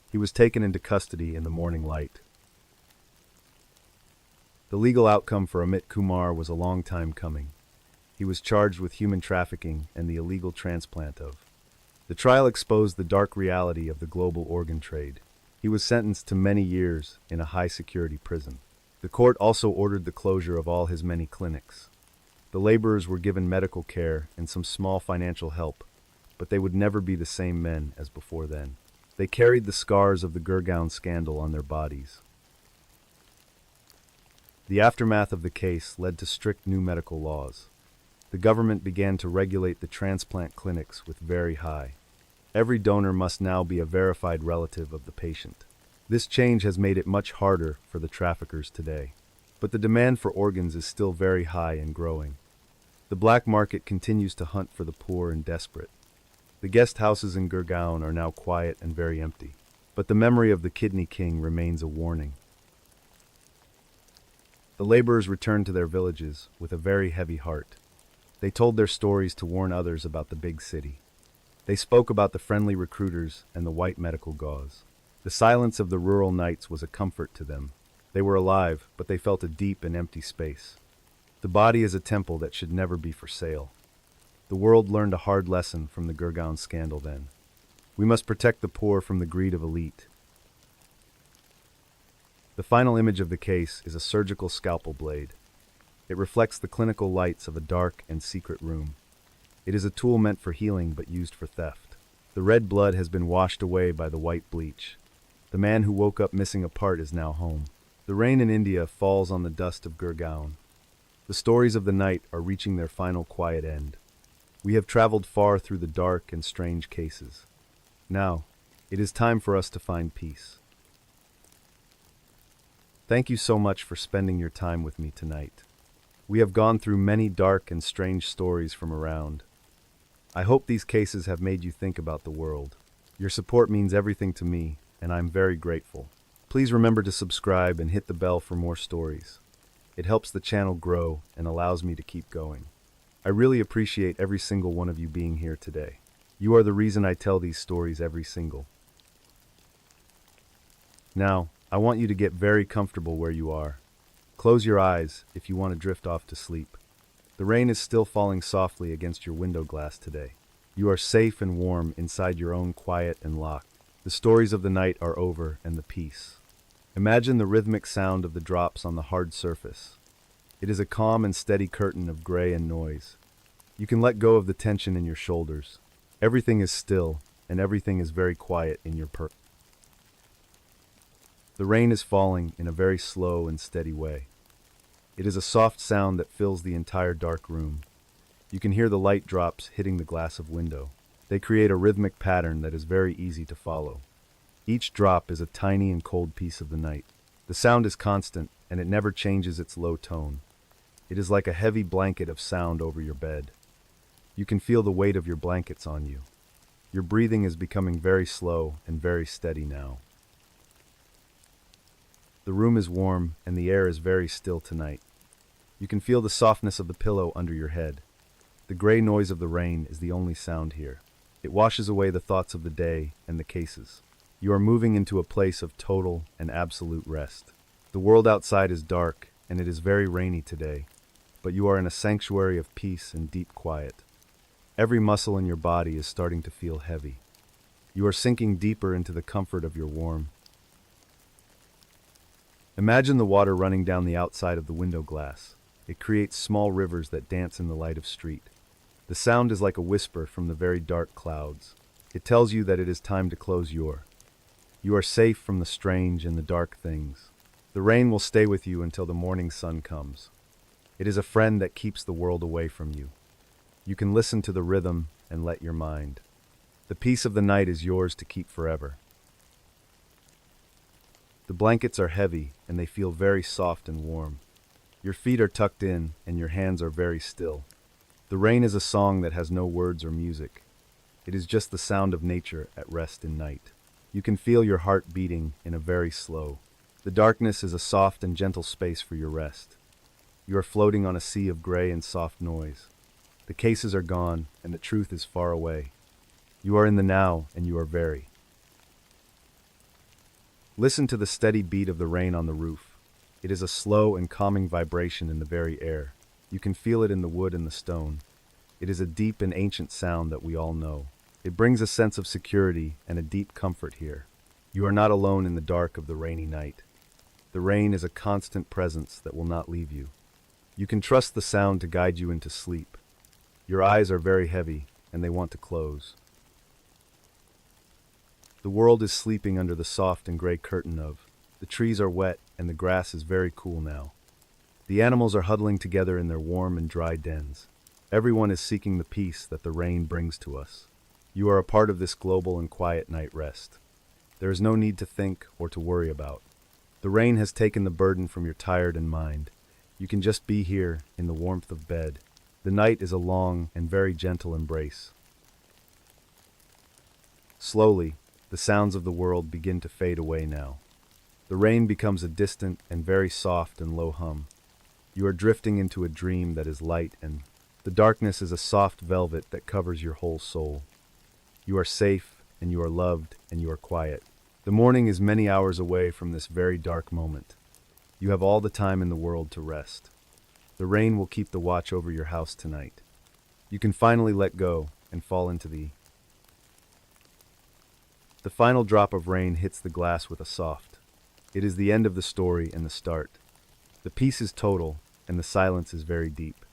A: He was taken into custody in the morning light. The legal outcome for Amit Kumar was a long time coming. He was charged with human trafficking and the illegal transplant of. The trial exposed the dark reality of the global organ trade. He was sentenced to many years in a high-security prison. The court also ordered the closure of all his many clinics. The laborers were given medical care and some small financial help, but they would never be the same men as before then. They carried the scars of the Gurgaon scandal on their bodies. The aftermath of the case led to strict new medical laws. The government began to regulate the transplant clinics with very high. Every donor must now be a verified relative of the patient. This change has made it much harder for the traffickers today. But the demand for organs is still very high and growing. The black market continues to hunt for the poor and desperate. The guest houses in Gurgaon are now quiet and very empty. But the memory of the Kidney King remains a warning. The laborers returned to their villages with a very heavy heart. They told their stories to warn others about the big city. They spoke about the friendly recruiters and the white medical gauze. The silence of the rural nights was a comfort to them. They were alive, but they felt a deep and empty space. The body is a temple that should never be for sale. The world learned a hard lesson from the Gurgaon scandal then. We must protect the poor from the greed of elite. The final image of the case is a surgical scalpel blade. It reflects the clinical lights of a dark and secret room. It is a tool meant for healing but used for theft. The red blood has been washed away by the white bleach. The man who woke up missing a part is now home. The rain in India falls on the dust of Gurgaon. The stories of the night are reaching their final quiet end. We have traveled far through the dark and strange cases. Now, it is time for us to find peace. Thank you so much for spending your time with me tonight. We have gone through many dark and strange stories from around. I hope these cases have made you think about the world. Your support means everything to me, and I'm very grateful. Please remember to subscribe and hit the bell for more stories. It helps the channel grow and allows me to keep going. I really appreciate every single one of you being here today. You are the reason I tell these stories every single. Now, I want you to get very comfortable where you are. Close your eyes if you want to drift off to sleep. The rain is still falling softly against your window glass today. You are safe and warm inside your own quiet and locked. The stories of the night are over and the peace. Imagine the rhythmic sound of the drops on the hard surface. It is a calm and steady curtain of gray and noise. You can let go of the tension in your shoulders. Everything is still, and everything is very quiet in your The rain is falling in a very slow and steady way. It is a soft sound that fills the entire dark room. You can hear the light drops hitting the glass of window. They create a rhythmic pattern that is very easy to follow. Each drop is a tiny and cold piece of the night. The sound is constant, and it never changes its low tone. It is like a heavy blanket of sound over your bed. You can feel the weight of your blankets on you. Your breathing is becoming very slow and very steady now. The room is warm, and the air is very still tonight. You can feel the softness of the pillow under your head. The gray noise of the rain is the only sound here. It washes away the thoughts of the day and the cases. You are moving into a place of total and absolute rest. The world outside is dark, and it is very rainy today, but you are in a sanctuary of peace and deep quiet. Every muscle in your body is starting to feel heavy. You are sinking deeper into the comfort of your warm. Imagine the water running down the outside of the window glass. It creates small rivers that dance in the light of street. The sound is like a whisper from the very dark clouds. It tells you that it is time to close your. You are safe from the strange and the dark things. The rain will stay with you until the morning sun comes. It is a friend that keeps the world away from you. You can listen to the rhythm and let your mind. The peace of the night is yours to keep forever. The blankets are heavy and they feel very soft and warm. Your feet are tucked in and your hands are very still. The rain is a song that has no words or music. It is just the sound of nature at rest in night. You can feel your heart beating in a very slow. The darkness is a soft and gentle space for your rest. You are floating on a sea of gray and soft noise. The cases are gone and the truth is far away. You are in the now and you are very. Listen to the steady beat of the rain on the roof. It is a slow and calming vibration in the very air. You can feel it in the wood and the stone. It is a deep and ancient sound that we all know. It brings a sense of security and a deep comfort here. You are not alone in the dark of the rainy night. The rain is a constant presence that will not leave you. You can trust the sound to guide you into sleep. Your eyes are very heavy and they want to close. The world is sleeping under the soft and gray curtain of. The trees are wet and the grass is very cool now. The animals are huddling together in their warm and dry dens. Everyone is seeking the peace that the rain brings to us. You are a part of this global and quiet night rest. There is no need to think or to worry about. The rain has taken the burden from your tired and mind. You can just be here in the warmth of bed. The night is a long and very gentle embrace. Slowly, the sounds of the world begin to fade away now. The rain becomes a distant and very soft and low hum. You are drifting into a dream that is light and the darkness is a soft velvet that covers your whole soul. You are safe and you are loved and you are quiet. The morning is many hours away from this very dark moment. You have all the time in the world to rest. The rain will keep the watch over your house tonight. You can finally let go and fall into the final drop of rain hits the glass with a soft. It is the end of the story and the start. The peace is total and the silence is very deep.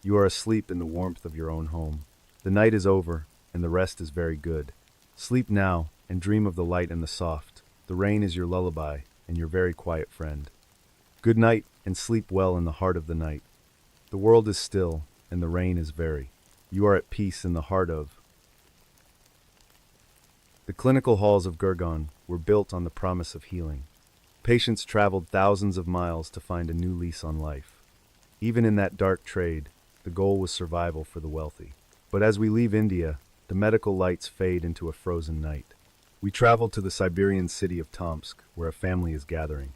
A: You are asleep in the warmth of your own home. The night is over and the rest is very good. Sleep now and dream of the light and the soft. The rain is your lullaby and your very quiet friend. Good night and sleep well in the heart of the night. The world is still and the rain is very. You are at peace in the heart of. The clinical halls of Gurgaon were built on the promise of healing. Patients traveled thousands of miles to find a new lease on life. Even in that dark trade, the goal was survival for the wealthy. But as we leave India, the medical lights fade into a frozen night. We travel to the Siberian city of Tomsk, where a family is gathering.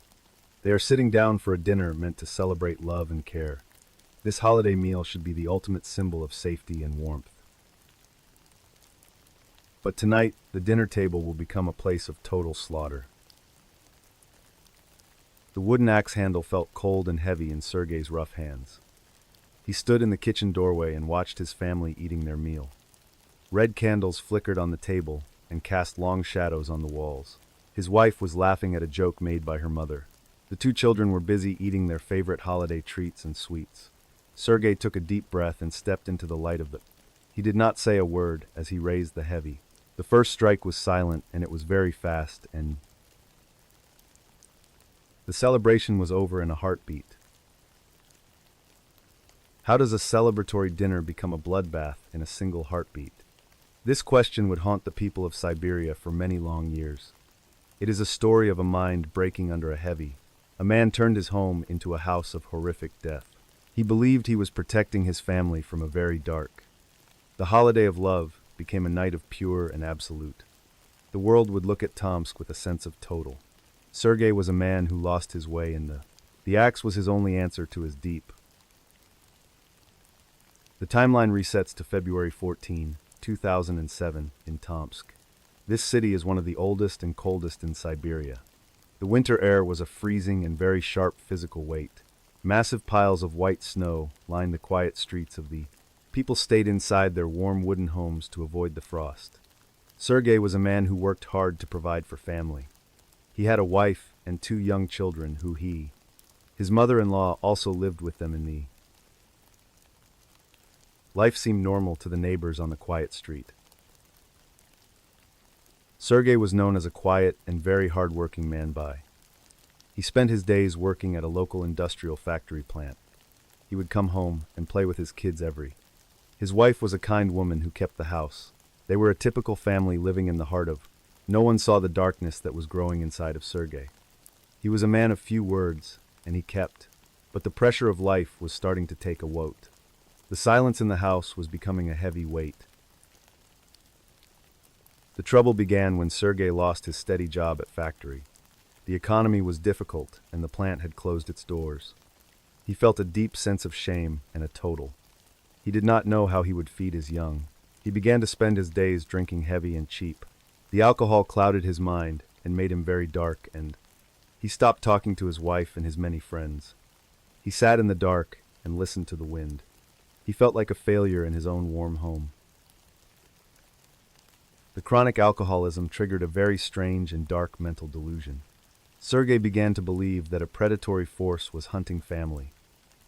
A: They are sitting down for a dinner meant to celebrate love and care. This holiday meal should be the ultimate symbol of safety and warmth. But tonight, the dinner table will become a place of total slaughter. The wooden axe handle felt cold and heavy in Sergei's rough hands. He stood in the kitchen doorway and watched his family eating their meal. Red candles flickered on the table and cast long shadows on the walls. His wife was laughing at a joke made by her mother. The two children were busy eating their favorite holiday treats and sweets. Sergei took a deep breath and stepped into the light of the. He did not say a word as he raised the heavy. The first strike was silent and it was very fast and. The celebration was over in a heartbeat. How does a celebratory dinner become a bloodbath in a single heartbeat? This question would haunt the people of Siberia for many long years. It is a story of a mind breaking under a heavy. A man turned his home into a house of horrific death. He believed he was protecting his family from a very dark. The holiday of love became a night of pure and absolute. The world would look at Tomsk with a sense of total. Sergei was a man who lost his way in the. The axe was his only answer to his deep. The timeline resets to February 14, 2007, in Tomsk. This city is one of the oldest and coldest in Siberia. The winter air was a freezing and very sharp physical weight. Massive piles of white snow lined the quiet streets of the. People stayed inside their warm wooden homes to avoid the frost. Sergei was a man who worked hard to provide for family. He had a wife and two young children who his mother-in-law also lived with them in the. Life seemed normal to the neighbors on the quiet street. Sergei was known as a quiet and very hard-working man by. He spent his days working at a local industrial factory plant. He would come home and play with his kids every. His wife was a kind woman who kept the house. They were a typical family living in the heart of. No one saw the darkness that was growing inside of Sergei. He was a man of few words, and he kept. But the pressure of life was starting to take a weight. The silence in the house was becoming a heavy weight. The trouble began when Sergei lost his steady job at factory. The economy was difficult, and the plant had closed its doors. He felt a deep sense of shame and a total. He did not know how he would feed his young. He began to spend his days drinking heavy and cheap. The alcohol clouded his mind and made him very dark, and he stopped talking to his wife and his many friends. He sat in the dark and listened to the wind. He felt like a failure in his own warm home. The chronic alcoholism triggered a very strange and dark mental delusion. Sergei began to believe that a predatory force was hunting family.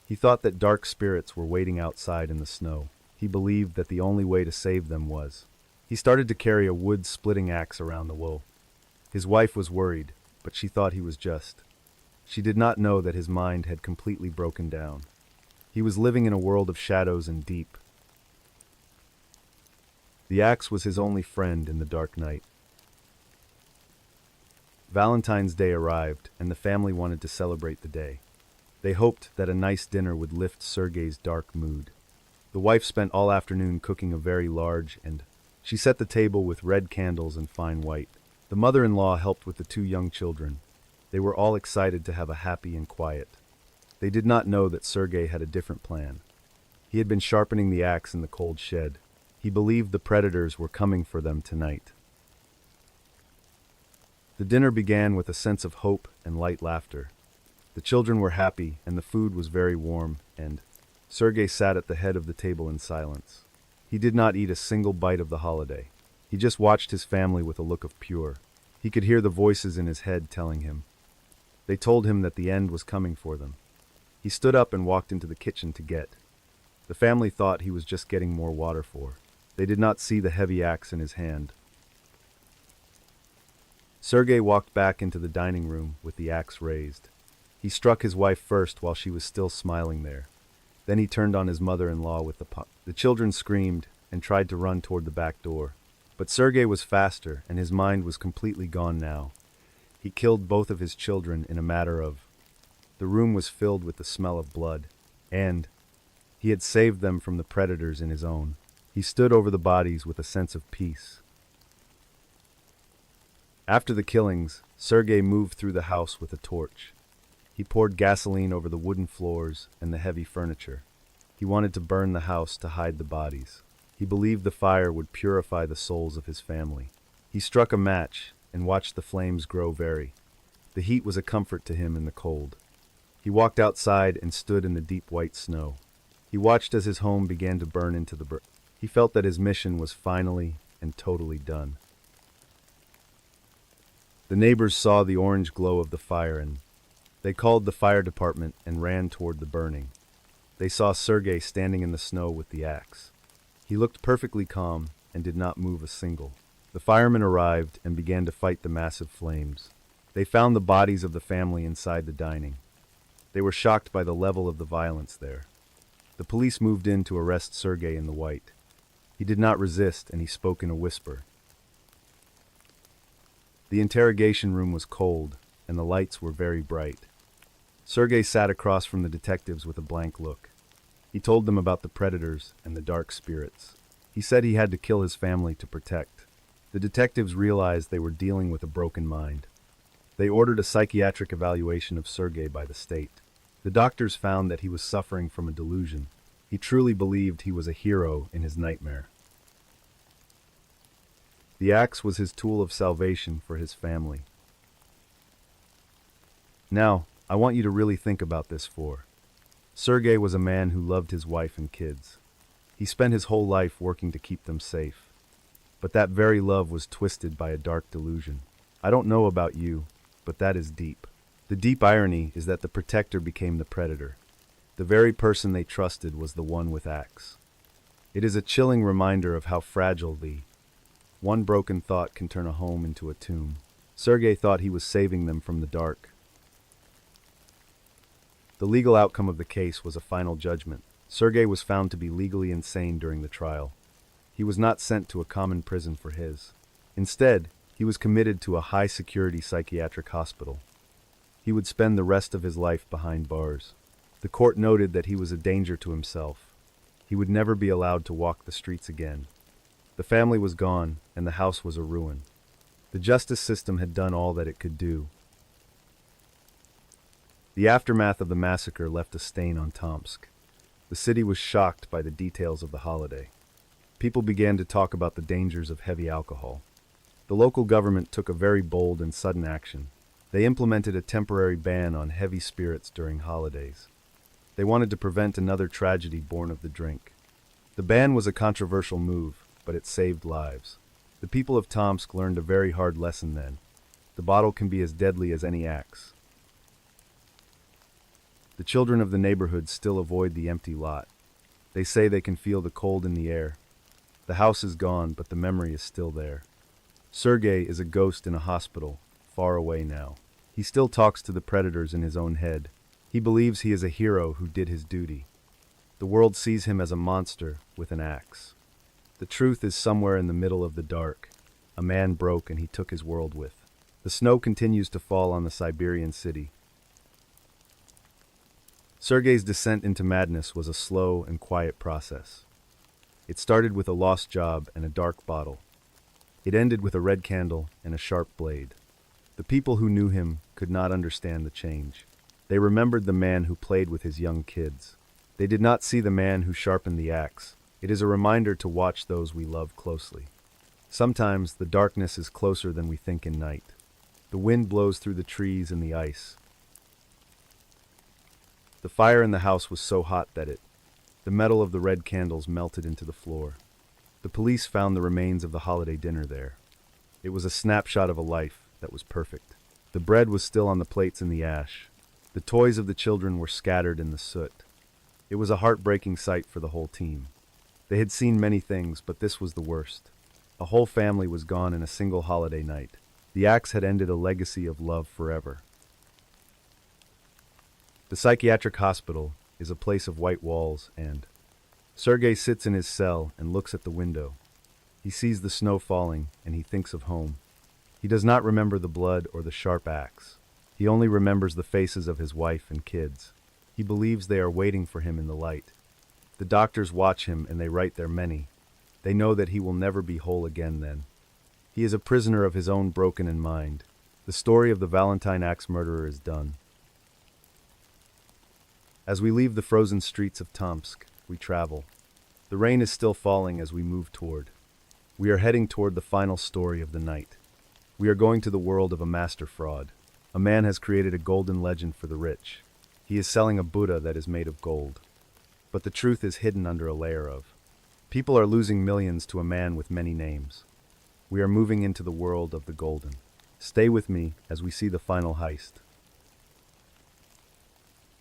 A: He thought that dark spirits were waiting outside in the snow. He believed that the only way to save them was. He started to carry a wood-splitting axe around the wool. His wife was worried, but she thought he was just. She did not know that his mind had completely broken down. He was living in a world of shadows and deep. The axe was his only friend in the dark night. Valentine's Day arrived, and the family wanted to celebrate the day. They hoped that a nice dinner would lift Sergei's dark mood. The wife spent all afternoon cooking a very large and she set the table with red candles and fine white. The mother-in-law helped with the two young children. They were all excited to have a happy and quiet. They did not know that Sergei had a different plan. He had been sharpening the axe in the cold shed. He believed the predators were coming for them tonight. The dinner began with a sense of hope and light laughter. The children were happy, and the food was very warm, and Sergei sat at the head of the table in silence. He did not eat a single bite of the holiday. He just watched his family with a look of pure. He could hear the voices in his head telling him. They told him that the end was coming for them. He stood up and walked into the kitchen to get. The family thought he was just getting more water for. They did not see the heavy axe in his hand. Sergei walked back into the dining room with the axe raised. He struck his wife first while she was still smiling there. Then he turned on his mother-in-law with the pot. The children screamed and tried to run toward the back door. But Sergei was faster, and his mind was completely gone now. He killed both of his children in a matter of. The room was filled with the smell of blood, and he had saved them from the predators in his own. He stood over the bodies with a sense of peace. After the killings, Sergei moved through the house with a torch. He poured gasoline over the wooden floors and the heavy furniture. He wanted to burn the house to hide the bodies. He believed the fire would purify the souls of his family. He struck a match and watched the flames grow very. The heat was a comfort to him in the cold. He walked outside and stood in the deep white snow. He watched as his home began to burn into the He felt that his mission was finally and totally done. The neighbors saw the orange glow of the fire and they called the fire department and ran toward the burning. They saw Sergei standing in the snow with the axe. He looked perfectly calm and did not move a single. The firemen arrived and began to fight the massive flames. They found the bodies of the family inside the dining. They were shocked by the level of the violence there. The police moved in to arrest Sergei in the white. He did not resist and he spoke in a whisper. The interrogation room was cold, and the lights were very bright. Sergei sat across from the detectives with a blank look. He told them about the predators and the dark spirits. He said he had to kill his family to protect. The detectives realized they were dealing with a broken mind. They ordered a psychiatric evaluation of Sergei by the state. The doctors found that he was suffering from a delusion. He truly believed he was a hero in his nightmare. The axe was his tool of salvation for his family. Now, I want you to really think about this for. Sergei was a man who loved his wife and kids. He spent his whole life working to keep them safe. But that very love was twisted by a dark delusion. I don't know about you, but that is deep. The deep irony is that the protector became the predator. The very person they trusted was the one with axe. It is a chilling reminder of how fragile one broken thought can turn a home into a tomb. Sergei thought he was saving them from the dark. The legal outcome of the case was a final judgment. Sergei was found to be legally insane during the trial. He was not sent to a common prison for his. Instead, he was committed to a high-security psychiatric hospital. He would spend the rest of his life behind bars. The court noted that he was a danger to himself. He would never be allowed to walk the streets again. The family was gone, and the house was a ruin. The justice system had done all that it could do. The aftermath of the massacre left a stain on Tomsk. The city was shocked by the details of the holiday. People began to talk about the dangers of heavy alcohol. The local government took a very bold and sudden action. They implemented a temporary ban on heavy spirits during holidays. They wanted to prevent another tragedy born of the drink. The ban was a controversial move, but it saved lives. The people of Tomsk learned a very hard lesson then. The bottle can be as deadly as any axe. The children of the neighborhood still avoid the empty lot. They say they can feel the cold in the air. The house is gone, but the memory is still there. Sergei is a ghost in a hospital, far away now. He still talks to the predators in his own head. He believes he is a hero who did his duty. The world sees him as a monster with an axe. The truth is somewhere in the middle of the dark. A man broke and he took his world with. The snow continues to fall on the Siberian city. Sergei's descent into madness was a slow and quiet process. It started with a lost job and a dark bottle. It ended with a red candle and a sharp blade. The people who knew him could not understand the change. They remembered the man who played with his young kids. They did not see the man who sharpened the axe. It is a reminder to watch those we love closely. Sometimes the darkness is closer than we think in night. The wind blows through the trees and the ice. The fire in the house was so hot that the metal of the red candles melted into the floor. The police found the remains of the holiday dinner there. It was a snapshot of a life that was perfect. The bread was still on the plates in the ash. The toys of the children were scattered in the soot. It was a heartbreaking sight for the whole team. They had seen many things, but this was the worst. A whole family was gone in a single holiday night. The axe had ended a legacy of love forever. The psychiatric hospital is a place of white walls, and Sergei sits in his cell and looks at the window. He sees the snow falling, and he thinks of home. He does not remember the blood or the sharp axe. He only remembers the faces of his wife and kids. He believes they are waiting for him in the light. The doctors watch him and they write their many. They know that he will never be whole again then. He is a prisoner of his own broken mind. The story of the Valentine axe murderer is done. As we leave the frozen streets of Tomsk, we travel. The rain is still falling as we move toward. We are heading toward the final story of the night. We are going to the world of a master fraud. A man has created a golden legend for the rich. He is selling a Buddha that is made of gold. But the truth is hidden under a layer of. People are losing millions to a man with many names. We are moving into the world of the golden. Stay with me as we see the final heist.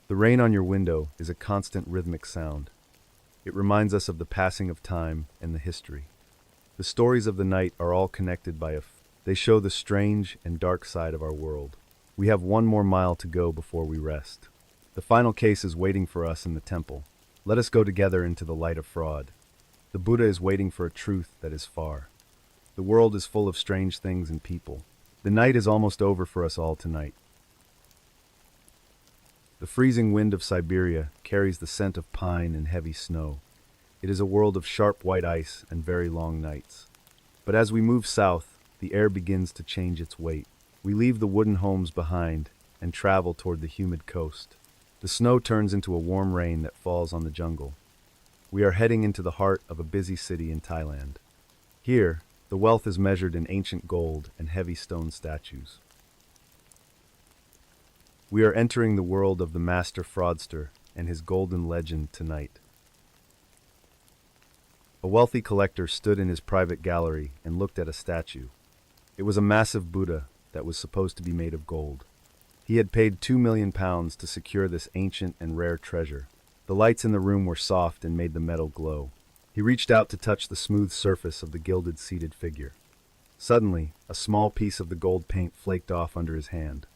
A: The rain on your window is a constant rhythmic sound. It reminds us of the passing of time and the history. The stories of the night are all connected by they show the strange and dark side of our world. We have one more mile to go before we rest. The final case is waiting for us in the temple. Let us go together into the light of fraud. The Buddha is waiting for a truth that is far. The world is full of strange things and people. The night is almost over for us all tonight. The freezing wind of Siberia carries the scent of pine and heavy snow. It is a world of sharp white ice and very long nights. But as we move south, the air begins to change its weight. We leave the wooden homes behind and travel toward the humid coast. The snow turns into a warm rain that falls on the jungle. We are heading into the heart of a busy city in Thailand. Here, the wealth is measured in ancient gold and heavy stone statues. We are entering the world of the master fraudster and his golden legend tonight. A wealthy collector stood in his private gallery and looked at a statue. It was a massive Buddha that was supposed to be made of gold. He had paid £2 million to secure this ancient and rare treasure. The lights in the room were soft and made the metal glow. He reached out to touch the smooth surface of the gilded seated figure. Suddenly, a small piece of the gold paint flaked off under his hand.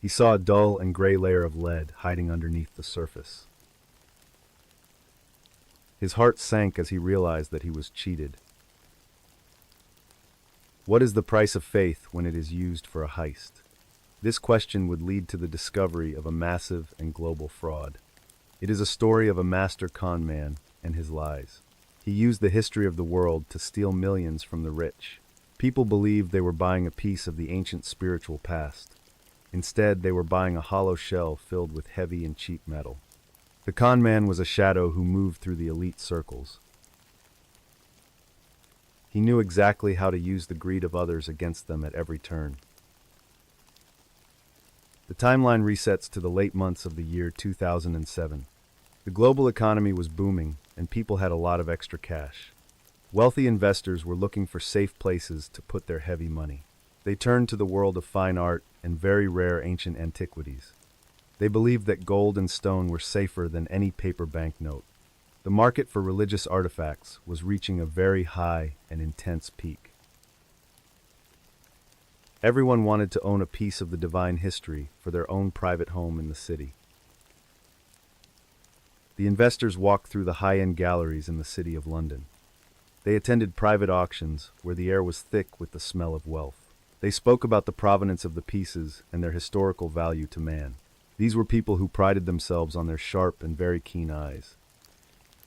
A: He saw a dull and gray layer of lead hiding underneath the surface. His heart sank as he realized that he was cheated. What is the price of faith when it is used for a heist? This question would lead to the discovery of a massive and global fraud. It is a story of a master con man and his lies. He used the history of the world to steal millions from the rich. People believed they were buying a piece of the ancient spiritual past. Instead, they were buying a hollow shell filled with heavy and cheap metal. The con man was a shadow who moved through the elite circles. He knew exactly how to use the greed of others against them at every turn. The timeline resets to the late months of the year 2007. The global economy was booming, and people had a lot of extra cash. Wealthy investors were looking for safe places to put their heavy money. They turned to the world of fine art and very rare ancient antiquities. They believed that gold and stone were safer than any paper banknote. The market for religious artifacts was reaching a very high and intense peak. Everyone wanted to own a piece of the divine history for their own private home in the city. The investors walked through the high-end galleries in the city of London. They attended private auctions where the air was thick with the smell of wealth. They spoke about the provenance of the pieces and their historical value to man. These were people who prided themselves on their sharp and very keen eyes.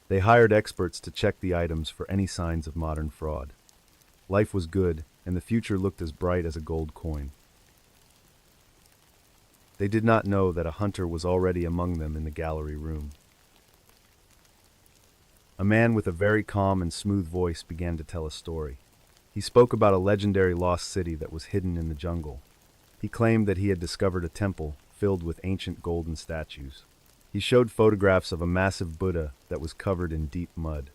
A: They hired experts to check the items for any signs of modern fraud. Life was good, and the future looked as bright as a gold coin. They did not know that a hunter was already among them in the gallery room. A man with a very calm and smooth voice began to tell a story. He spoke about a legendary lost city that was hidden in the jungle. He claimed that he had discovered a temple filled with ancient golden statues. He showed photographs of a massive Buddha that was covered in deep mud.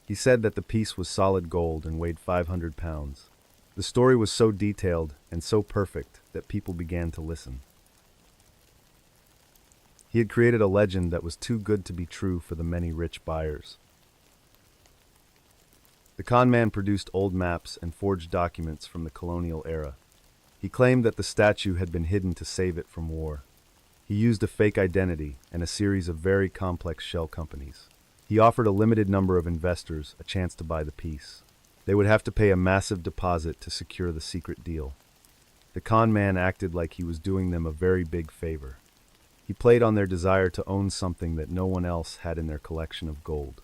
A: He said that the piece was solid gold and weighed 500 pounds. The story was so detailed and so perfect that people began to listen. He had created a legend that was too good to be true for the many rich buyers. The con man produced old maps and forged documents from the colonial era. He claimed that the statue had been hidden to save it from war. He used a fake identity and a series of very complex shell companies. He offered a limited number of investors a chance to buy the piece. They would have to pay a massive deposit to secure the secret deal. The con man acted like he was doing them a very big favor. He played on their desire to own something that no one else had in their collection of gold.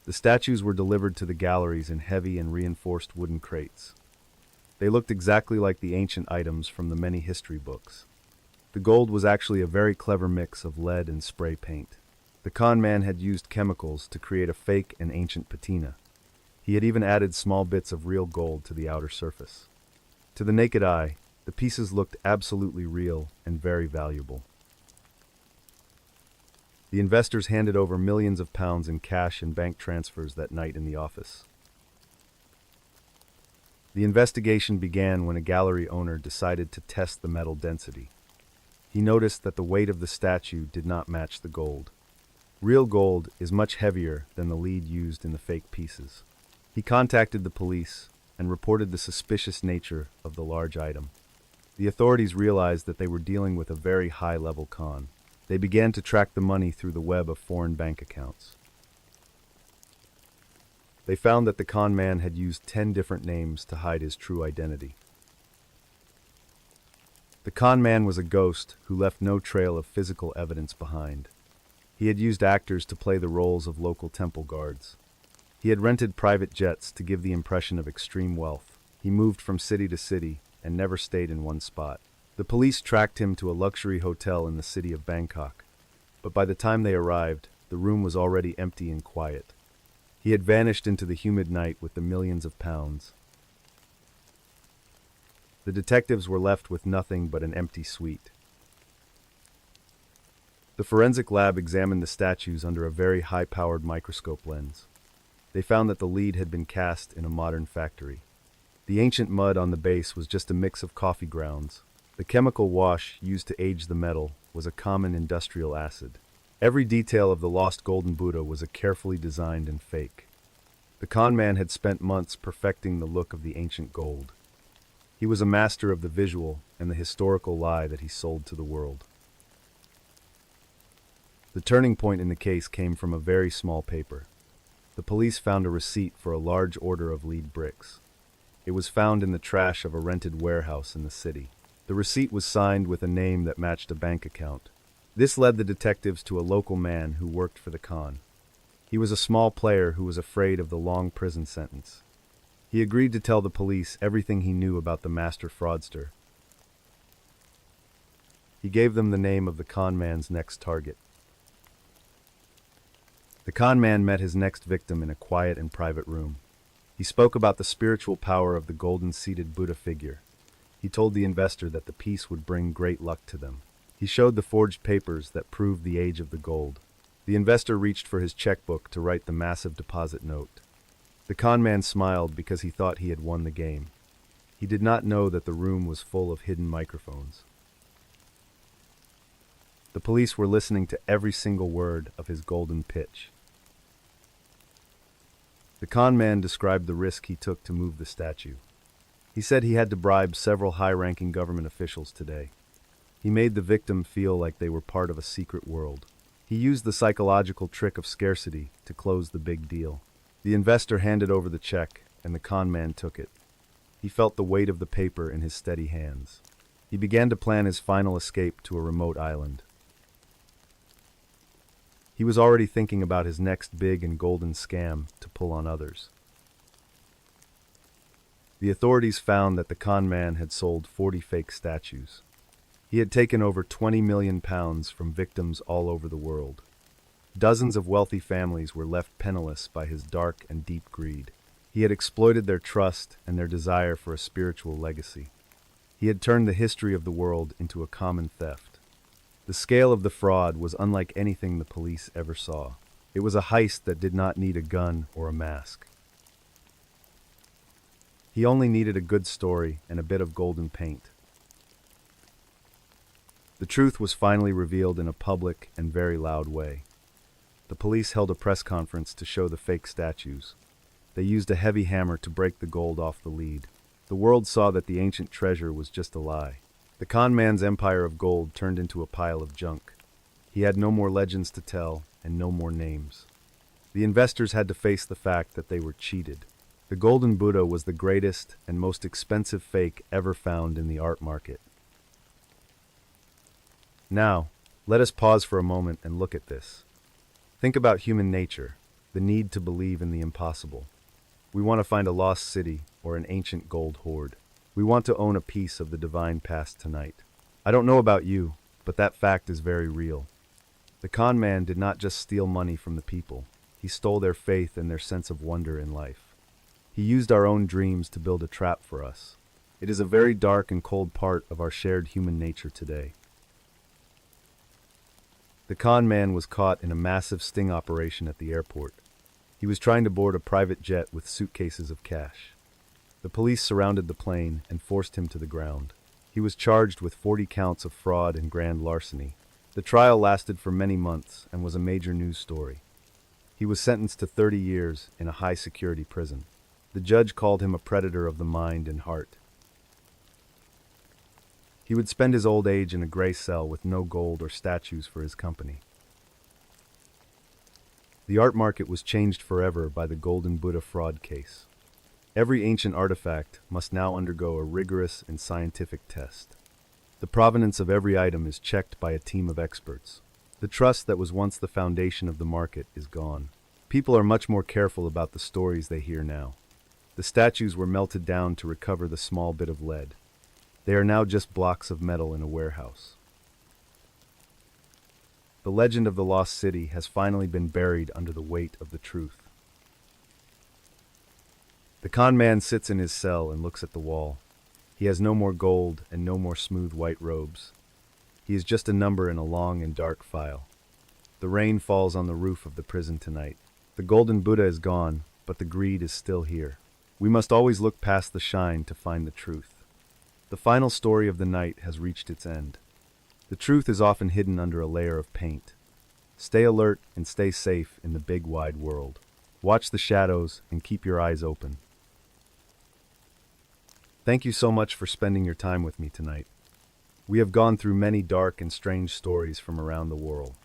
A: The statues were delivered to the galleries in heavy and reinforced wooden crates. They looked exactly like the ancient items from the many history books. The gold was actually a very clever mix of lead and spray paint. The con man had used chemicals to create a fake and ancient patina. He had even added small bits of real gold to the outer surface. To the naked eye, the pieces looked absolutely real and very valuable. The investors handed over millions of pounds in cash and bank transfers that night in the office. The investigation began when a gallery owner decided to test the metal density. He noticed that the weight of the statue did not match the gold. Real gold is much heavier than the lead used in the fake pieces. He contacted the police and reported the suspicious nature of the large item. The authorities realized that they were dealing with a very high-level con. They began to track the money through the web of foreign bank accounts. They found that the con man had used 10 different names to hide his true identity. The con man was a ghost who left no trail of physical evidence behind. He had used actors to play the roles of local temple guards. He had rented private jets to give the impression of extreme wealth. He moved from city to city and never stayed in one spot. The police tracked him to a luxury hotel in the city of Bangkok, but by the time they arrived, the room was already empty and quiet. He had vanished into the humid night with the millions of pounds. The detectives were left with nothing but an empty suite. The forensic lab examined the statues under a very high-powered microscope lens. They found that the lead had been cast in a modern factory. The ancient mud on the base was just a mix of coffee grounds. The chemical wash used to age the metal was a common industrial acid. Every detail of the lost golden Buddha was a carefully designed and fake. The con man had spent months perfecting the look of the ancient gold. He was a master of the visual and the historical lie that he sold to the world. The turning point in the case came from a very small paper. The police found a receipt for a large order of lead bricks. It was found in the trash of a rented warehouse in the city. The receipt was signed with a name that matched a bank account. This led the detectives to a local man who worked for the con. He was a small player who was afraid of the long prison sentence. He agreed to tell the police everything he knew about the master fraudster. He gave them the name of the con man's next target. The con man met his next victim in a quiet and private room. He spoke about the spiritual power of the golden-seated Buddha figure. He told the investor that the piece would bring great luck to them. He showed the forged papers that proved the age of the gold. The investor reached for his checkbook to write the massive deposit note. The con man smiled because he thought he had won the game. He did not know that the room was full of hidden microphones. The police were listening to every single word of his golden pitch. The con man described the risk he took to move the statue. He said he had to bribe several high-ranking government officials today. He made the victim feel like they were part of a secret world. He used the psychological trick of scarcity to close the big deal. The investor handed over the check, and the con man took it. He felt the weight of the paper in his steady hands. He began to plan his final escape to a remote island. He was already thinking about his next big and golden scam to pull on others. The authorities found that the con man had sold 40 fake statues. He had taken over £20 million from victims all over the world. Dozens of wealthy families were left penniless by his dark and deep greed. He had exploited their trust and their desire for a spiritual legacy. He had turned the history of the world into a common theft. The scale of the fraud was unlike anything the police ever saw. It was a heist that did not need a gun or a mask. He only needed a good story and a bit of golden paint. The truth was finally revealed in a public and very loud way. The police held a press conference to show the fake statues. They used a heavy hammer to break the gold off the lead. The world saw that the ancient treasure was just a lie. The con man's empire of gold turned into a pile of junk. He had no more legends to tell and no more names. The investors had to face the fact that they were cheated. The golden Buddha was the greatest and most expensive fake ever found in the art market. Now, let us pause for a moment and look at this. Think about human nature, the need to believe in the impossible. We want to find a lost city or an ancient gold hoard. We want to own a piece of the divine past tonight. I don't know about you, but that fact is very real. The con man did not just steal money from the people. He stole their faith and their sense of wonder in life. He used our own dreams to build a trap for us. It is a very dark and cold part of our shared human nature today. The con man was caught in a massive sting operation at the airport. He was trying to board a private jet with suitcases of cash. The police surrounded the plane and forced him to the ground. He was charged with 40 counts of fraud and grand larceny. The trial lasted for many months and was a major news story. He was sentenced to 30 years in a high-security prison. The judge called him a predator of the mind and heart. He would spend his old age in a gray cell with no gold or statues for his company. The art market was changed forever by the Golden Buddha fraud case. Every ancient artifact must now undergo a rigorous and scientific test. The provenance of every item is checked by a team of experts. The trust that was once the foundation of the market is gone. People are much more careful about the stories they hear now. The statues were melted down to recover the small bit of lead. They are now just blocks of metal in a warehouse. The legend of the lost city has finally been buried under the weight of the truth. The con man sits in his cell and looks at the wall. He has no more gold and no more smooth white robes. He is just a number in a long and dark file. The rain falls on the roof of the prison tonight. The golden Buddha is gone, but the greed is still here. We must always look past the shine to find the truth. The final story of the night has reached its end. The truth is often hidden under a layer of paint. Stay alert and stay safe in the big wide world. Watch the shadows and keep your eyes open. Thank you so much for spending your time with me tonight. We have gone through many dark and strange stories from around the world.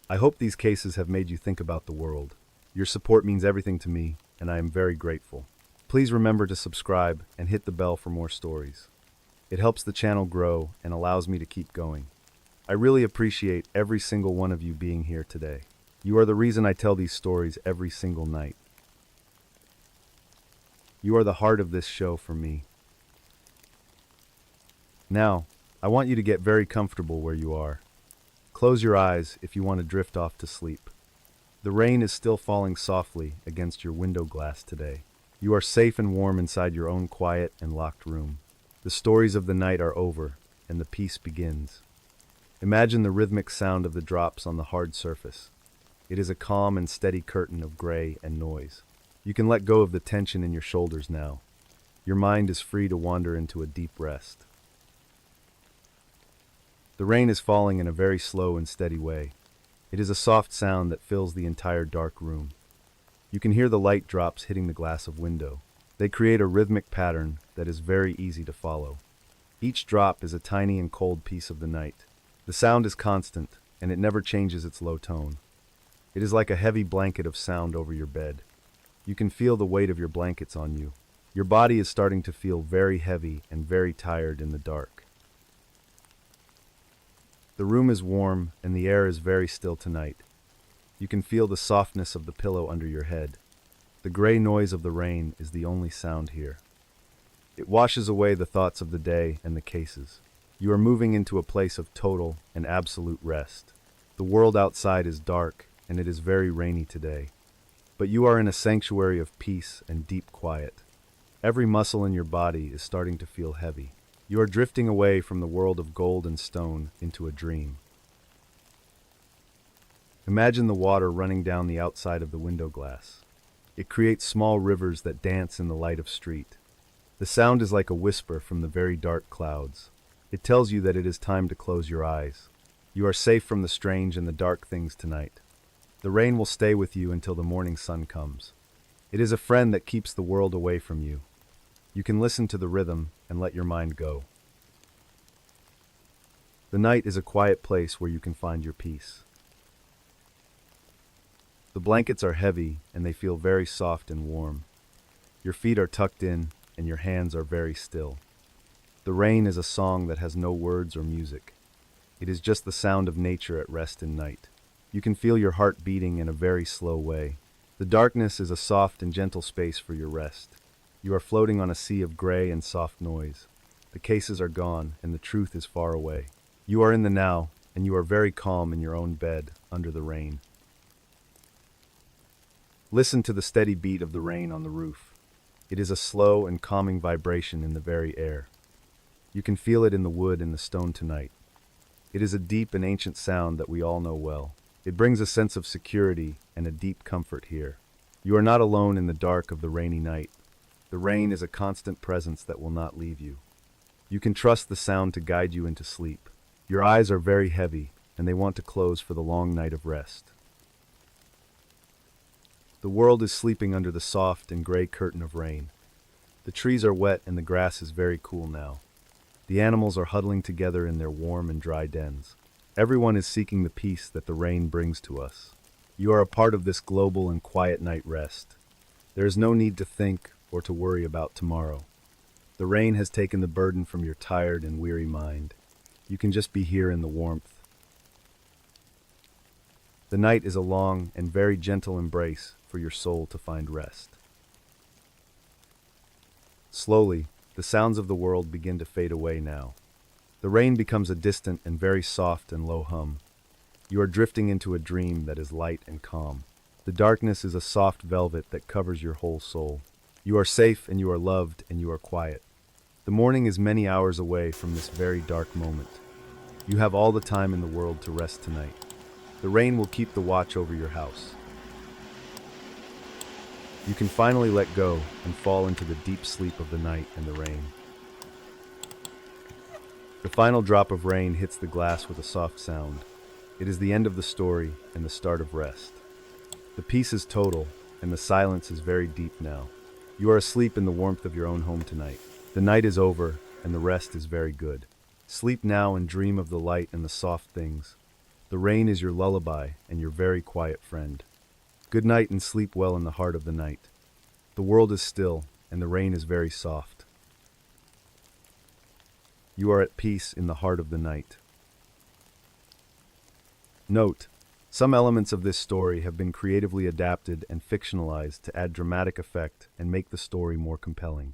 A: I hope these cases have made you think about the world. Your support means everything to me, and I am very grateful. Please remember to subscribe and hit the bell for more stories. It helps the channel grow and allows me to keep going. I really appreciate every single one of you being here today. You are the reason I tell these stories every single night. You are the heart of this show for me. Now, I want you to get very comfortable where you are. Close your eyes if you want to drift off to sleep. The rain is still falling softly against your window glass today. You are safe and warm inside your own quiet and locked room. The stories of the night are over, and the peace begins. Imagine the rhythmic sound of the drops on the hard surface. It is a calm and steady curtain of gray and noise. You can let go of the tension in your shoulders now. Your mind is free to wander into a deep rest. The rain is falling in a very slow and steady way. It is a soft sound that fills the entire dark room. You can hear the light drops hitting the glass of window. They create a rhythmic pattern that is very easy to follow. Each drop is a tiny and cold piece of the night. The sound is constant, and it never changes its low tone. It is like a heavy blanket of sound over your bed. You can feel the weight of your blankets on you. Your body is starting to feel very heavy and very tired in the dark. The room is warm, and the air is very still tonight. You can feel the softness of the pillow under your head. The gray noise of the rain is the only sound here. It washes away the thoughts of the day and the cases. You are moving into a place of total and absolute rest. The world outside is dark, and it is very rainy today. But you are in a sanctuary of peace and deep quiet. Every muscle in your body is starting to feel heavy. You are drifting away from the world of gold and stone into a dream. Imagine the water running down the outside of the window glass. It creates small rivers that dance in the light of street. The sound is like a whisper from the very dark clouds. It tells you that it is time to close your eyes. You are safe from the strange and the dark things tonight. The rain will stay with you until the morning sun comes. It is a friend that keeps the world away from you. You can listen to the rhythm and let your mind go. The night is a quiet place where you can find your peace. The blankets are heavy and they feel very soft and warm. Your feet are tucked in and your hands are very still. The rain is a song that has no words or music. It is just the sound of nature at rest in night. You can feel your heart beating in a very slow way. The darkness is a soft and gentle space for your rest. You are floating on a sea of gray and soft noise. The cases are gone and the truth is far away. You are in the now, and you are very calm in your own bed under the rain. Listen to the steady beat of the rain on the roof. It is a slow and calming vibration in the very air. You can feel it in the wood and the stone tonight. It is a deep and ancient sound that we all know well. It brings a sense of security and a deep comfort here. You are not alone in the dark of the rainy night. The rain is a constant presence that will not leave you. You can trust the sound to guide you into sleep. Your eyes are very heavy, and they want to close for the long night of rest. The world is sleeping under the soft and gray curtain of rain. The trees are wet and the grass is very cool now. The animals are huddling together in their warm and dry dens. Everyone is seeking the peace that the rain brings to us. You are a part of this global and quiet night rest. There is no need to think or to worry about tomorrow. The rain has taken the burden from your tired and weary mind. You can just be here in the warmth. The night is a long and very gentle embrace for your soul to find rest. Slowly, the sounds of the world begin to fade away now. The rain becomes a distant and very soft and low hum. You are drifting into a dream that is light and calm. The darkness is a soft velvet that covers your whole soul. You are safe and you are loved and you are quiet. The morning is many hours away from this very dark moment. You have all the time in the world to rest tonight. The rain will keep the watch over your house. You can finally let go and fall into the deep sleep of the night and the rain. The final drop of rain hits the glass with a soft sound. It is the end of the story and the start of rest. The peace is total, and the silence is very deep now. You are asleep in the warmth of your own home tonight. The night is over, and the rest is very good. Sleep now and dream of the light and the soft things. The rain is your lullaby and your very quiet friend. Good night and sleep well in the heart of the night. The world is still, and the rain is very soft. You are at peace in the heart of the night. Note: some elements of this story have been creatively adapted and fictionalized to add dramatic effect and make the story more compelling.